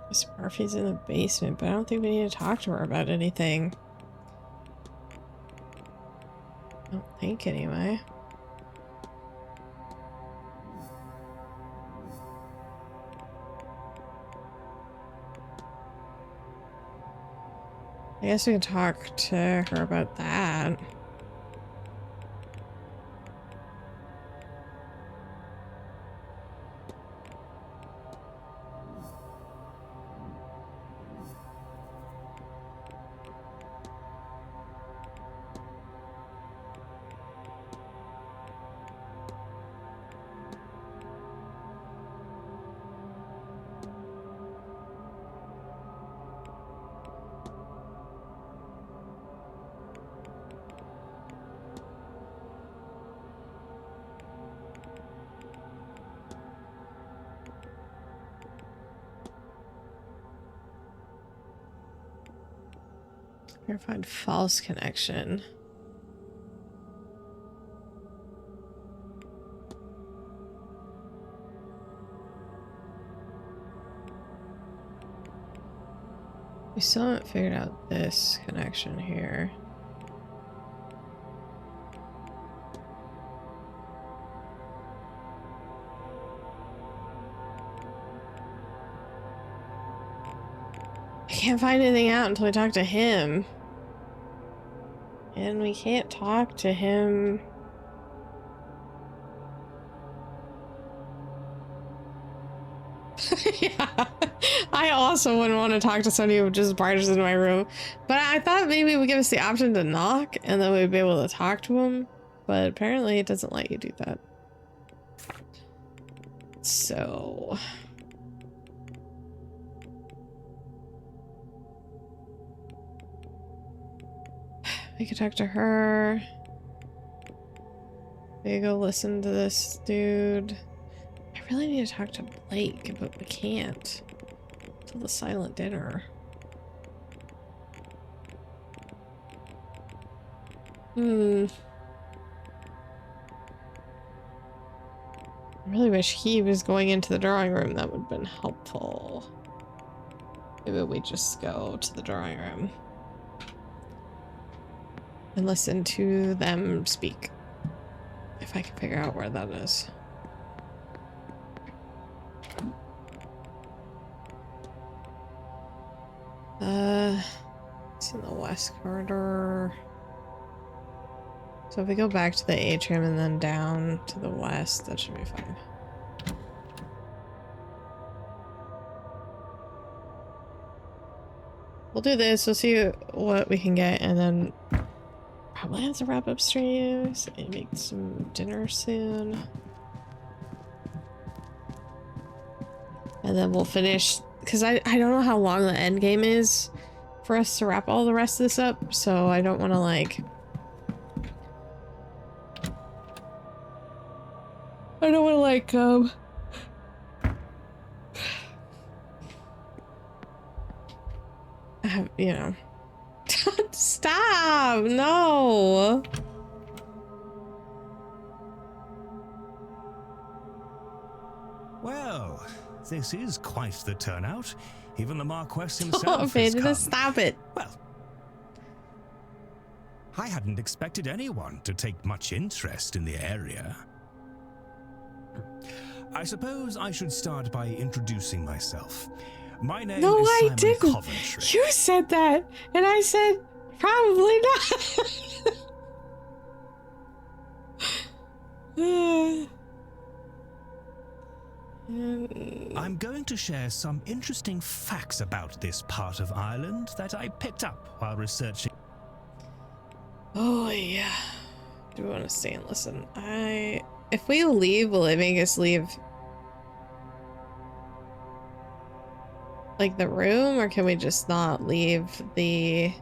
Miss Murphy's in the basement, but I don't think we need to talk to her about anything. I don't think, anyway. I guess we can talk to her about that. Verified false connection. We still haven't figured out this connection here. I can't find anything out until we talk to him. And we can't talk to him. Yeah, I also wouldn't want to talk to somebody who just barges into my room. But I thought maybe it would give us the option to knock and then we'd be able to talk to him. But apparently it doesn't let you do that. So... we could talk to her. We go listen to this dude. I really need to talk to Blake, but we can't. Till the silent dinner. I really wish he was going into the drawing room. That would have been helpful. Maybe we just go to the drawing room and listen to them speak. If I can figure out where that is. It's in the west corridor. So if we go back to the atrium and then down to the west, that should be fine. We'll do this, we'll see what we can get, and then probably have to wrap up streams and make some dinner soon. And then we'll finish, because I don't know how long the end game is for us to wrap all the rest of this up, so I don't want to like... I don't want to like, you know. Stop! No! Well, this is quite the turnout. Even the Marquess himself Oh, has come. stop it. Well, I hadn't expected anyone to take much interest in the area. I suppose I should start by introducing myself. My name is Simon didn't. Coventry. You said that, and I said probably not. I'm going to share some interesting facts about this part of Ireland that I picked up while researching. Oh yeah. Do we want to stay and listen? If we leave, will it make us leave like the room, or can we just not leave the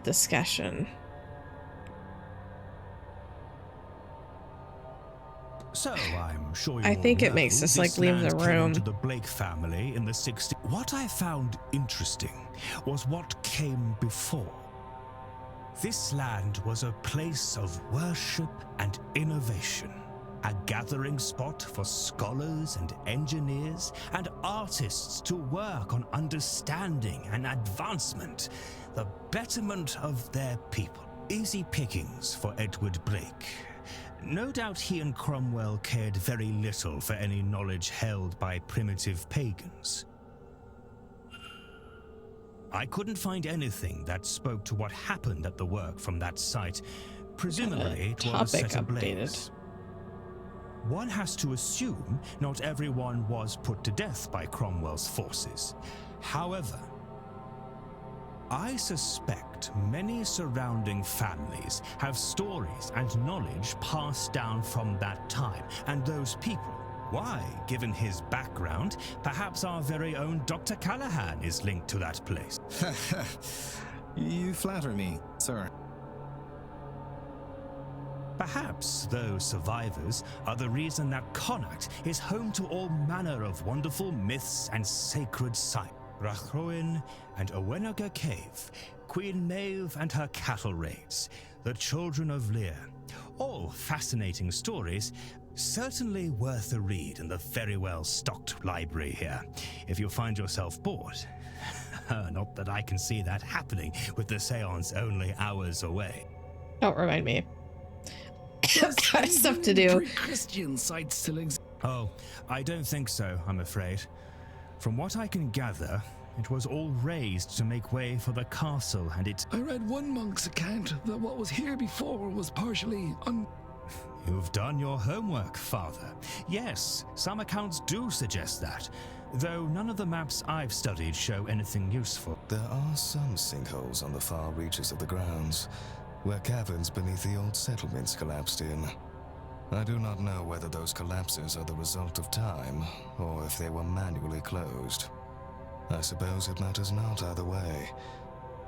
discussion? So I'm sure you I think all it makes know us like this leave land the came room. into the Blake family in the 60s. What I found interesting was what came before. This land was a place of worship and innovation, a gathering spot for scholars and engineers and artists to work on understanding and advancement, the betterment of their people. Easy pickings for Edward Blake. No doubt he and Cromwell cared very little for any knowledge held by primitive pagans. I couldn't find anything that spoke to what happened at the work from that site. Presumably it was set ablaze. One has to assume not everyone was put to death by Cromwell's forces. However, I suspect many surrounding families have stories and knowledge passed down from that time, and those people. Why, given his background, perhaps our very own Dr. Callahan is linked to that place. You flatter me, sir. Perhaps those survivors are the reason that Connacht is home to all manner of wonderful myths and sacred sites. Rachroin and Owenaga Cave, Queen Maeve and her cattle raids, the Children of Lear. All fascinating stories, certainly worth a read in the very well-stocked library here, if you find yourself bored. Not that I can see that happening with the seance only hours away. Don't remind me. I've got stuff to do. Christian sites still exist. Oh, I don't think so, I'm afraid. From what I can gather, it was all razed to make way for the castle and its... I read one monk's account that what was here before was partially You've done your homework, Father. Yes, some accounts do suggest that, though none of the maps I've studied show anything useful. There are some sinkholes on the far reaches of the grounds, where caverns beneath the old settlements collapsed in. I do not know whether those collapses are the result of time, or if they were manually closed. I suppose it matters not either way.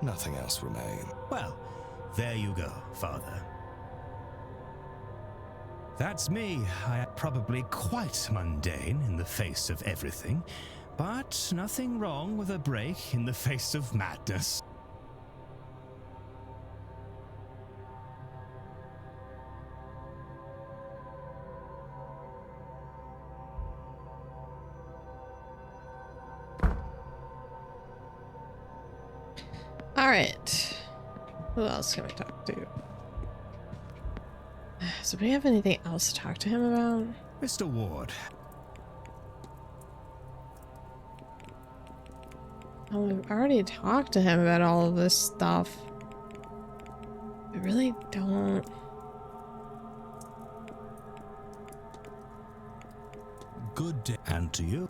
Nothing else remains. Well, there you go, Father. That's me. I am probably quite mundane in the face of everything, but nothing wrong with a break in the face of madness. All right. Who else can we talk to? So do we have anything else to talk to him about? Mr. Ward. Oh, we've already talked to him about all of this stuff. We really don't. Good day. And to you.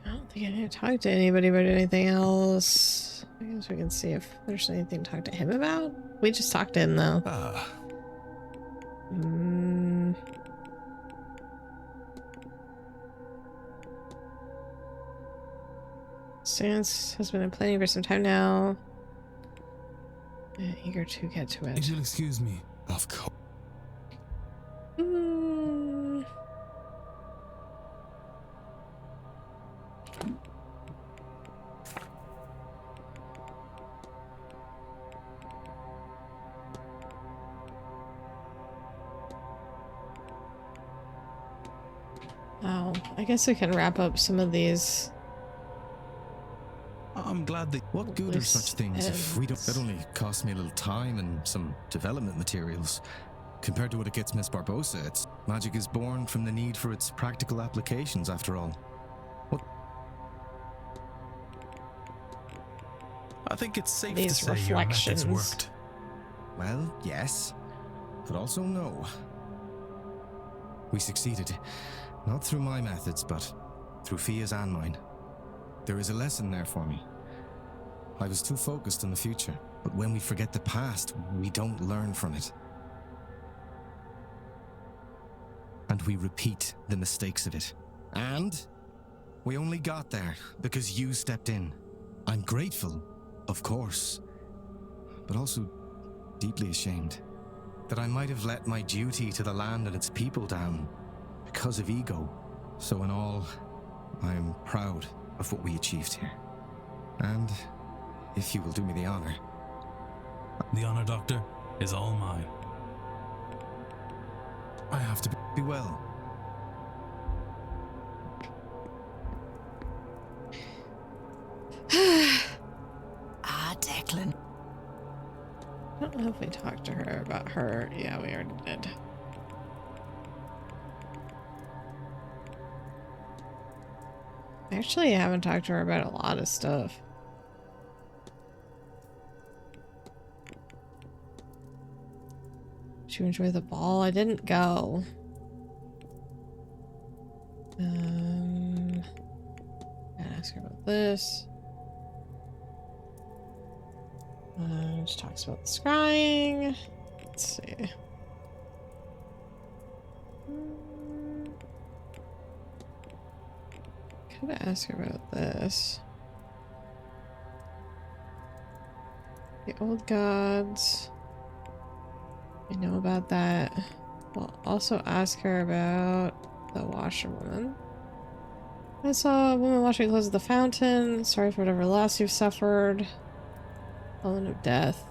I don't think I need to talk to anybody about anything else. I guess we can see if there's anything to talk to him about. We just talked to him though. Ah. Seance has been in planning for some time now. Eager to get to it. If you'll excuse me. Of course. Oh, I guess we can wrap up some of these. I'm glad that. What good are such things if we don't? That only costs me a little time and some development materials. Compared to what it gets Miss Barbosa, magic is born from the need for its practical applications, after all. What? I think it's safe These to say your methods reflections. worked. Well, yes, but also no. We succeeded, not through my methods, but through Fia's and mine. There is a lesson there for me. I was too focused on the future, but when we forget the past, we don't learn from it. And we repeat the mistakes of it. And we only got there because you stepped in. I'm grateful, of course, but also deeply ashamed that I might have let my duty to the land and its people down because of ego. So in all, I am proud of what we achieved here. And if you will do me the honor. The honor, Doctor, is all mine. I have to be well. Declan. I don't know if we talked to her about her. Yeah, we already did. Actually, I haven't talked to her about a lot of stuff. Did you enjoy the ball? I didn't go. Gotta ask her about this. She talks about the scrying. Let's see. Could ask her about this. The old gods. I know about that. We'll also ask her about the washerwoman. I saw a woman washing clothes at the fountain. Sorry for whatever loss you've suffered. Omen of death.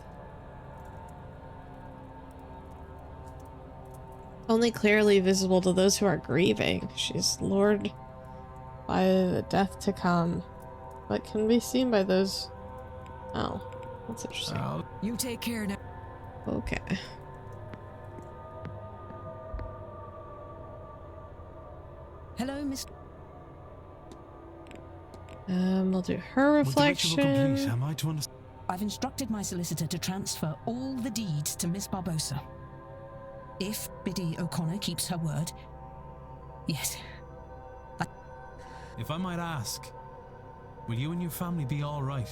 Only clearly visible to those who are grieving. She's lured by the death to come, but can be seen by those. Oh, that's interesting. You take care now. Okay. Hello, Miss. We'll do her With the ritual complete, reflection. am I to understand? I've instructed my solicitor to transfer all the deeds to Miss Barbosa. If Biddy O'Connor keeps her word, yes. If I might ask, will you and your family be all right?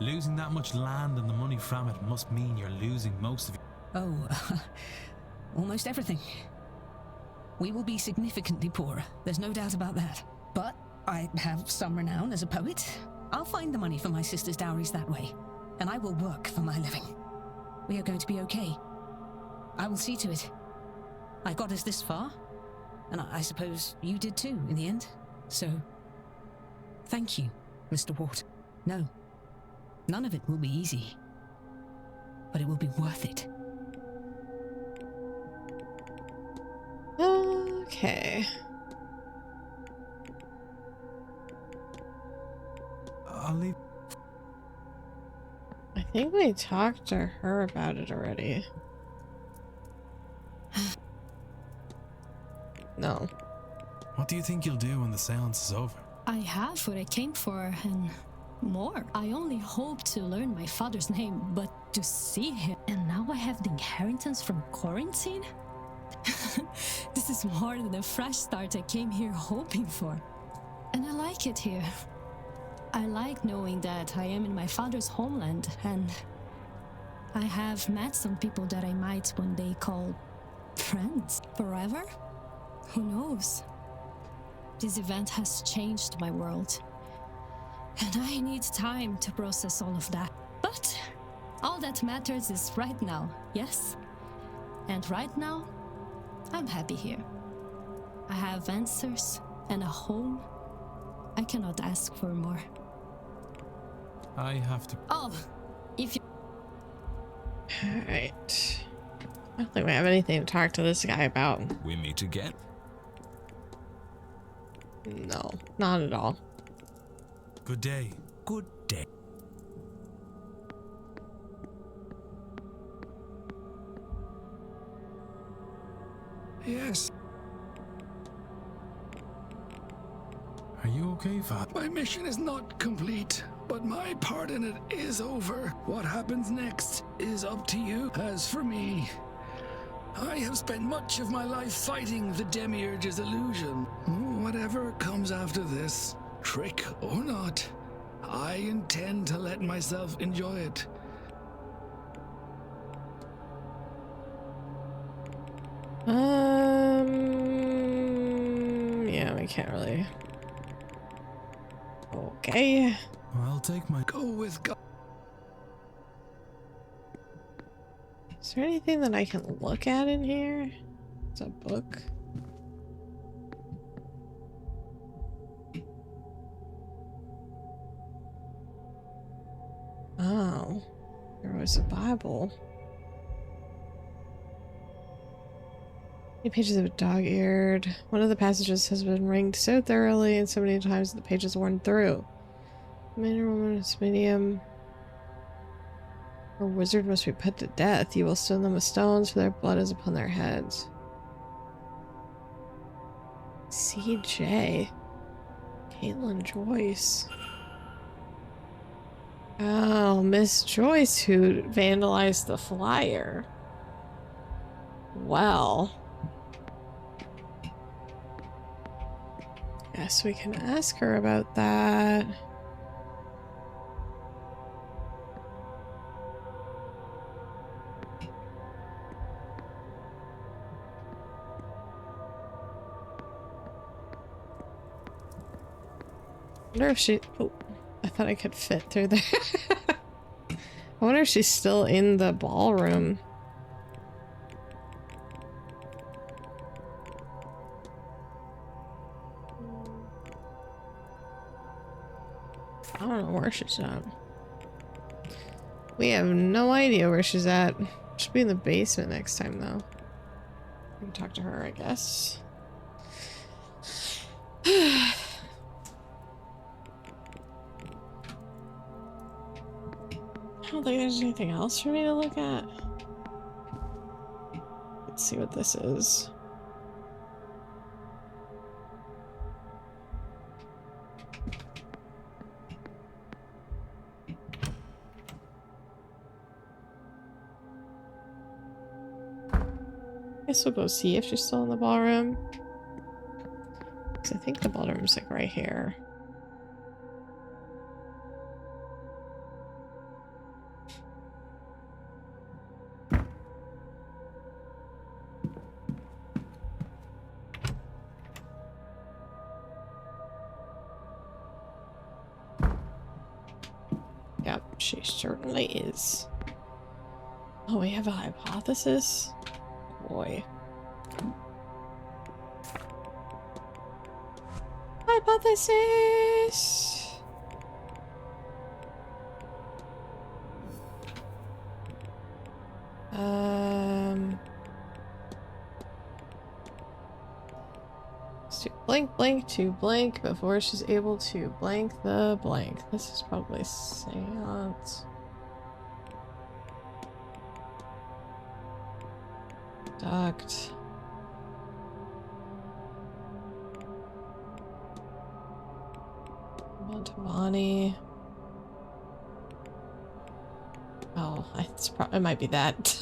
Losing that much land and the money from it must mean you're losing most of it. Oh, almost everything. We will be significantly poorer, there's no doubt about that. But I have some renown as a poet. I'll find the money for my sister's dowries that way, and I will work for my living. We are going to be okay. I will see to it. I got us this far, and I suppose you did too, in the end. So, thank you, Mr. Ward. No, none of it will be easy, but it will be worth it. Okay. I'll leave. I think we talked to her about it already. No. What do you think you'll do when the seance is over? I have what I came for, and more. I only hope to learn my father's name, but to see him. And now I have the inheritance from quarantine? This is more than the fresh start I came here hoping for. And I like it here. I like knowing that I am in my father's homeland, and I have met some people that I might one day call friends. Forever? Who knows? This event has changed my world, and I need time to process all of that. But all that matters is right now, yes? And right now, I'm happy here. I have answers and a home. I cannot ask for more. I have to. Oh, if you. Alright. I don't think we have anything to talk to this guy about. We meet again. No, not at all. Good day. Good day. Yes, Are you okay, Father? my mission is not complete, but my part in it is over. What happens next is up to you. As for me, I have spent much of my life fighting the Demiurge's illusion. Whatever comes after this, trick or not, I intend to let myself enjoy it. Yeah, we can't really. Okay. I'll take my. Go with God. Is there anything that I can look at in here? It's a book. Oh, there was a Bible. Pages of dog-eared. One of the passages has been ringed so thoroughly and so many times that the page is worn through. Man or woman is medium or wizard must be put to death. You will stone them with stones, for their blood is upon their heads. CJ. Caitlin Joyce. Oh, Miss Joyce who vandalized the flyer. Well. Yes, we can ask her about that. I wonder if she... Oh, I thought I could fit through there. I wonder if she's still in the ballroom. I don't know where she's at. We have no idea where she's at. She'll be in the basement next time, though. We can talk to her, I guess. I don't think there's anything else for me to look at. Let's see what this is. guess we'll go see if she's still in the ballroom. Because I think the ballroom's like right here. Yep, she certainly is. Oh, we have a hypothesis? Boy. Hypothesis! Let's do blank, blank to blank before she's able to blank the blank. This is probably seance. Duct. Montavani. Oh, it might be that.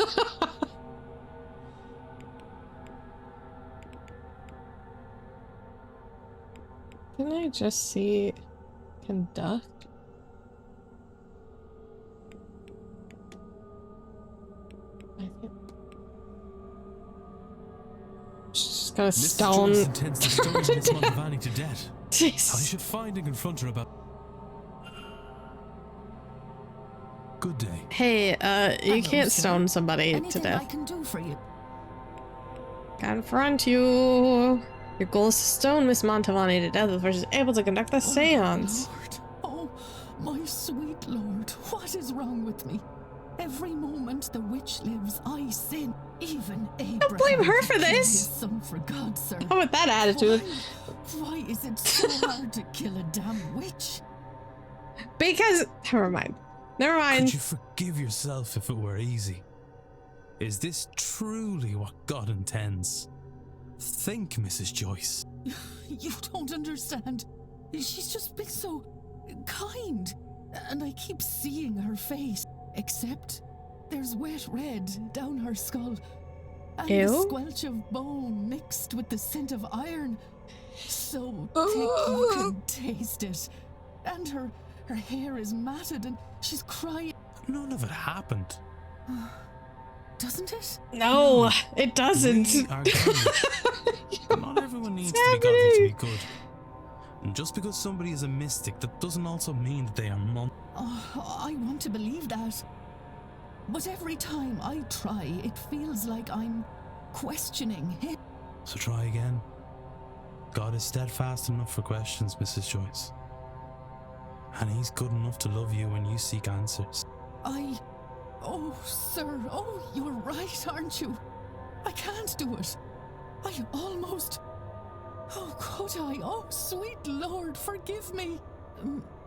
Didn't I just see conduct? I think she's got a stone. Miss Joyce intends to stone Miss Montavani to death. Jeez. I should find and confront her about. Good day. Hey, you can't sir. stone somebody Anything to death. I can do for you? Confront you. Your goal is to stone Miss Montavani to death before she's able to conduct the seance. Lord. Oh, my sweet Lord, what is wrong with me? Every moment the witch lives, I sin. Even Abraham. Don't blame her for killed this. his son, for God, sir. Oh, with that attitude. Why is it so hard to kill a damn witch? Because never mind. Never mind. Could you forgive yourself if it were easy? Is this truly what God intends? Think, Mrs. Joyce. You don't understand. She's just been so kind. And I keep seeing her face. Except there's wet red down her skull. And Ew. the squelch of bone mixed with the scent of iron. So thick you can taste it. And her hair is matted and she's crying. None of it happened. Doesn't it? No, it doesn't. We are godly. Not everyone needs to be godly to be good. And just because somebody is a mystic, that doesn't also mean that they are Oh, I want to believe that. But every time I try, it feels like I'm questioning him. So try again. God is steadfast enough for questions, Mrs. Joyce. And he's good enough to love you when you seek answers. Oh, sir, you're right, aren't you? I can't do it. I almost... Oh, could I? Oh, sweet Lord, forgive me.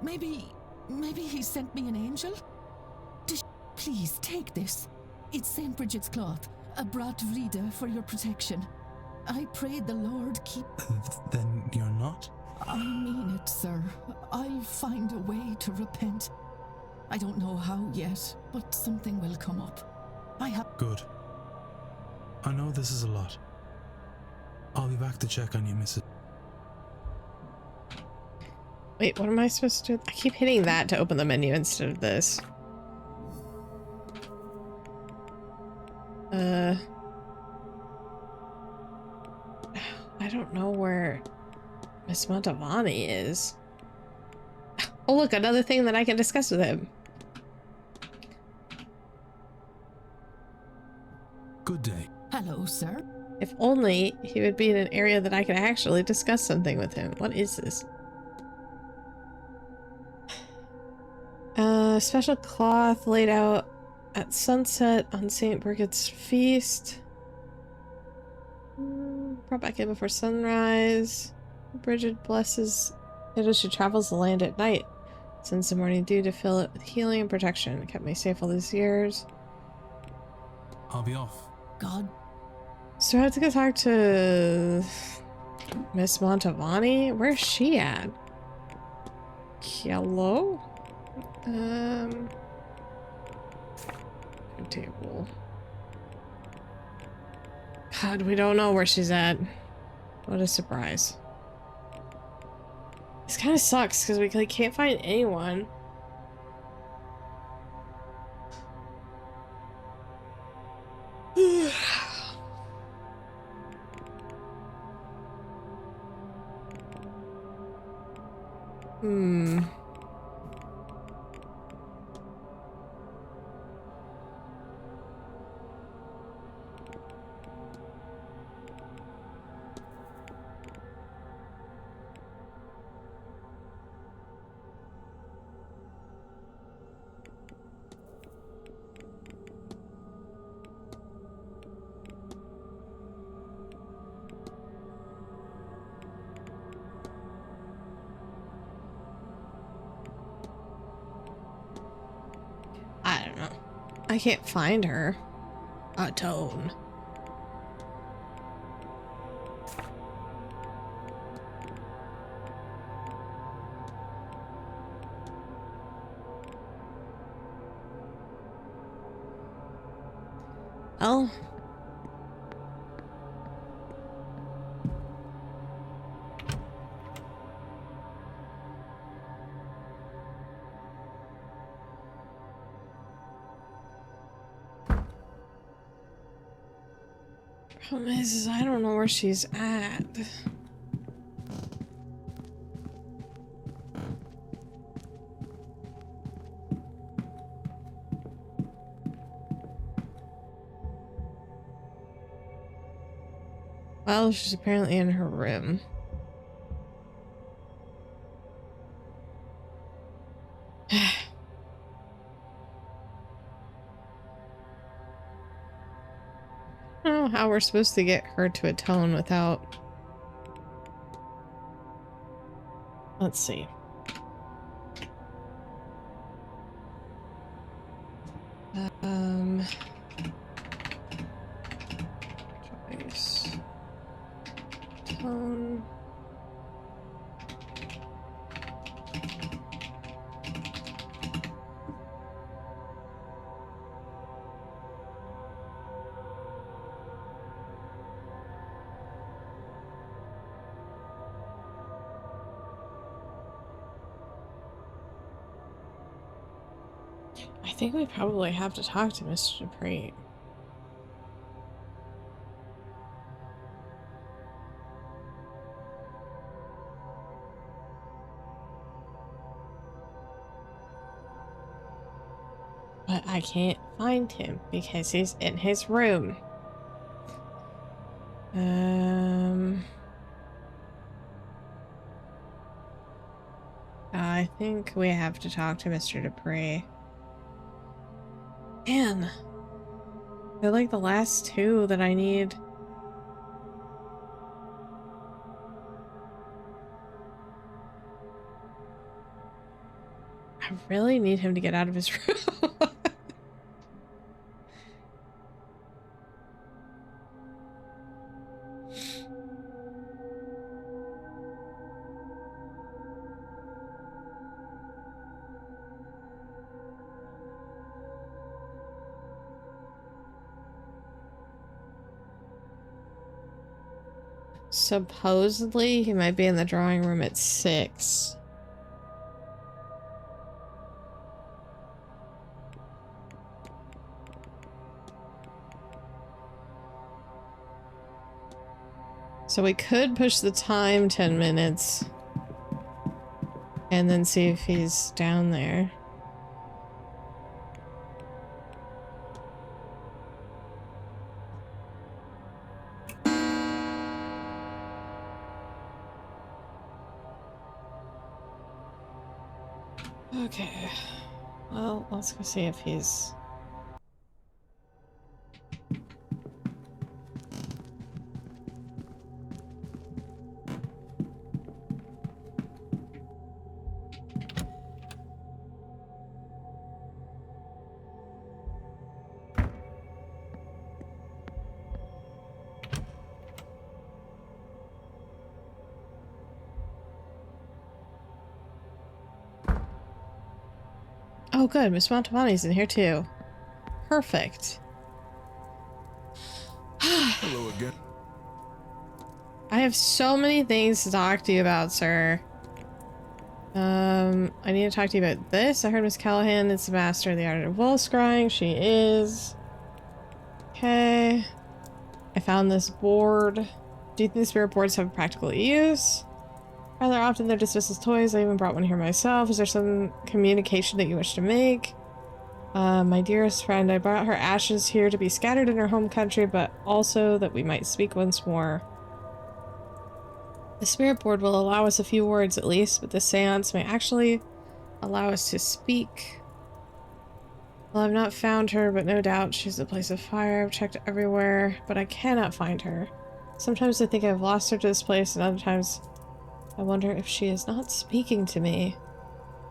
Maybe he sent me an angel? Please, take this. It's St. Bridget's cloth, a brat vrida for your protection. I pray the Lord keep... Then you're not? I mean it, sir. I'll find a way to repent. I don't know how yet, but something will come up. I have... Good. I know this is a lot. I'll be back to check on you, Mrs. Wait, what am I supposed to do? I keep hitting that to open the menu instead of this. I don't know where Miss Montavani is. Oh, look, another thing that I can discuss with him. Good day. Hello, sir. If only he would be in an area that I could actually discuss something with him. What is this? Special cloth laid out at sunset on St. Bridget's feast. Brought back in before sunrise. Bridget blesses it as she travels the land at night. Sends the morning dew to fill it with healing and protection. It kept me safe all these years. I'll be off. God. So I have to go talk to Miss Montavani. Where's she at? Hello? Table. God, we don't know where she's at. What a surprise. This kind of sucks because we like, can't find anyone. Hmm. I don't know. I can't find her. A tone. Oh. Problem is I don't know where she's at. Well, she's apparently in her room. I don't know how we're supposed to get her to atone without... Let's see. Choice. Tone. I think we probably have to talk to Mr. Dupree. But I can't find him because he's in his room. I think we have to talk to Mr. Dupree. Man, they're like the last two that I need. I really need him to get out of his room. Supposedly, he might be in the drawing room at 6. So we could push the time 10 minutes and then see if he's down there. Okay, well, let's go see if he's... Oh good, Miss Montavani's in here too. Perfect. Hello Again. I have so many things to talk to you about, sir. I need to talk to you about this. I heard Miss Callahan is the master of the art of wall scrying. She is. Okay. I found this board. Do you think the spirit boards have practical use? Rather often they're dismissed as toys. I even brought one here myself. Is there some communication that you wish to make? My dearest friend, I brought her ashes here to be scattered in her home country, but also that we might speak once more. The spirit board will allow us a few words at least, but the seance may actually allow us to speak. Well, I've not found her, but no doubt she's the place of fire. I've checked everywhere, but I cannot find her. Sometimes I think I've lost her to this place, and other times I wonder if she is not speaking to me.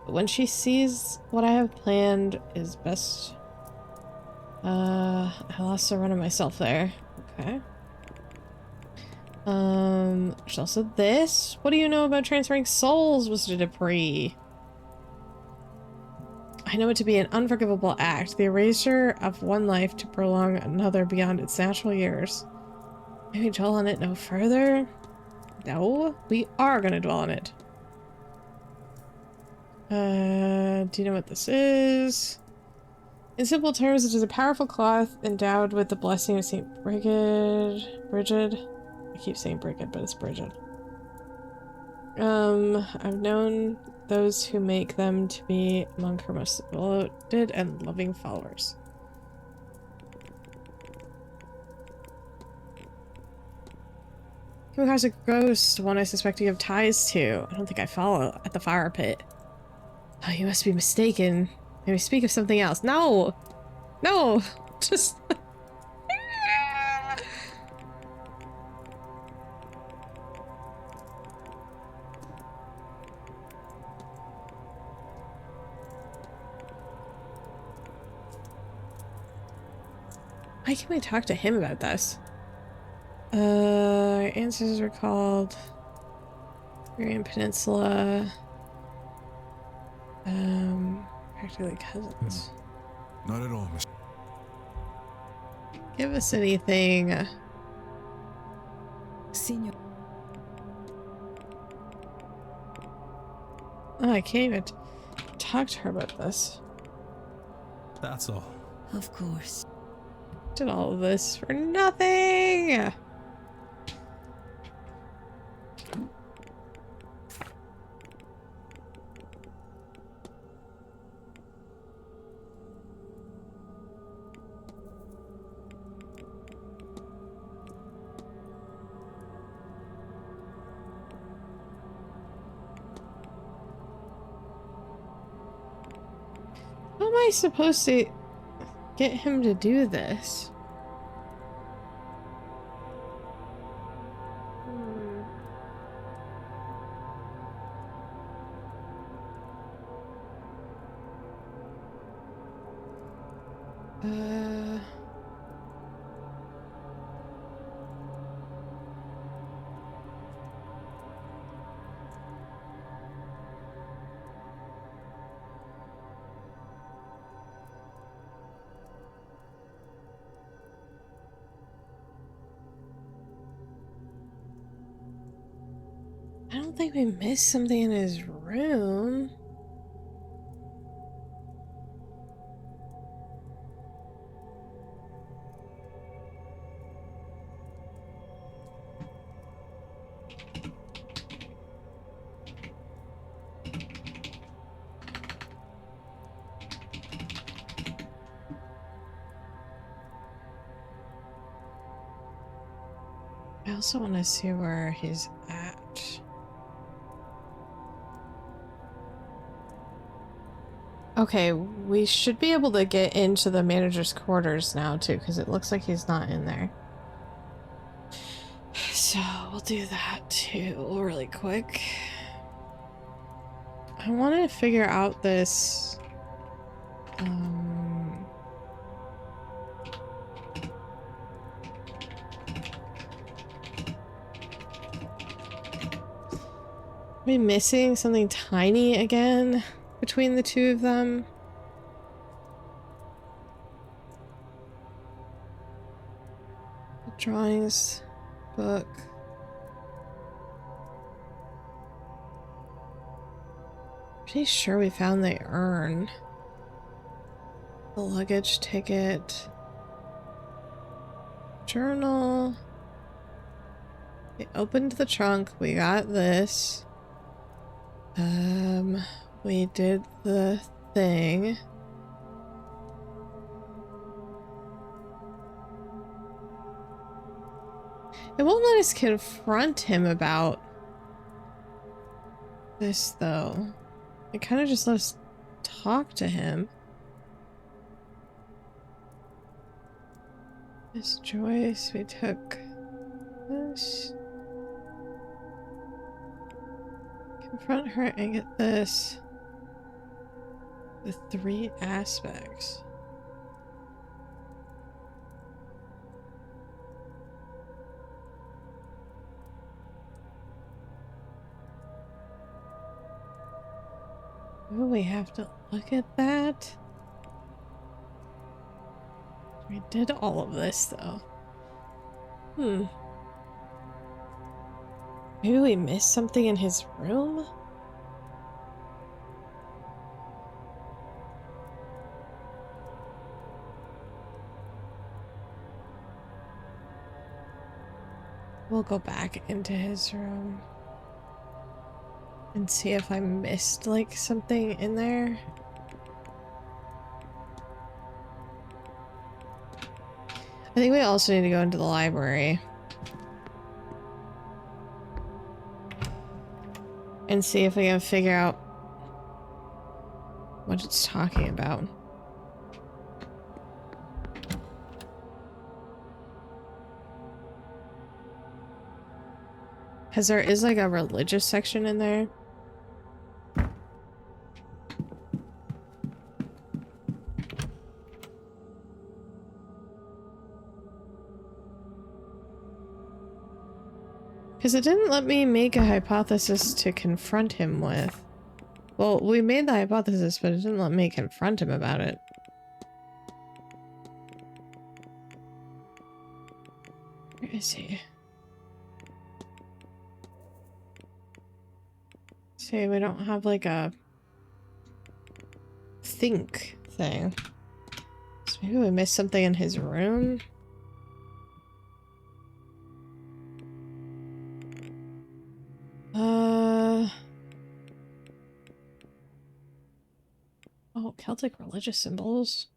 But when she sees what I have planned is best... I lost the run of myself there. Okay. There's also this. What do you know about transferring souls, Mr. Dupree? I know it to be an unforgivable act, the erasure of one life to prolong another beyond its natural years. May we dwell on it no further? No, we are gonna dwell on it. Do you know what this is? In simple terms, it is a powerful cloth endowed with the blessing of Saint Bridget. I keep saying Bridget, but it's Bridget. I've known those who make them to be among her most devoted and loving followers. Who has a ghost? One I suspect you have ties to. I don't think I follow at the fire pit. Oh, you must be mistaken. Maybe speak of something else. No! No! Just... Why can't we talk to him about this? Our ancestors were called Korean Peninsula. Practically cousins. Not at all, Miss. Give us anything. Senior. Oh, I can't even talk to her about this. That's all. Of course. Did all of this for nothing. How am I supposed to get him to do this? I don't think we missed something in his room. I also want to see where he's at. Okay, we should be able to get into the manager's quarters now too, because it looks like he's not in there. So we'll do that too really quick. I want to figure out this Am I missing something tiny again between the two of them? Drawings, book. Pretty sure we found the urn. The luggage ticket. Journal. We opened the trunk. We got this. We did the thing. It won't let us confront him about this, though. It kind of just let us talk to him. Miss Joyce, we took this. Confront her and get this. The 3 aspects. Oh, we have to look at that? We did all of this, though. Maybe we missed something in his room? We'll go back into his room and see if I missed, like, something in there. I think we also need to go into the library and see if we can figure out what it's talking about. Because there is like a religious section in there. Because it didn't let me make a hypothesis to confront him with. Well, we made the hypothesis, but it didn't let me confront him about it. Where is he? See, we don't have like a think thing. So maybe we missed something in his room. Oh, Celtic religious symbols.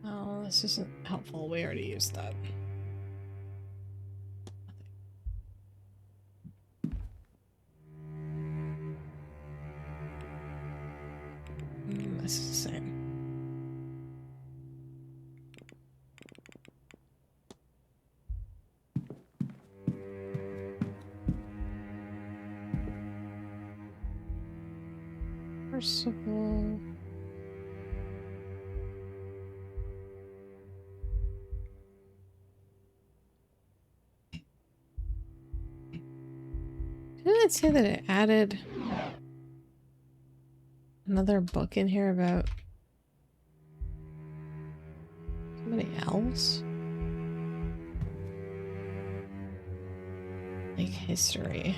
Oh, this isn't helpful. We already used that. This is the same. Merciful. Didn't it say that it added another book in here about somebody else? Like history.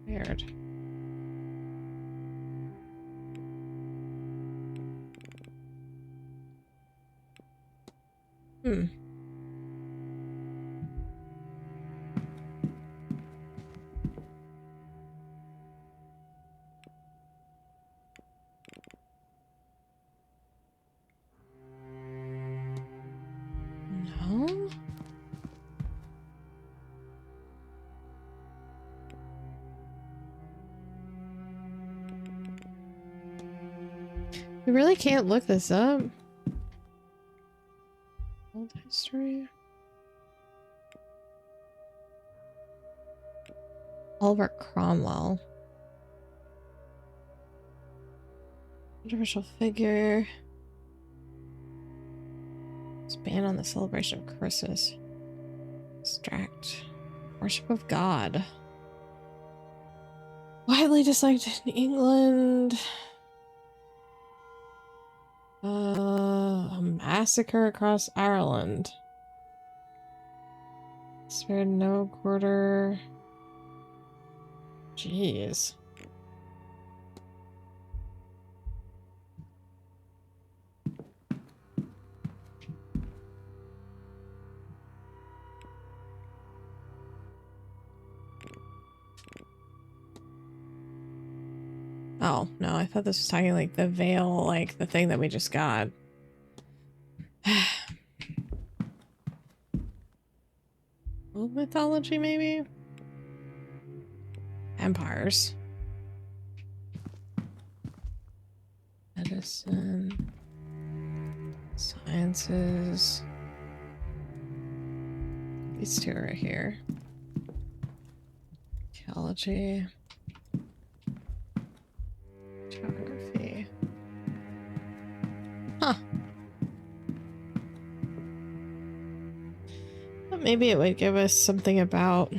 Weird. No? We really can't look this up. Old history. Oliver Cromwell. Controversial figure. It's banned on the celebration of Christmas. Abstract. Worship of God. Widely disliked in England. A massacre across Ireland. Spared no quarter. Jeez. Oh, no, I thought this was talking like the veil, like the thing that we just got. Old mythology, maybe? Empires. Medicine. Sciences. These two are right here. Archaeology. Geography. Huh. But maybe it would give us something about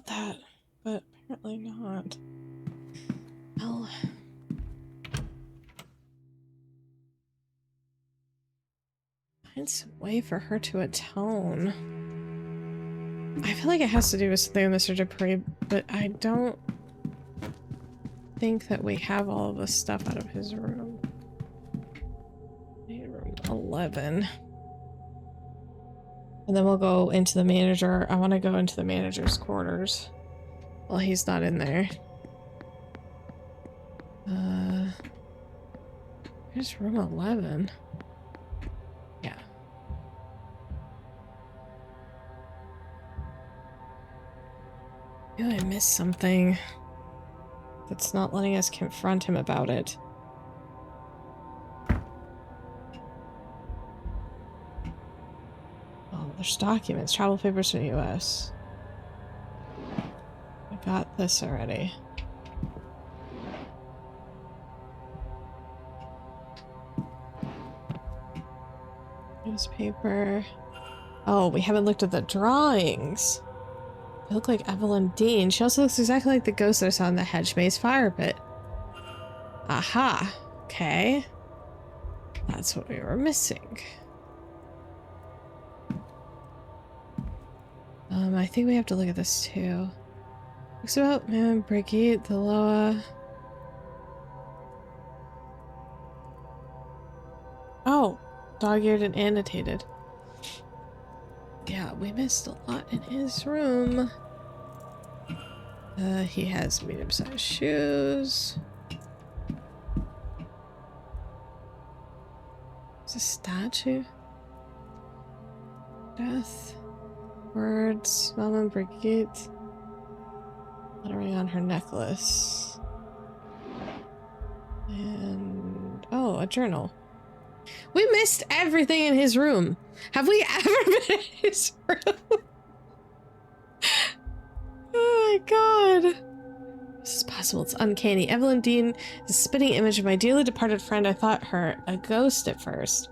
that, but apparently not. Well, find some way for her to atone. I feel like it has to do with something with Mr. Dupree, but I don't think that we have all of the stuff out of his room. Room 11. And then we'll go into the manager. I want to go into the manager's quarters. Well, he's not in there. Here's room 11. Yeah. Maybe I missed something that's not letting us confront him about it. Oh, there's documents, travel papers from the US. I got this already. Newspaper. Oh, we haven't looked at the drawings. They look like Evelyn Dean. She also looks exactly like the ghost that I saw in the hedge maze fire pit. Aha. Okay. That's what we were missing. I think we have to look at this too. Looks about Brigitte, the Loa. Oh, dog-eared and annotated. Yeah, we missed a lot in his room. He has medium-sized shoes. It's a statue. Death. Words. Mama Brigitte. Lettering on her necklace. And... oh, a journal. We missed everything in his room. Have we ever been in his room? Oh my god. This is possible. It's uncanny. Evelyn Dean is a spitting image of my dearly departed friend. I thought her a ghost at first.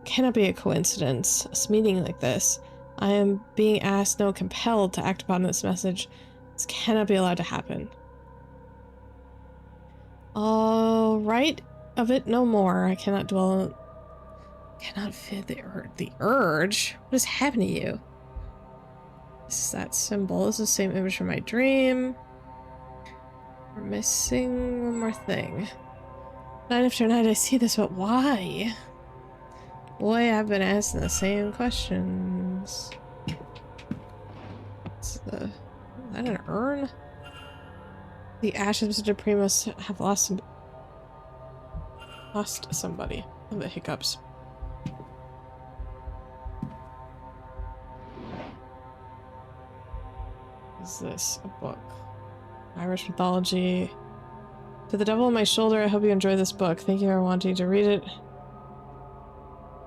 Cannot be a coincidence. A meeting like this. I am being asked, no, compelled to act upon this message. This cannot be allowed to happen. All right. Of it no more. I cannot dwell. Cannot fit the urge. What has happened to you? This is that symbol. This is the same image from my dream. We're missing one more thing. Night after night I see this, but why? Boy, I've been asking the same questions. Is that an urn? The ashes of Mr. Dupree must have lost somebody. Oh, the hiccups. Is this a book? Irish mythology. To the devil on my shoulder, I hope you enjoy this book. Thank you for wanting to read it.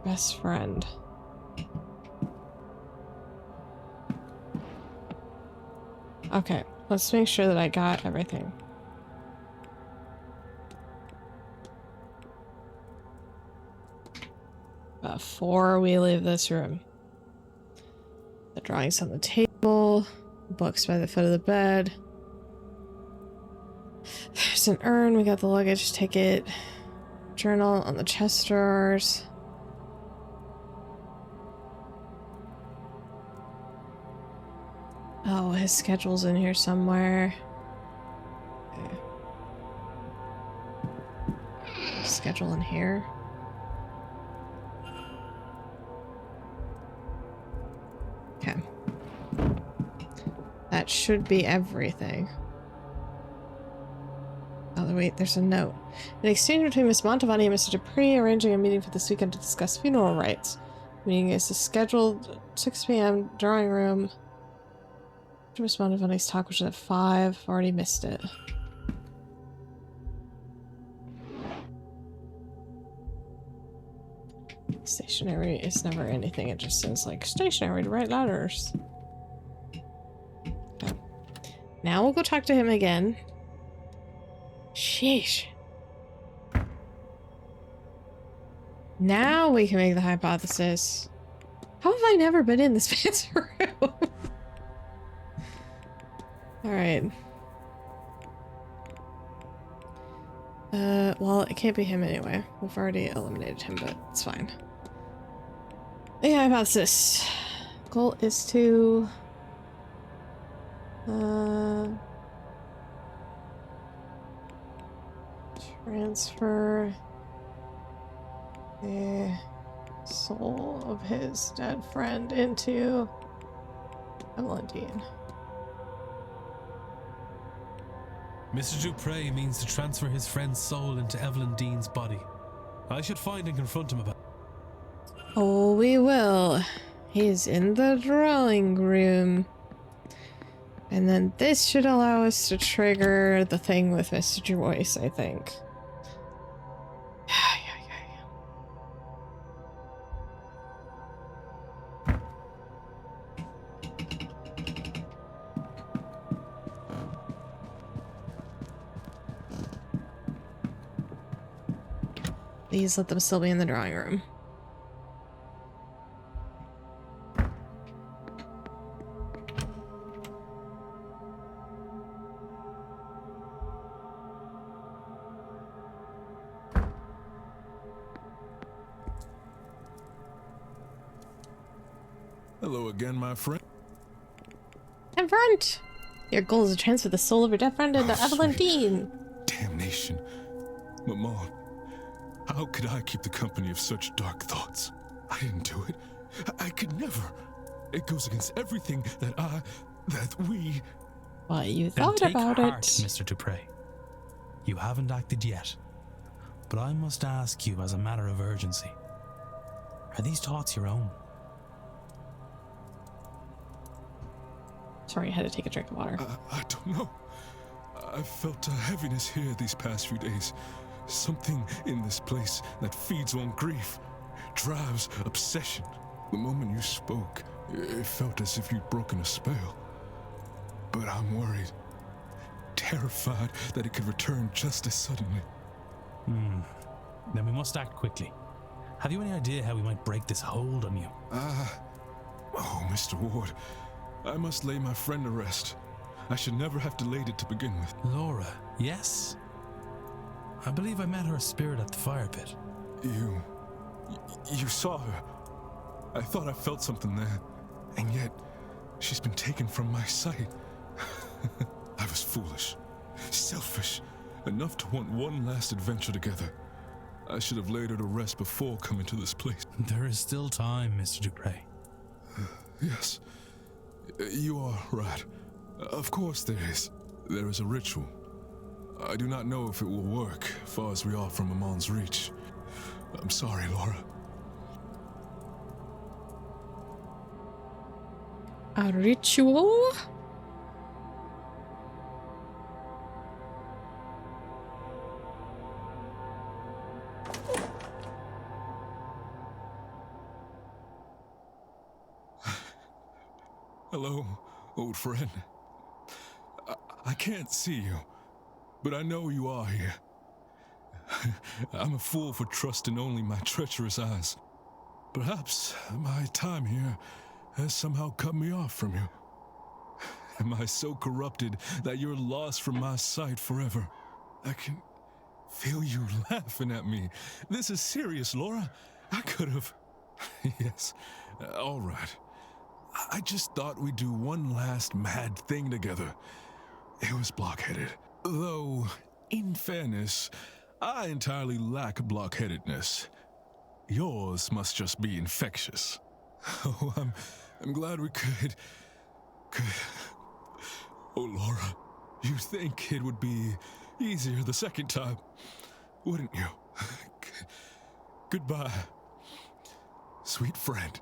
Best friend. Okay, let's make sure that I got everything. Before we leave this room. The drawings on the table. Books by the foot of the bed. There's an urn. We got the luggage ticket. Journal on the chest drawers. Oh, his schedule's in here somewhere. Okay. Schedule in here. Okay. That should be everything. Oh, wait, there's a note. An exchange between Miss Montavani and Mr. Dupree arranging a meeting for this weekend to discuss funeral rites. Meeting is scheduled 6 p.m. drawing room. Miss Montavani's talk was at 5. Already missed it. Stationery is never anything. It just says, like, stationery to write letters. Okay. Now we'll go talk to him again. Sheesh. Now we can make the hypothesis. How have I never been in this fancy room? Alright. Well, it can't be him anyway. We've already eliminated him, but it's fine. The hypothesis. Goal is to... transfer the soul of his dead friend into Evelyn Dean. Mr. Dupree means to transfer his friend's soul into Evelyn Dean's body. I should find and confront him about it. Oh, we will. He's in the drawing room. And then this should allow us to trigger the thing with Mr. Joyce, I think. Please let them still be in the drawing room. Hello again, my friend. In front! Your goal is to transfer the soul of your dead friend into Evelyn Dean. Damnation. Maman, how could I keep the company of such dark thoughts? I didn't do it. I could never. It goes against everything that we... Well, you Then thought take about heart, it. Mr. Dupree. You haven't acted yet. But I must ask you as a matter of urgency. Are these thoughts your own? Sorry, I had to take a drink of water. I don't know. I've felt a heaviness here these past few days. Something in this place that feeds on grief, drives obsession. The moment you spoke, it felt as if you'd broken a spell. But I'm worried, terrified that it could return just as suddenly. Then we must act quickly. Have you any idea how we might break this hold on you? Oh, Mr. Ward, I must lay my friend to rest. I should never have delayed it to begin with. Laura, yes? I believe I met her spirit at the fire pit. You saw her. I thought I felt something there, and yet she's been taken from my sight. I was foolish, selfish, enough to want one last adventure together. I should have laid her to rest before coming to this place. There is still time, Mr. Dupree. Yes, you are right. Of course there is. There is a ritual. I do not know if it will work, far as we are from Maman's reach. I'm sorry, Laura. A ritual? Hello, old friend. I can't see you, but I know you are here. I'm a fool for trusting only my treacherous eyes. Perhaps my time here has somehow cut me off from you. Am I so corrupted that you're lost from my sight forever? I can feel you laughing at me. This is serious, Laura. I could have... Yes, all right. I just thought we'd do one last mad thing together. It was blockheaded. Though, in fairness, I entirely lack blockheadedness. Yours must just be infectious. Oh, I'm glad we could... Oh, Laura, you think it would be easier the second time, wouldn't you? Goodbye, sweet friend.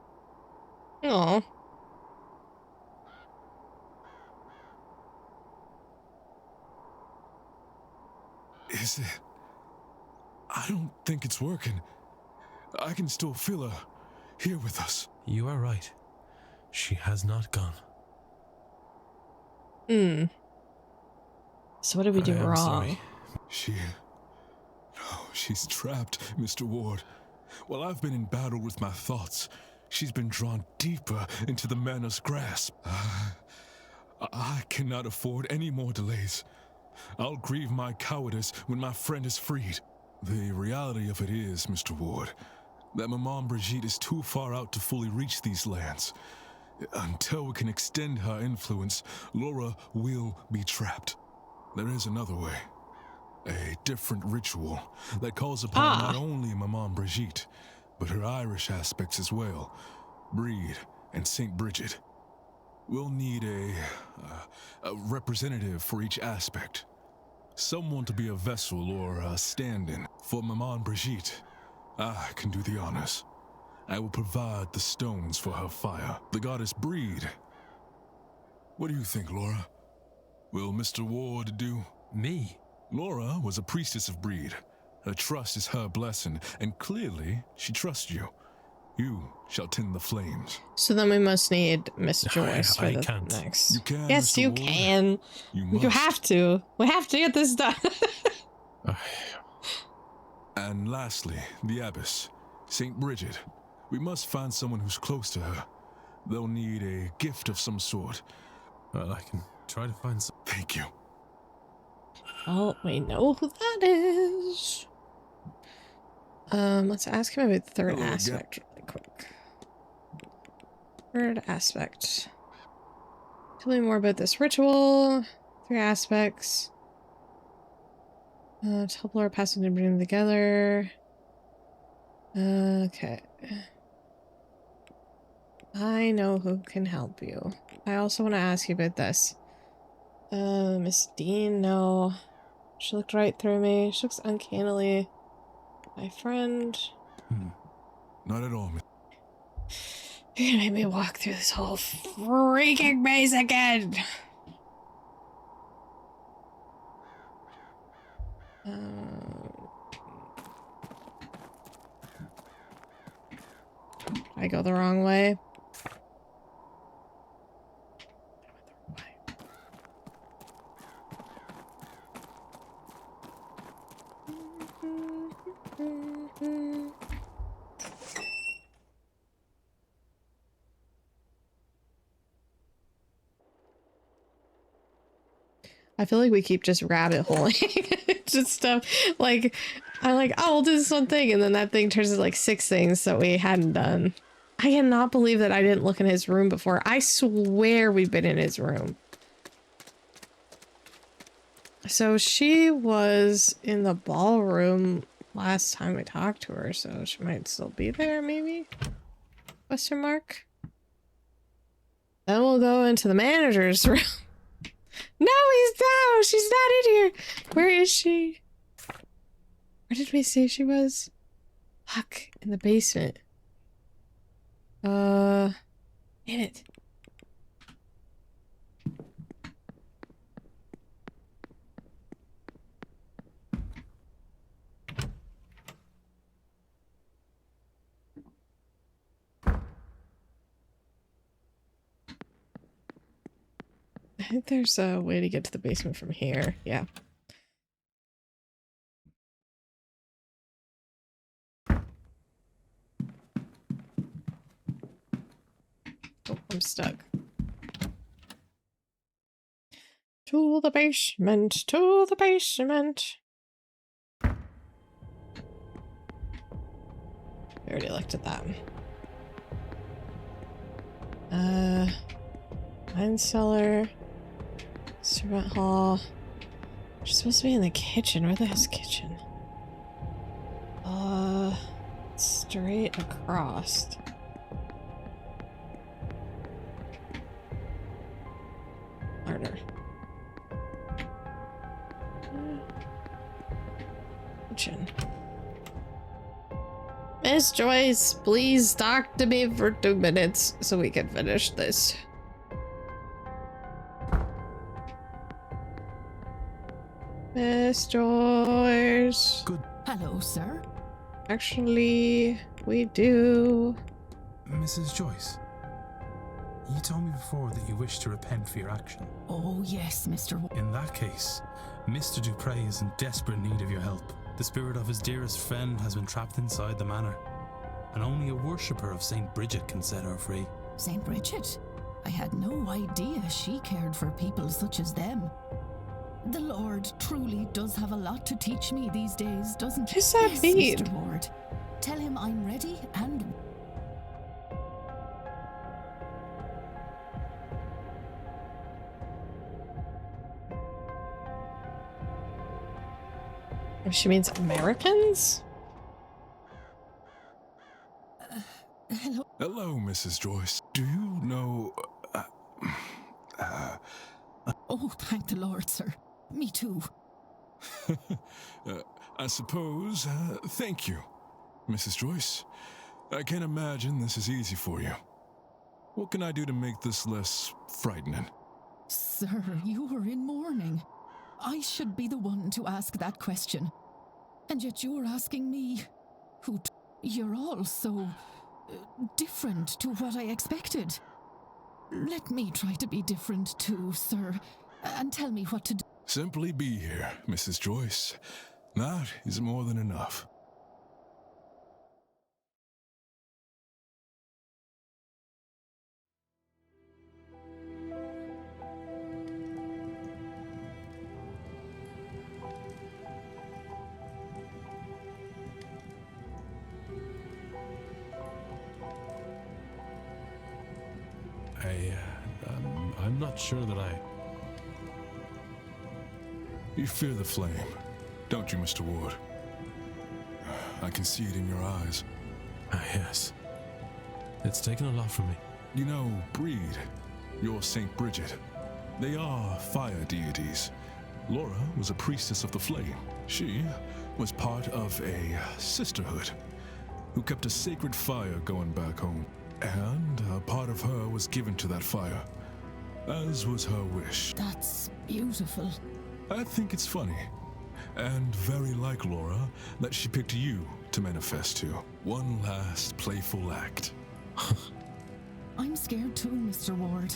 Aw. Is it? I don't think it's working. I can still feel her here with us. You are right. She has not gone. So what did we do I am wrong? sorry. She's trapped, Mr. Ward. While I've been in battle with my thoughts, she's been drawn deeper into the manor's grasp. I cannot afford any more delays. I'll grieve my cowardice when my friend is freed. The reality of it is, Mr. Ward, that Maman Brigitte is too far out to fully reach these lands. Until we can extend her influence, Laura will be trapped. There is another way. A different ritual that calls upon not only Maman Brigitte, but her Irish aspects as well, Breed and St. Bridget. We'll need a representative for each aspect. Someone to be a vessel or a stand-in for Maman Brigitte. I can do the honors. I will provide the stones for her fire. The goddess Breed. What do you think, Laura? Will Mr. Ward do? Me? Laura was a priestess of Breed. Her trust is her blessing, and clearly she trusts you. You shall tend the flames. So then we must need Miss Joyce for I the can't. next. You can, Yes, Mr. you Ward. can. You You must. have to. We have to get this done. And lastly, the abbess, St. Bridget. We must find someone who's close to her. They'll need a gift of some sort. Well, I can try to find some. Thank you. Oh, we know who that is. Let's ask him about the third Hello again. aspect really quick. Third aspect. Tell me more about this ritual. Three aspects. Tell Laura passing and bring them together. Okay. I know who can help you. I also want to ask you about this. Miss Dean, no. She looked right through me. She looks uncannily. My friend. Not at all. You're gonna make me walk through this whole freaking maze again! I go the wrong way. I feel like we keep just rabbit holing. Just stuff like I'm like, oh, we'll do this one thing, and then that thing turns into like 6 things that we hadn't done. I cannot believe that I didn't look in his room before. I swear we've been in his room. So she was in the ballroom last time I talked to her, so she might still be there, maybe? Question mark? Then we'll go into the manager's room. No, she's not in here. Where is she? Where did we say she was? Fuck, in the basement. Damn it. I think there's a way to get to the basement from here. Yeah. Oh, I'm stuck. To the basement, to the basement. We already looked at that. Wine cellar. Servant hall. She's supposed to be in the kitchen. Where the hell's kitchen? Straight across. Larder. Kitchen. Miss Joyce, please talk to me for 2 minutes so we can finish this. Miss Joyce. Good. Hello, sir. Actually, we do. Mrs. Joyce, you told me before that you wish to repent for your action. Oh, yes, Mr. In that case, Mr. Dupre is in desperate need of your help. The spirit of his dearest friend has been trapped inside the manor, and only a worshipper of St. Bridget can set her free. St. Bridget? I had no idea she cared for people such as them. The Lord truly does have a lot to teach me these days, doesn't he? Who's that yes, bead? Mr. Ward. Tell him I'm ready and... She means Americans? Hello? Hello, Mrs. Joyce. Do you know... Oh, thank the Lord, sir. Me too. I suppose, thank you, Mrs. Joyce. I can't imagine this is easy for you. What can I do to make this less frightening? Sir, you are in mourning. I should be the one to ask that question. And yet you're asking me, you're all so different to what I expected. Let me try to be different too, sir, and tell me what to do. Simply be here, Mrs. Joyce. That is more than enough. I'm not sure that I... You fear the flame, don't you, Mr. Ward? I can see it in your eyes. Yes. It's taken a lot from me. You know, Breed, your St. Bridget, they are fire deities. Laura was a priestess of the flame. She was part of a sisterhood who kept a sacred fire going back home. And a part of her was given to that fire, as was her wish. That's beautiful. I think it's funny, and very like Laura, that she picked you to manifest to. One last playful act. I'm scared too, Mr. Ward.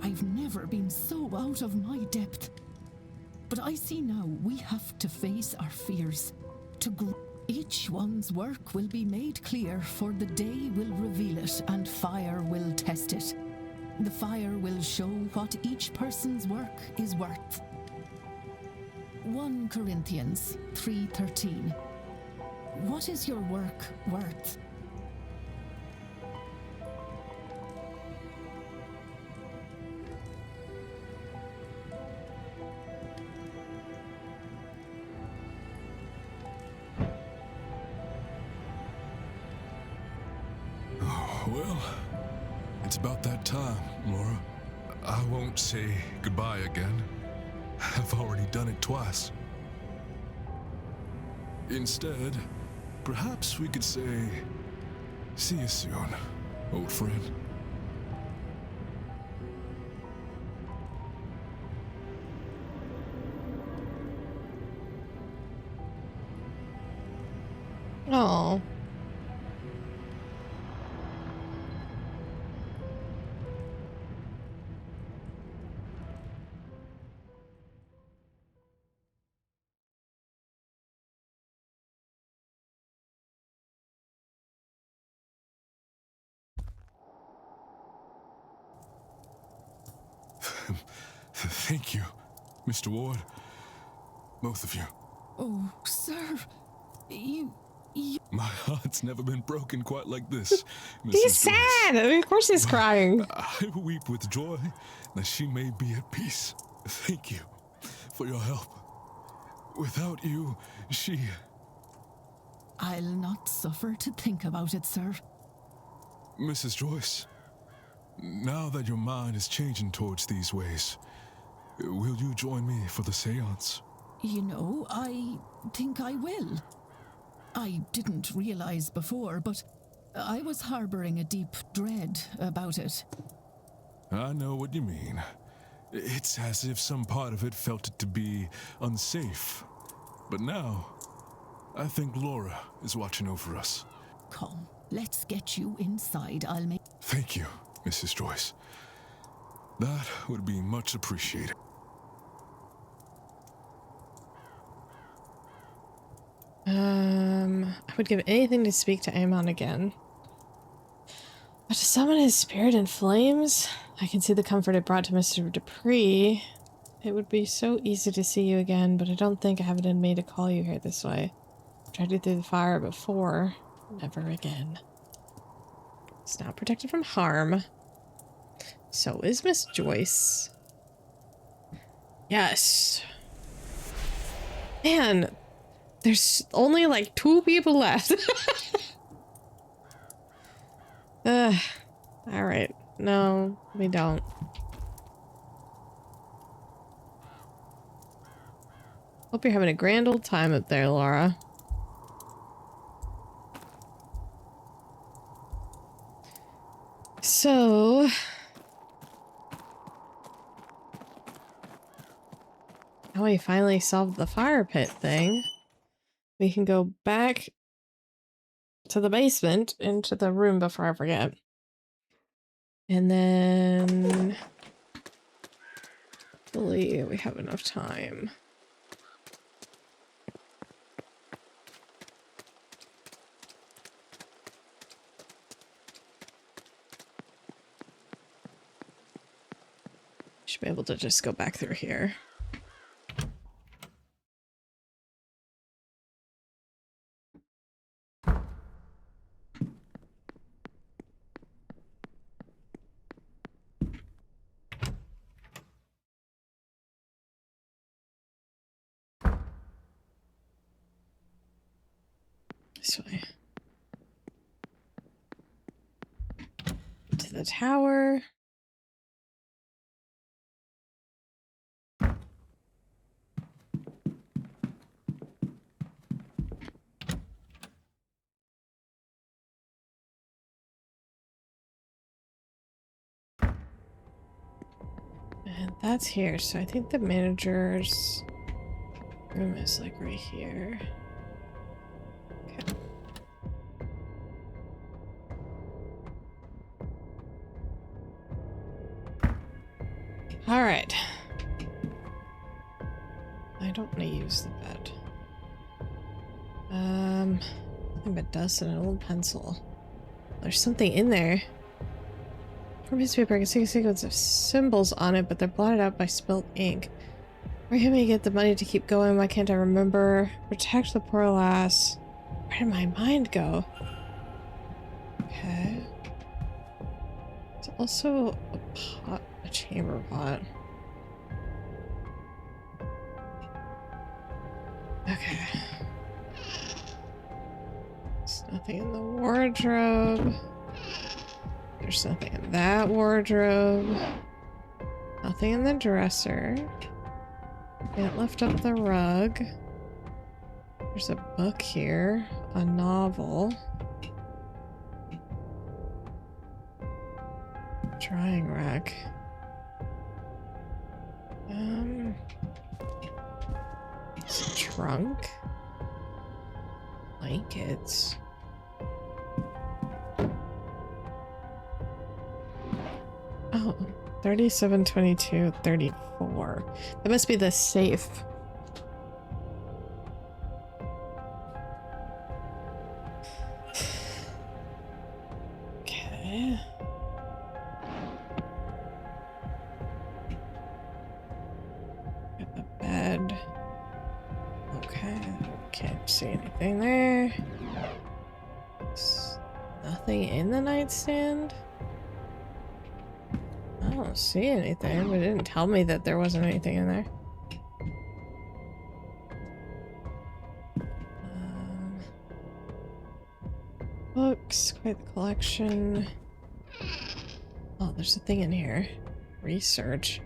I've never been so out of my depth. But I see now we have to face our fears. Each one's work will be made clear, for the day will reveal it, and fire will test it. The fire will show what each person's work is worth. 1 Corinthians 3:13. What is your work worth? Well, it's about that time, Laura. I won't say goodbye again. I've already done it twice. Instead, perhaps we could say, see you soon, old friend. Oh. Thank you, Mr. Ward, both of you. Oh, sir. You... My heart's never been broken quite like this, Mrs. He's Joyce. sad. I mean, of course he's crying. I weep with joy that she may be at peace. Thank you for your help. Without you, she... I'll not suffer to think about it, sir. Mrs. Joyce, now that your mind is changing towards these ways, will you join me for the seance? You know, I think I will. I didn't realize before, but I was harboring a deep dread about it. I know what you mean. It's as if some part of it felt it to be unsafe. But now, I think Laura is watching over us. Come, let's get you inside. I'll make... Thank you, Mrs. Joyce. That would be much appreciated. I would give anything to speak to Amon again. But to summon his spirit in flames, I can see the comfort it brought to Mr. Dupree. It would be so easy to see you again, but I don't think I have it in me to call you here this way. Tried it through the fire before. Never again. It's now protected from harm. So is Miss Joyce. Yes. Man, there's only like 2 people left. Alright. No, we don't. Hope you're having a grand old time up there, Laura. So... now we finally solved the fire pit thing. We can go back to the basement, into the room before I forget. And then... hopefully we have enough time. Should be able to just go back through here. This way. To the tower. And that's here, so I think the manager's room is like right here. Okay. All right. I don't want to use the bed. Nothing but dust and an old pencil. There's something in there. From his paper, I can see a sequence of symbols on it, but they're blotted out by spilled ink. Where can we get the money to keep going? Why can't I remember? Protect the poor lass. Where did my mind go? Okay. It's also a pot, a chamber pot. Okay. There's nothing in the wardrobe. There's nothing in that wardrobe. Nothing in the dresser. Can't lift up the rug. There's a book here. A novel. Drying rack. It's a trunk. Blankets. Oh, 37, 22, 34. That must be the safe. Okay. Got the see anything there. Nothing in the nightstand? I don't see anything, but it didn't tell me that there wasn't anything in there. Books, quite the collection. Oh, there's a thing in here. Research.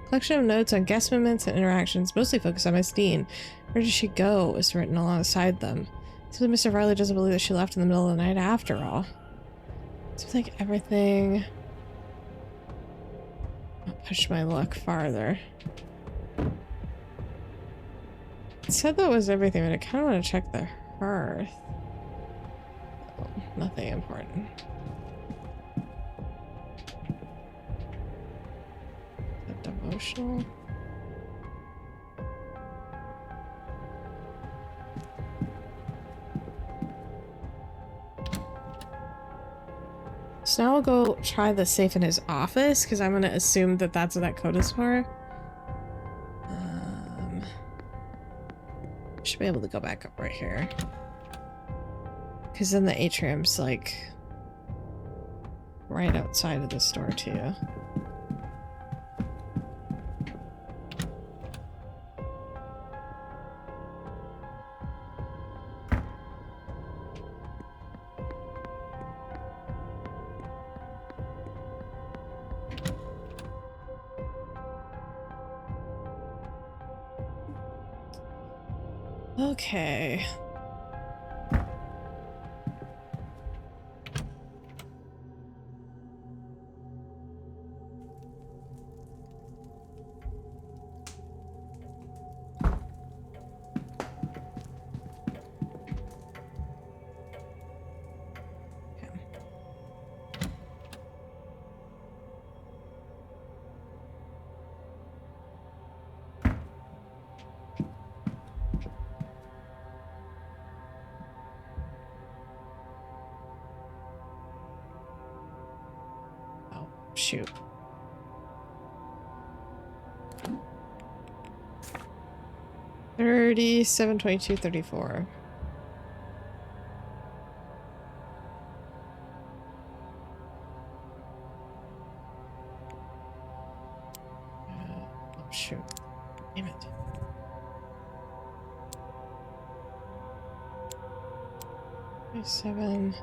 Collection of notes on guest movements and interactions, mostly focused on Miss Dean. Where did she go? Is written alongside them. So Mr. Varley doesn't believe that she left in the middle of the night after all. Seems like everything... I'll push my luck farther. It said that was everything, but I kind of want to check the hearth. Oh, nothing important. Is that devotional? So now I'll go try the safe in his office, because I'm going to assume that that's what that code is for. Should be able to go back up right here. Because then the atrium's like right outside of the store too. Okay. Shoot. $37, $22, $34. Oh shoot. Damn it. $7.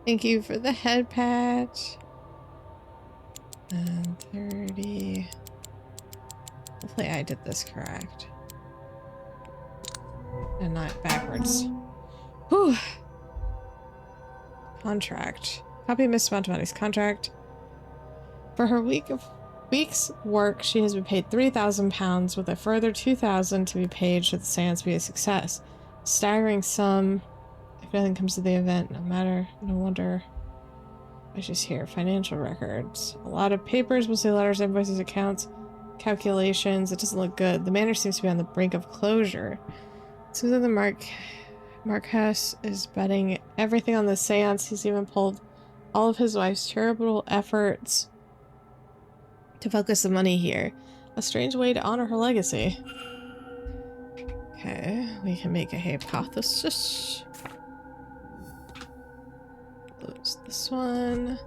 Thank you for the head patch. And 30. Hopefully I did this correct. And not backwards. Whew. Contract. Copy of Miss Montemati's contract. For her week's work, she has been paid £3,000 with a further £2,000 to be paid should the seance be a success. Staggering sum. If nothing comes to the event, no wonder why she's here. Financial records. A lot of papers, mostly letters, invoices, accounts, calculations. It doesn't look good. The manor seems to be on the brink of closure. Seems like the Marquess is betting everything on the seance. He's even pulled all of his wife's charitable efforts to focus the money here. A strange way to honor her legacy. Okay, we can make a hypothesis. Close this one.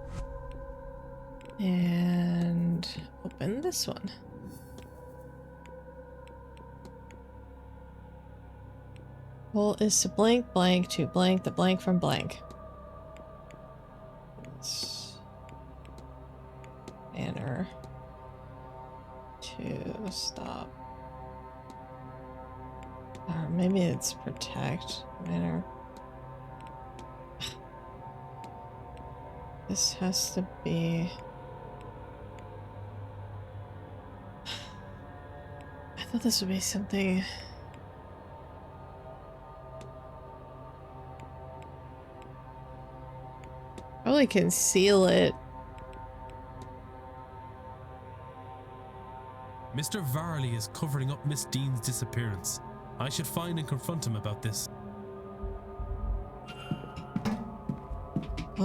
And open this one. Well, is to blank blank to blank the blank from blank. Manor to stop. Or maybe it's protect. Manor. This has to be... I thought this would be something... Probably conceal it. Mr. Varley is covering up Miss Dean's disappearance. I should find and confront him about this.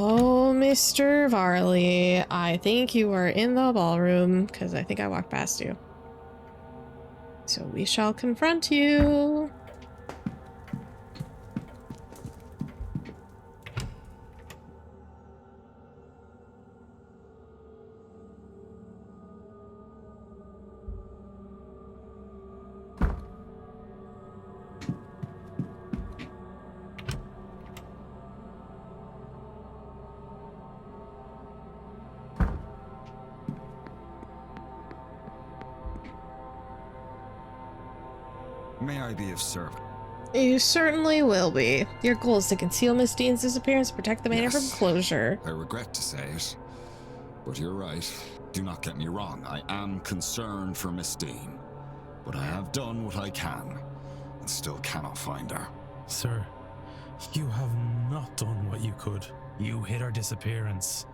Oh, Mr. Varley, I think you are in the ballroom, because I think I walked past you. So we shall confront you. May I be of service? You certainly will be. Your goal is to conceal Miss Dean's disappearance and protect the manor from closure. I regret to say it, but you're right. Do not get me wrong, I am concerned for Miss Dean, but I have done what I can, and still cannot find her. Sir, you have not done what you could. You hid her disappearance.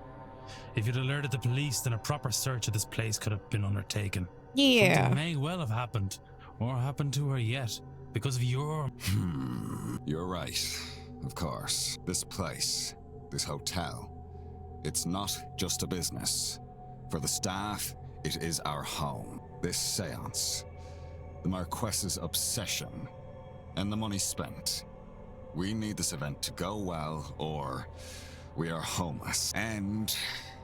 If you'd alerted the police, then a proper search of this place could have been undertaken. Yeah. Something may well have happened, or happened to her yet, because of your... You're right, of course. This place, this hotel, it's not just a business. For the staff, it is our home. This seance, the Marquess's obsession, and the money spent. We need this event to go well, or we are homeless. And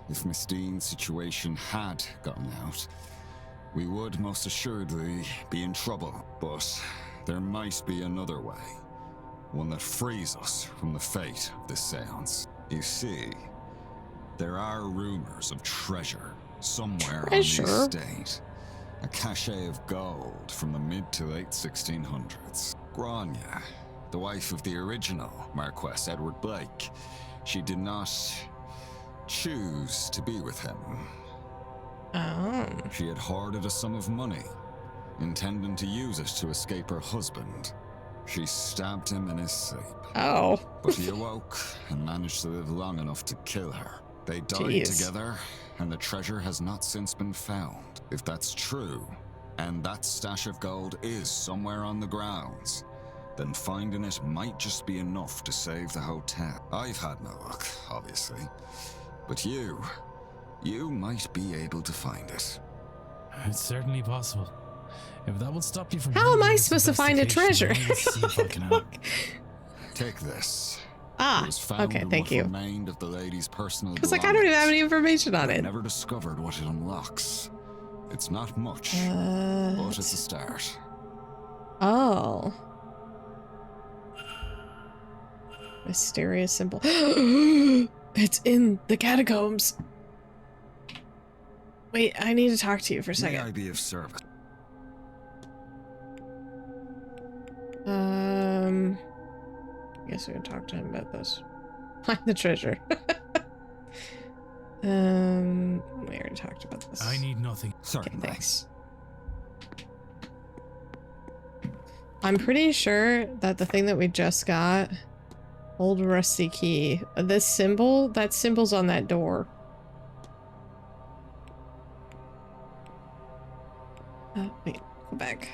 if Miss Dean's situation had gotten out, we would most assuredly be in trouble. But there might be another way. One that frees us from the fate of this seance. You see, there are rumors of treasure somewhere on the estate. A cachet of gold from the mid to late 1600s. Grania, the wife of the original Marquess Edward Blake, she did not choose to be with him. Oh. She had hoarded a sum of money, intending to use it to escape her husband. She stabbed him in his sleep. Oh. But he awoke and managed to live long enough to kill her. They died together, and the treasure has not since been found. If that's true, and that stash of gold is somewhere on the grounds, then finding it might just be enough to save the hotel. I've had no luck, obviously. But you might be able to find it. It's certainly possible. If that will stop you from... How am I supposed to find a treasure? See if I can help. Take this. Ah, It was found okay, in thank what you. remained of the lady's personal It's like, I don't even have any information on belongings. it. Never discovered what it unlocks. It's not much, but it's a start. Oh. Mysterious symbol. It's in the catacombs. Wait, I need to talk to you for a second. May I be of service? I guess we can talk to him about this. Find the treasure. We already talked about this. I need nothing. Certainly. Okay, thanks. I'm pretty sure that the thing that we just got, old rusty key, this symbol, that symbol's on that door. Wait, go back.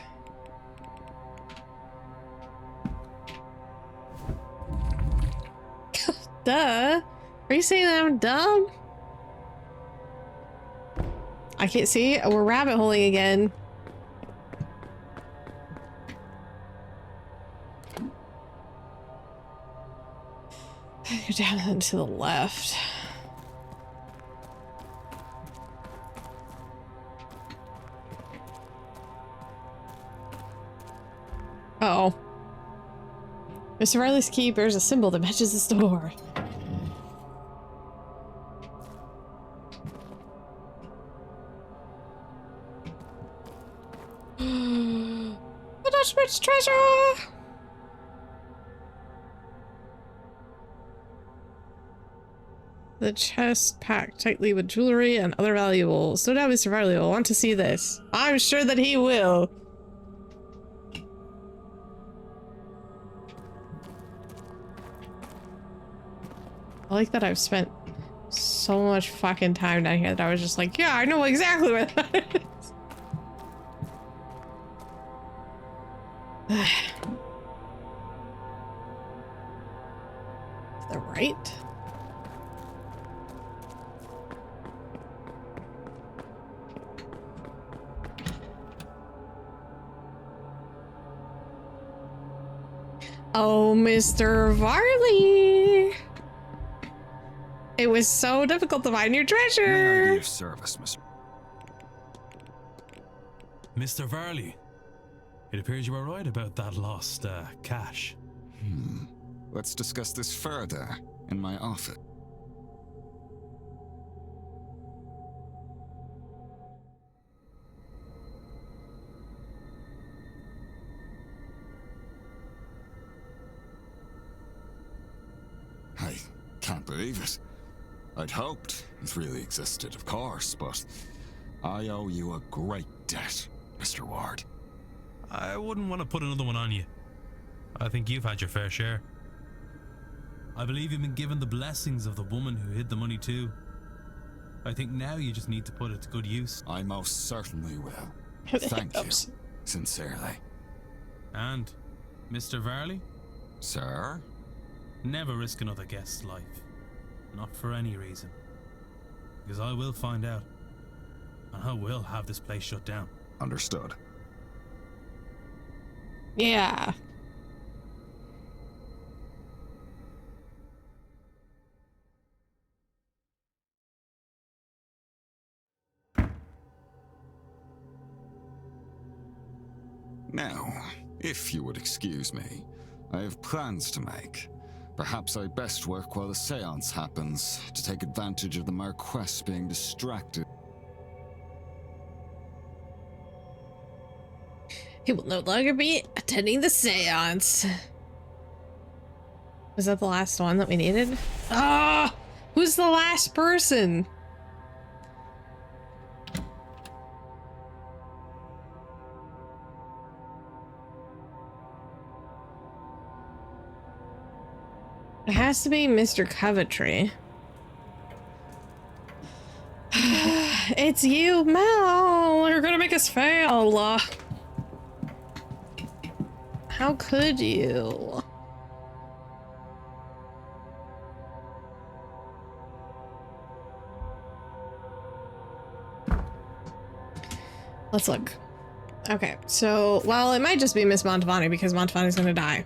Duh. Are you saying that I'm dumb? I can't see. We're rabbit holing again. Go down and to the left. Uh-oh. Mr. Riley's key bears a symbol that matches this door. The Dutchman's treasure! The chest packed tightly with jewelry and other valuables. No doubt Mr. Riley will want to see this. I'm sure that he will. I like that I've spent so much fucking time down here that I was just like, yeah, I know exactly where that is. To the right? Oh, Mr. Varley. It was so difficult to find your May I treasure. be of service, Mr. Mr. Varley, it appears you were right about that lost cash. Let's discuss this further in my office. I can't believe it. I'd hoped it really existed, of course, but I owe you a great debt, Mr. Ward. I wouldn't want to put another one on you. I think you've had your fair share. I believe you've been given the blessings of the woman who hid the money too. I think now you just need to put it to good use. I most certainly will. Thank you, sincerely. And, Mr. Varley? Sir? Never risk another guest's life. Not for any reason. Because I will find out. And I will have this place shut down. Understood. Yeah. Now, if you would excuse me, I have plans to make. Perhaps I best work while the seance happens, to take advantage of the Marquess being distracted. He will no longer be attending the seance. Was that the last one that we needed? Ah! Who's the last person? It has to be Mr. Coventry. It's you, Mel. You're gonna make us fail. How could you? Let's look. Okay, so, well, it might just be Miss Montavani because Montavani's gonna die.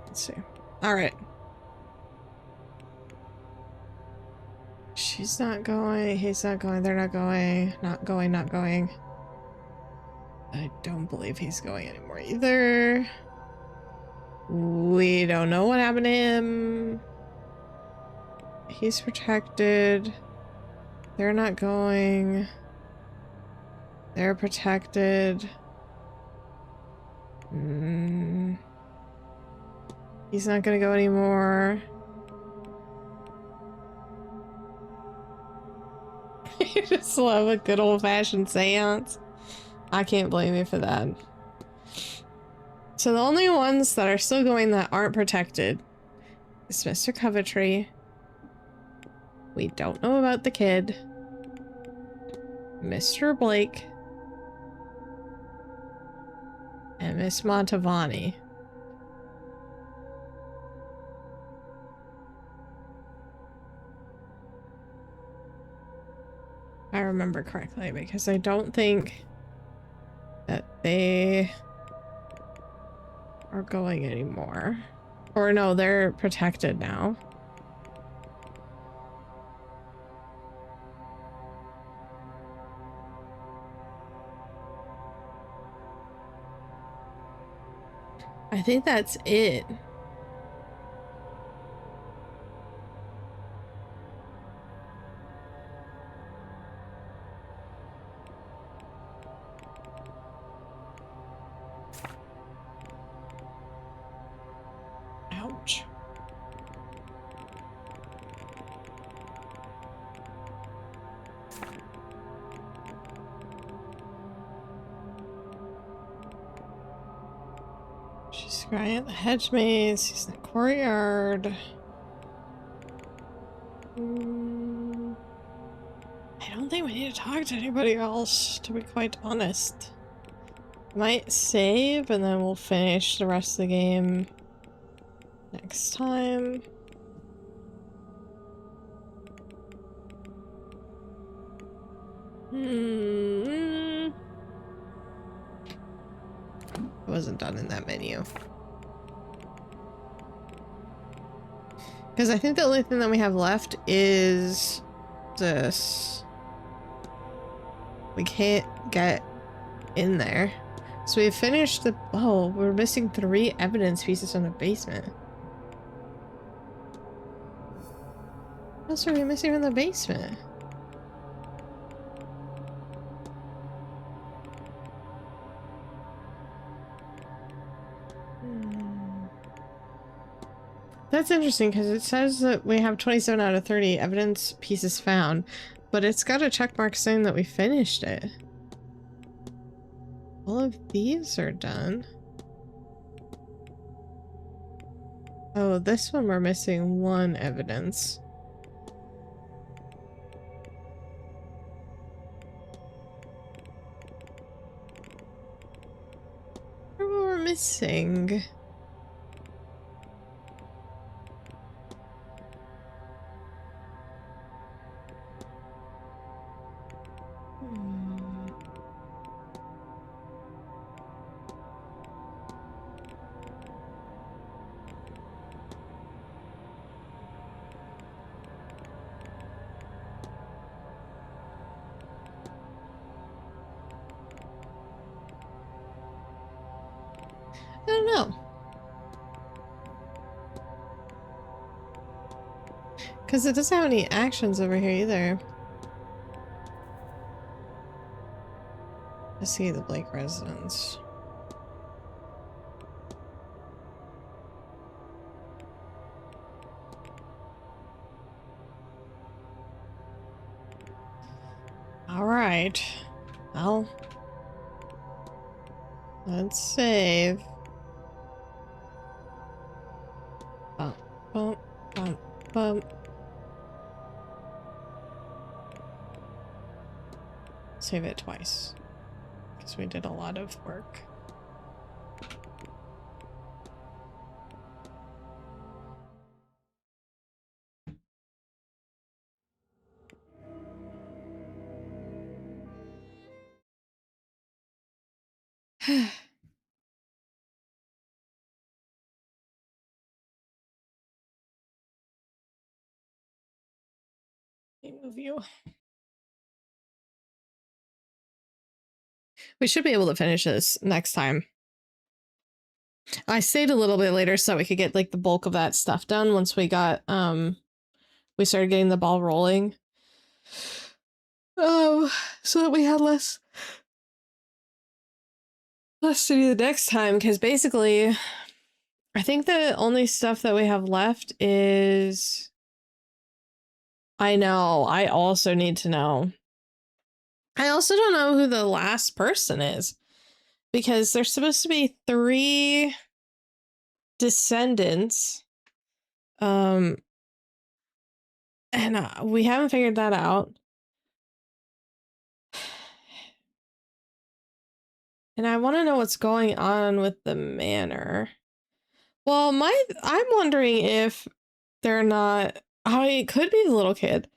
Let's see. All right. She's not going. He's not going. They're not going. Not going. Not going. I don't believe he's going anymore either. We don't know what happened to him. He's protected. They're not going. They're protected. He's not gonna go anymore. You just love a good old-fashioned seance. I can't blame you for that. So the only ones that are still going that aren't protected is Mr. Coventry. We don't know about the kid. Mr. Blake. And Miss Montavani. I remember correctly, because I don't think that they are going anymore. Or no, they're protected now. I think that's it. Ouch. She's crying at the hedge maze. She's in the courtyard. I don't think we need to talk to anybody else, to be quite honest. Might save and then we'll finish the rest of the game next time. wasn't done in that menu. Because I think the only thing that we have left is this. We can't get in there. So we finished the... Oh, we're missing 3 evidence pieces from the basement. What else are we missing from the basement? That's interesting because it says that we have 27 out of 30 evidence pieces found, but it's got a check mark saying that we finished it. All of these are done. Oh, this one we're missing 1 evidence. What we're missing? I don't know. Because it doesn't have any actions over here either. Let's see the Blake residence. All right. Well, let's save. Bump, bump, bump, bump. Save it twice. Because we did a lot of work. Let me move you. We should be able to finish this next time. I stayed a little bit later so we could get like the bulk of that stuff done once we got we started getting the ball rolling. Oh, so that we had less to do the next time, because basically I think the only stuff that we have left is... I know, I also need to know. I also don't know who the last person is, because there's supposed to be 3 descendants. And we haven't figured that out. And I want to know what's going on with the manor. Well, I'm wondering if they're not... it could be the little kid.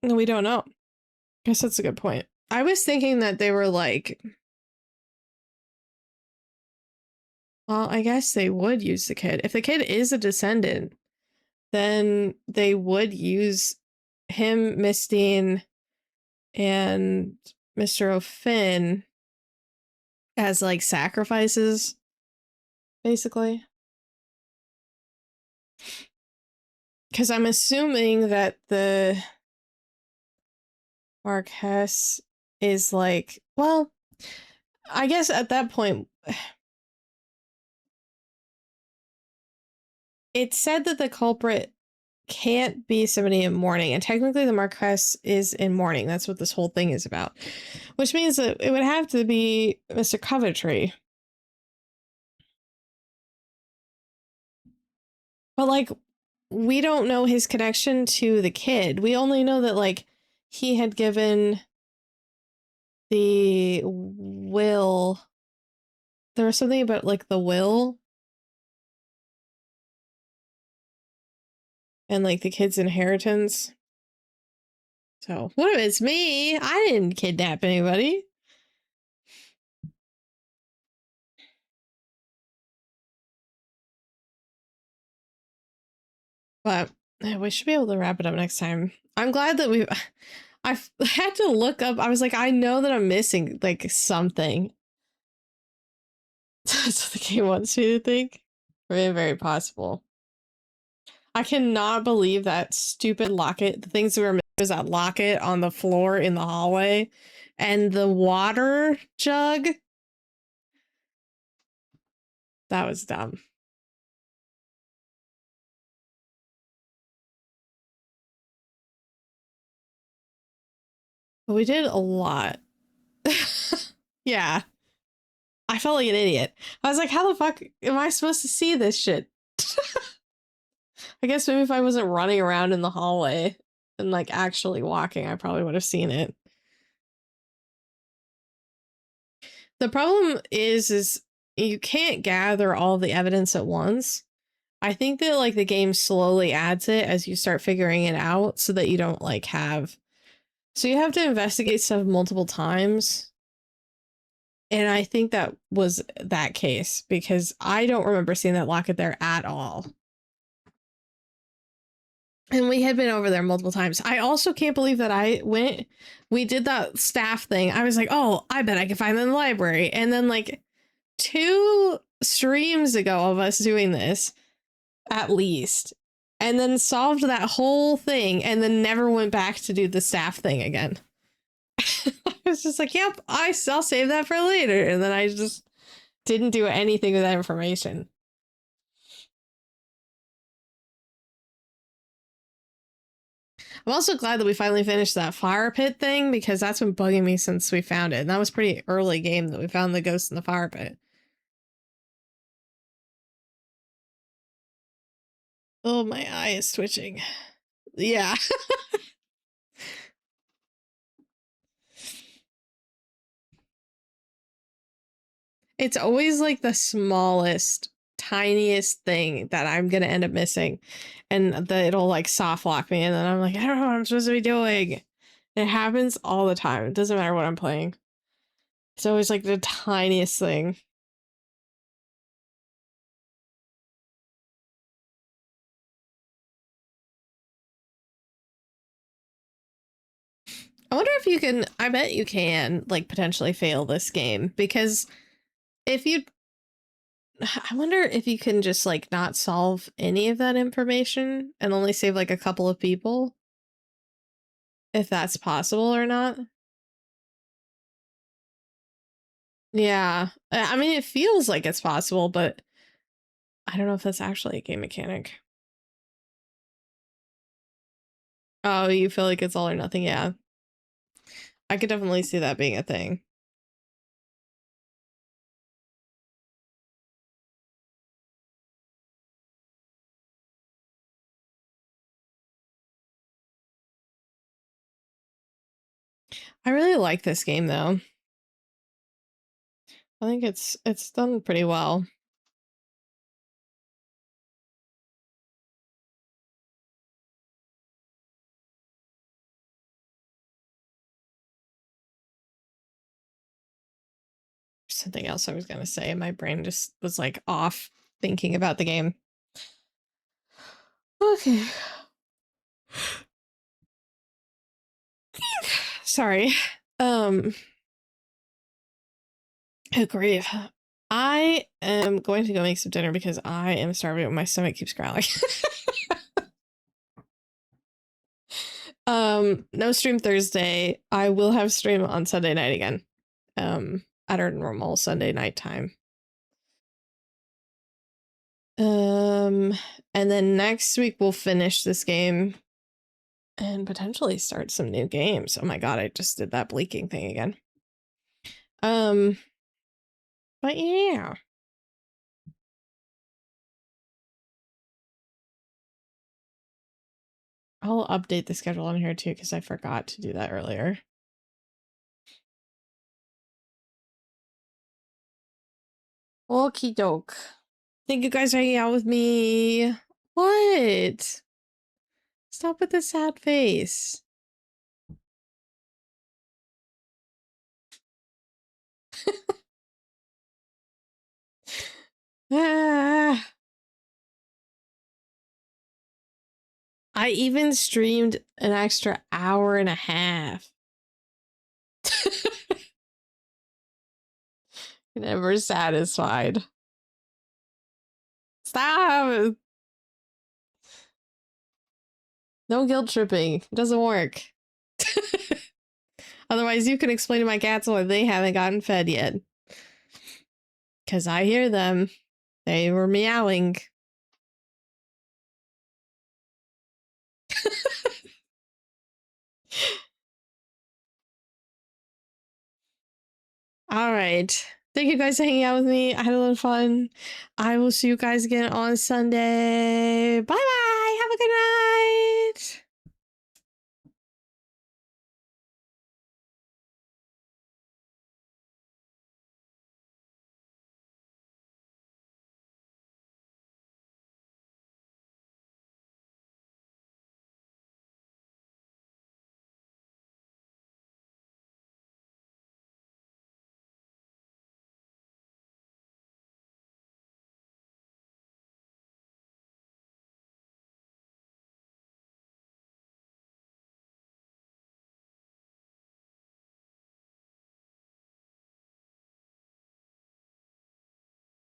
We don't know. Guess that's a good point. I was thinking that they were like... Well, I guess they would use the kid. If the kid is a descendant, then they would use him, Miss Dean, and Mr. O'Finn as like sacrifices, basically. Because I'm assuming that the Marquess is like, well, I guess at that point, it said that the culprit can't be somebody in mourning, and technically the Marquess is in mourning. That's what this whole thing is about, which means that it would have to be Mr. Coventry. But like, we don't know his connection to the kid. We only know that like he had given the will. There was something about like the will and like the kid's inheritance. So what if it's me? I didn't kidnap anybody. But we should be able to wrap it up next time. I'm glad that I had to look up. I was like, I know that I'm missing like something. That's what the game wants me to think. Very, very possible. I cannot believe that stupid locket. The things that were missing was that locket on the floor in the hallway and the water jug. That was dumb. But we did a lot. Yeah. I felt like an idiot. I was like, how the fuck am I supposed to see this shit? I guess maybe if I wasn't running around in the hallway and like actually walking, I probably would have seen it. The problem is you can't gather all the evidence at once. I think that like the game slowly adds it as you start figuring it out so that you don't like have, so you have to investigate stuff multiple times. And I think that was that case because I don't remember seeing that locket there at all. And we had been over there multiple times. I also can't believe that we did that staff thing. I was like, oh, I bet I can find them in the library. And then like 2 streams ago of us doing this, at least, and then solved that whole thing and then never went back to do the staff thing again. I was just like, yep, I'll save that for later. And then I just didn't do anything with that information. I'm also glad that we finally finished that fire pit thing because that's been bugging me since we found it. And that was pretty early game that we found the ghost in the fire pit. Oh, my eye is twitching. Yeah. It's always like the smallest, tiniest thing that I'm going to end up missing. And it'll like soft lock me. And then I'm like, I don't know what I'm supposed to be doing. It happens all the time. It doesn't matter what I'm playing. It's always like the tiniest thing. I wonder if you can, I bet you can like potentially fail this game because if you, I wonder if you can just like not solve any of that information and only save like a couple of people. If that's possible or not. Yeah. I mean, it feels like it's possible, but I don't know if that's actually a game mechanic. Oh, you feel like it's all or nothing? Yeah. I could definitely see that being a thing. I really like this game though. I think it's done pretty well. Something else I was gonna say. My brain just was like off thinking about the game. Okay. Sorry. Oh grief. I am going to go make some dinner because I am starving and my stomach keeps growling. No stream Thursday. I will have stream on Sunday night again. At our normal Sunday night time. And then next week we'll finish this game and potentially start some new games. Oh my god, I just did that bleaking thing again. But yeah. I'll update the schedule on here too because I forgot to do that earlier. Okie doke. Thank you guys for hanging out with me. What? Stop with the sad face. Ah. I even streamed an extra hour and a half. Never satisfied. Stop! No guilt tripping. It doesn't work. Otherwise, you can explain to my cats why they haven't gotten fed yet. Because I hear them. They were meowing. All right. Thank you guys for hanging out with me. I had a lot of fun. I will see you guys again on Sunday. Bye bye.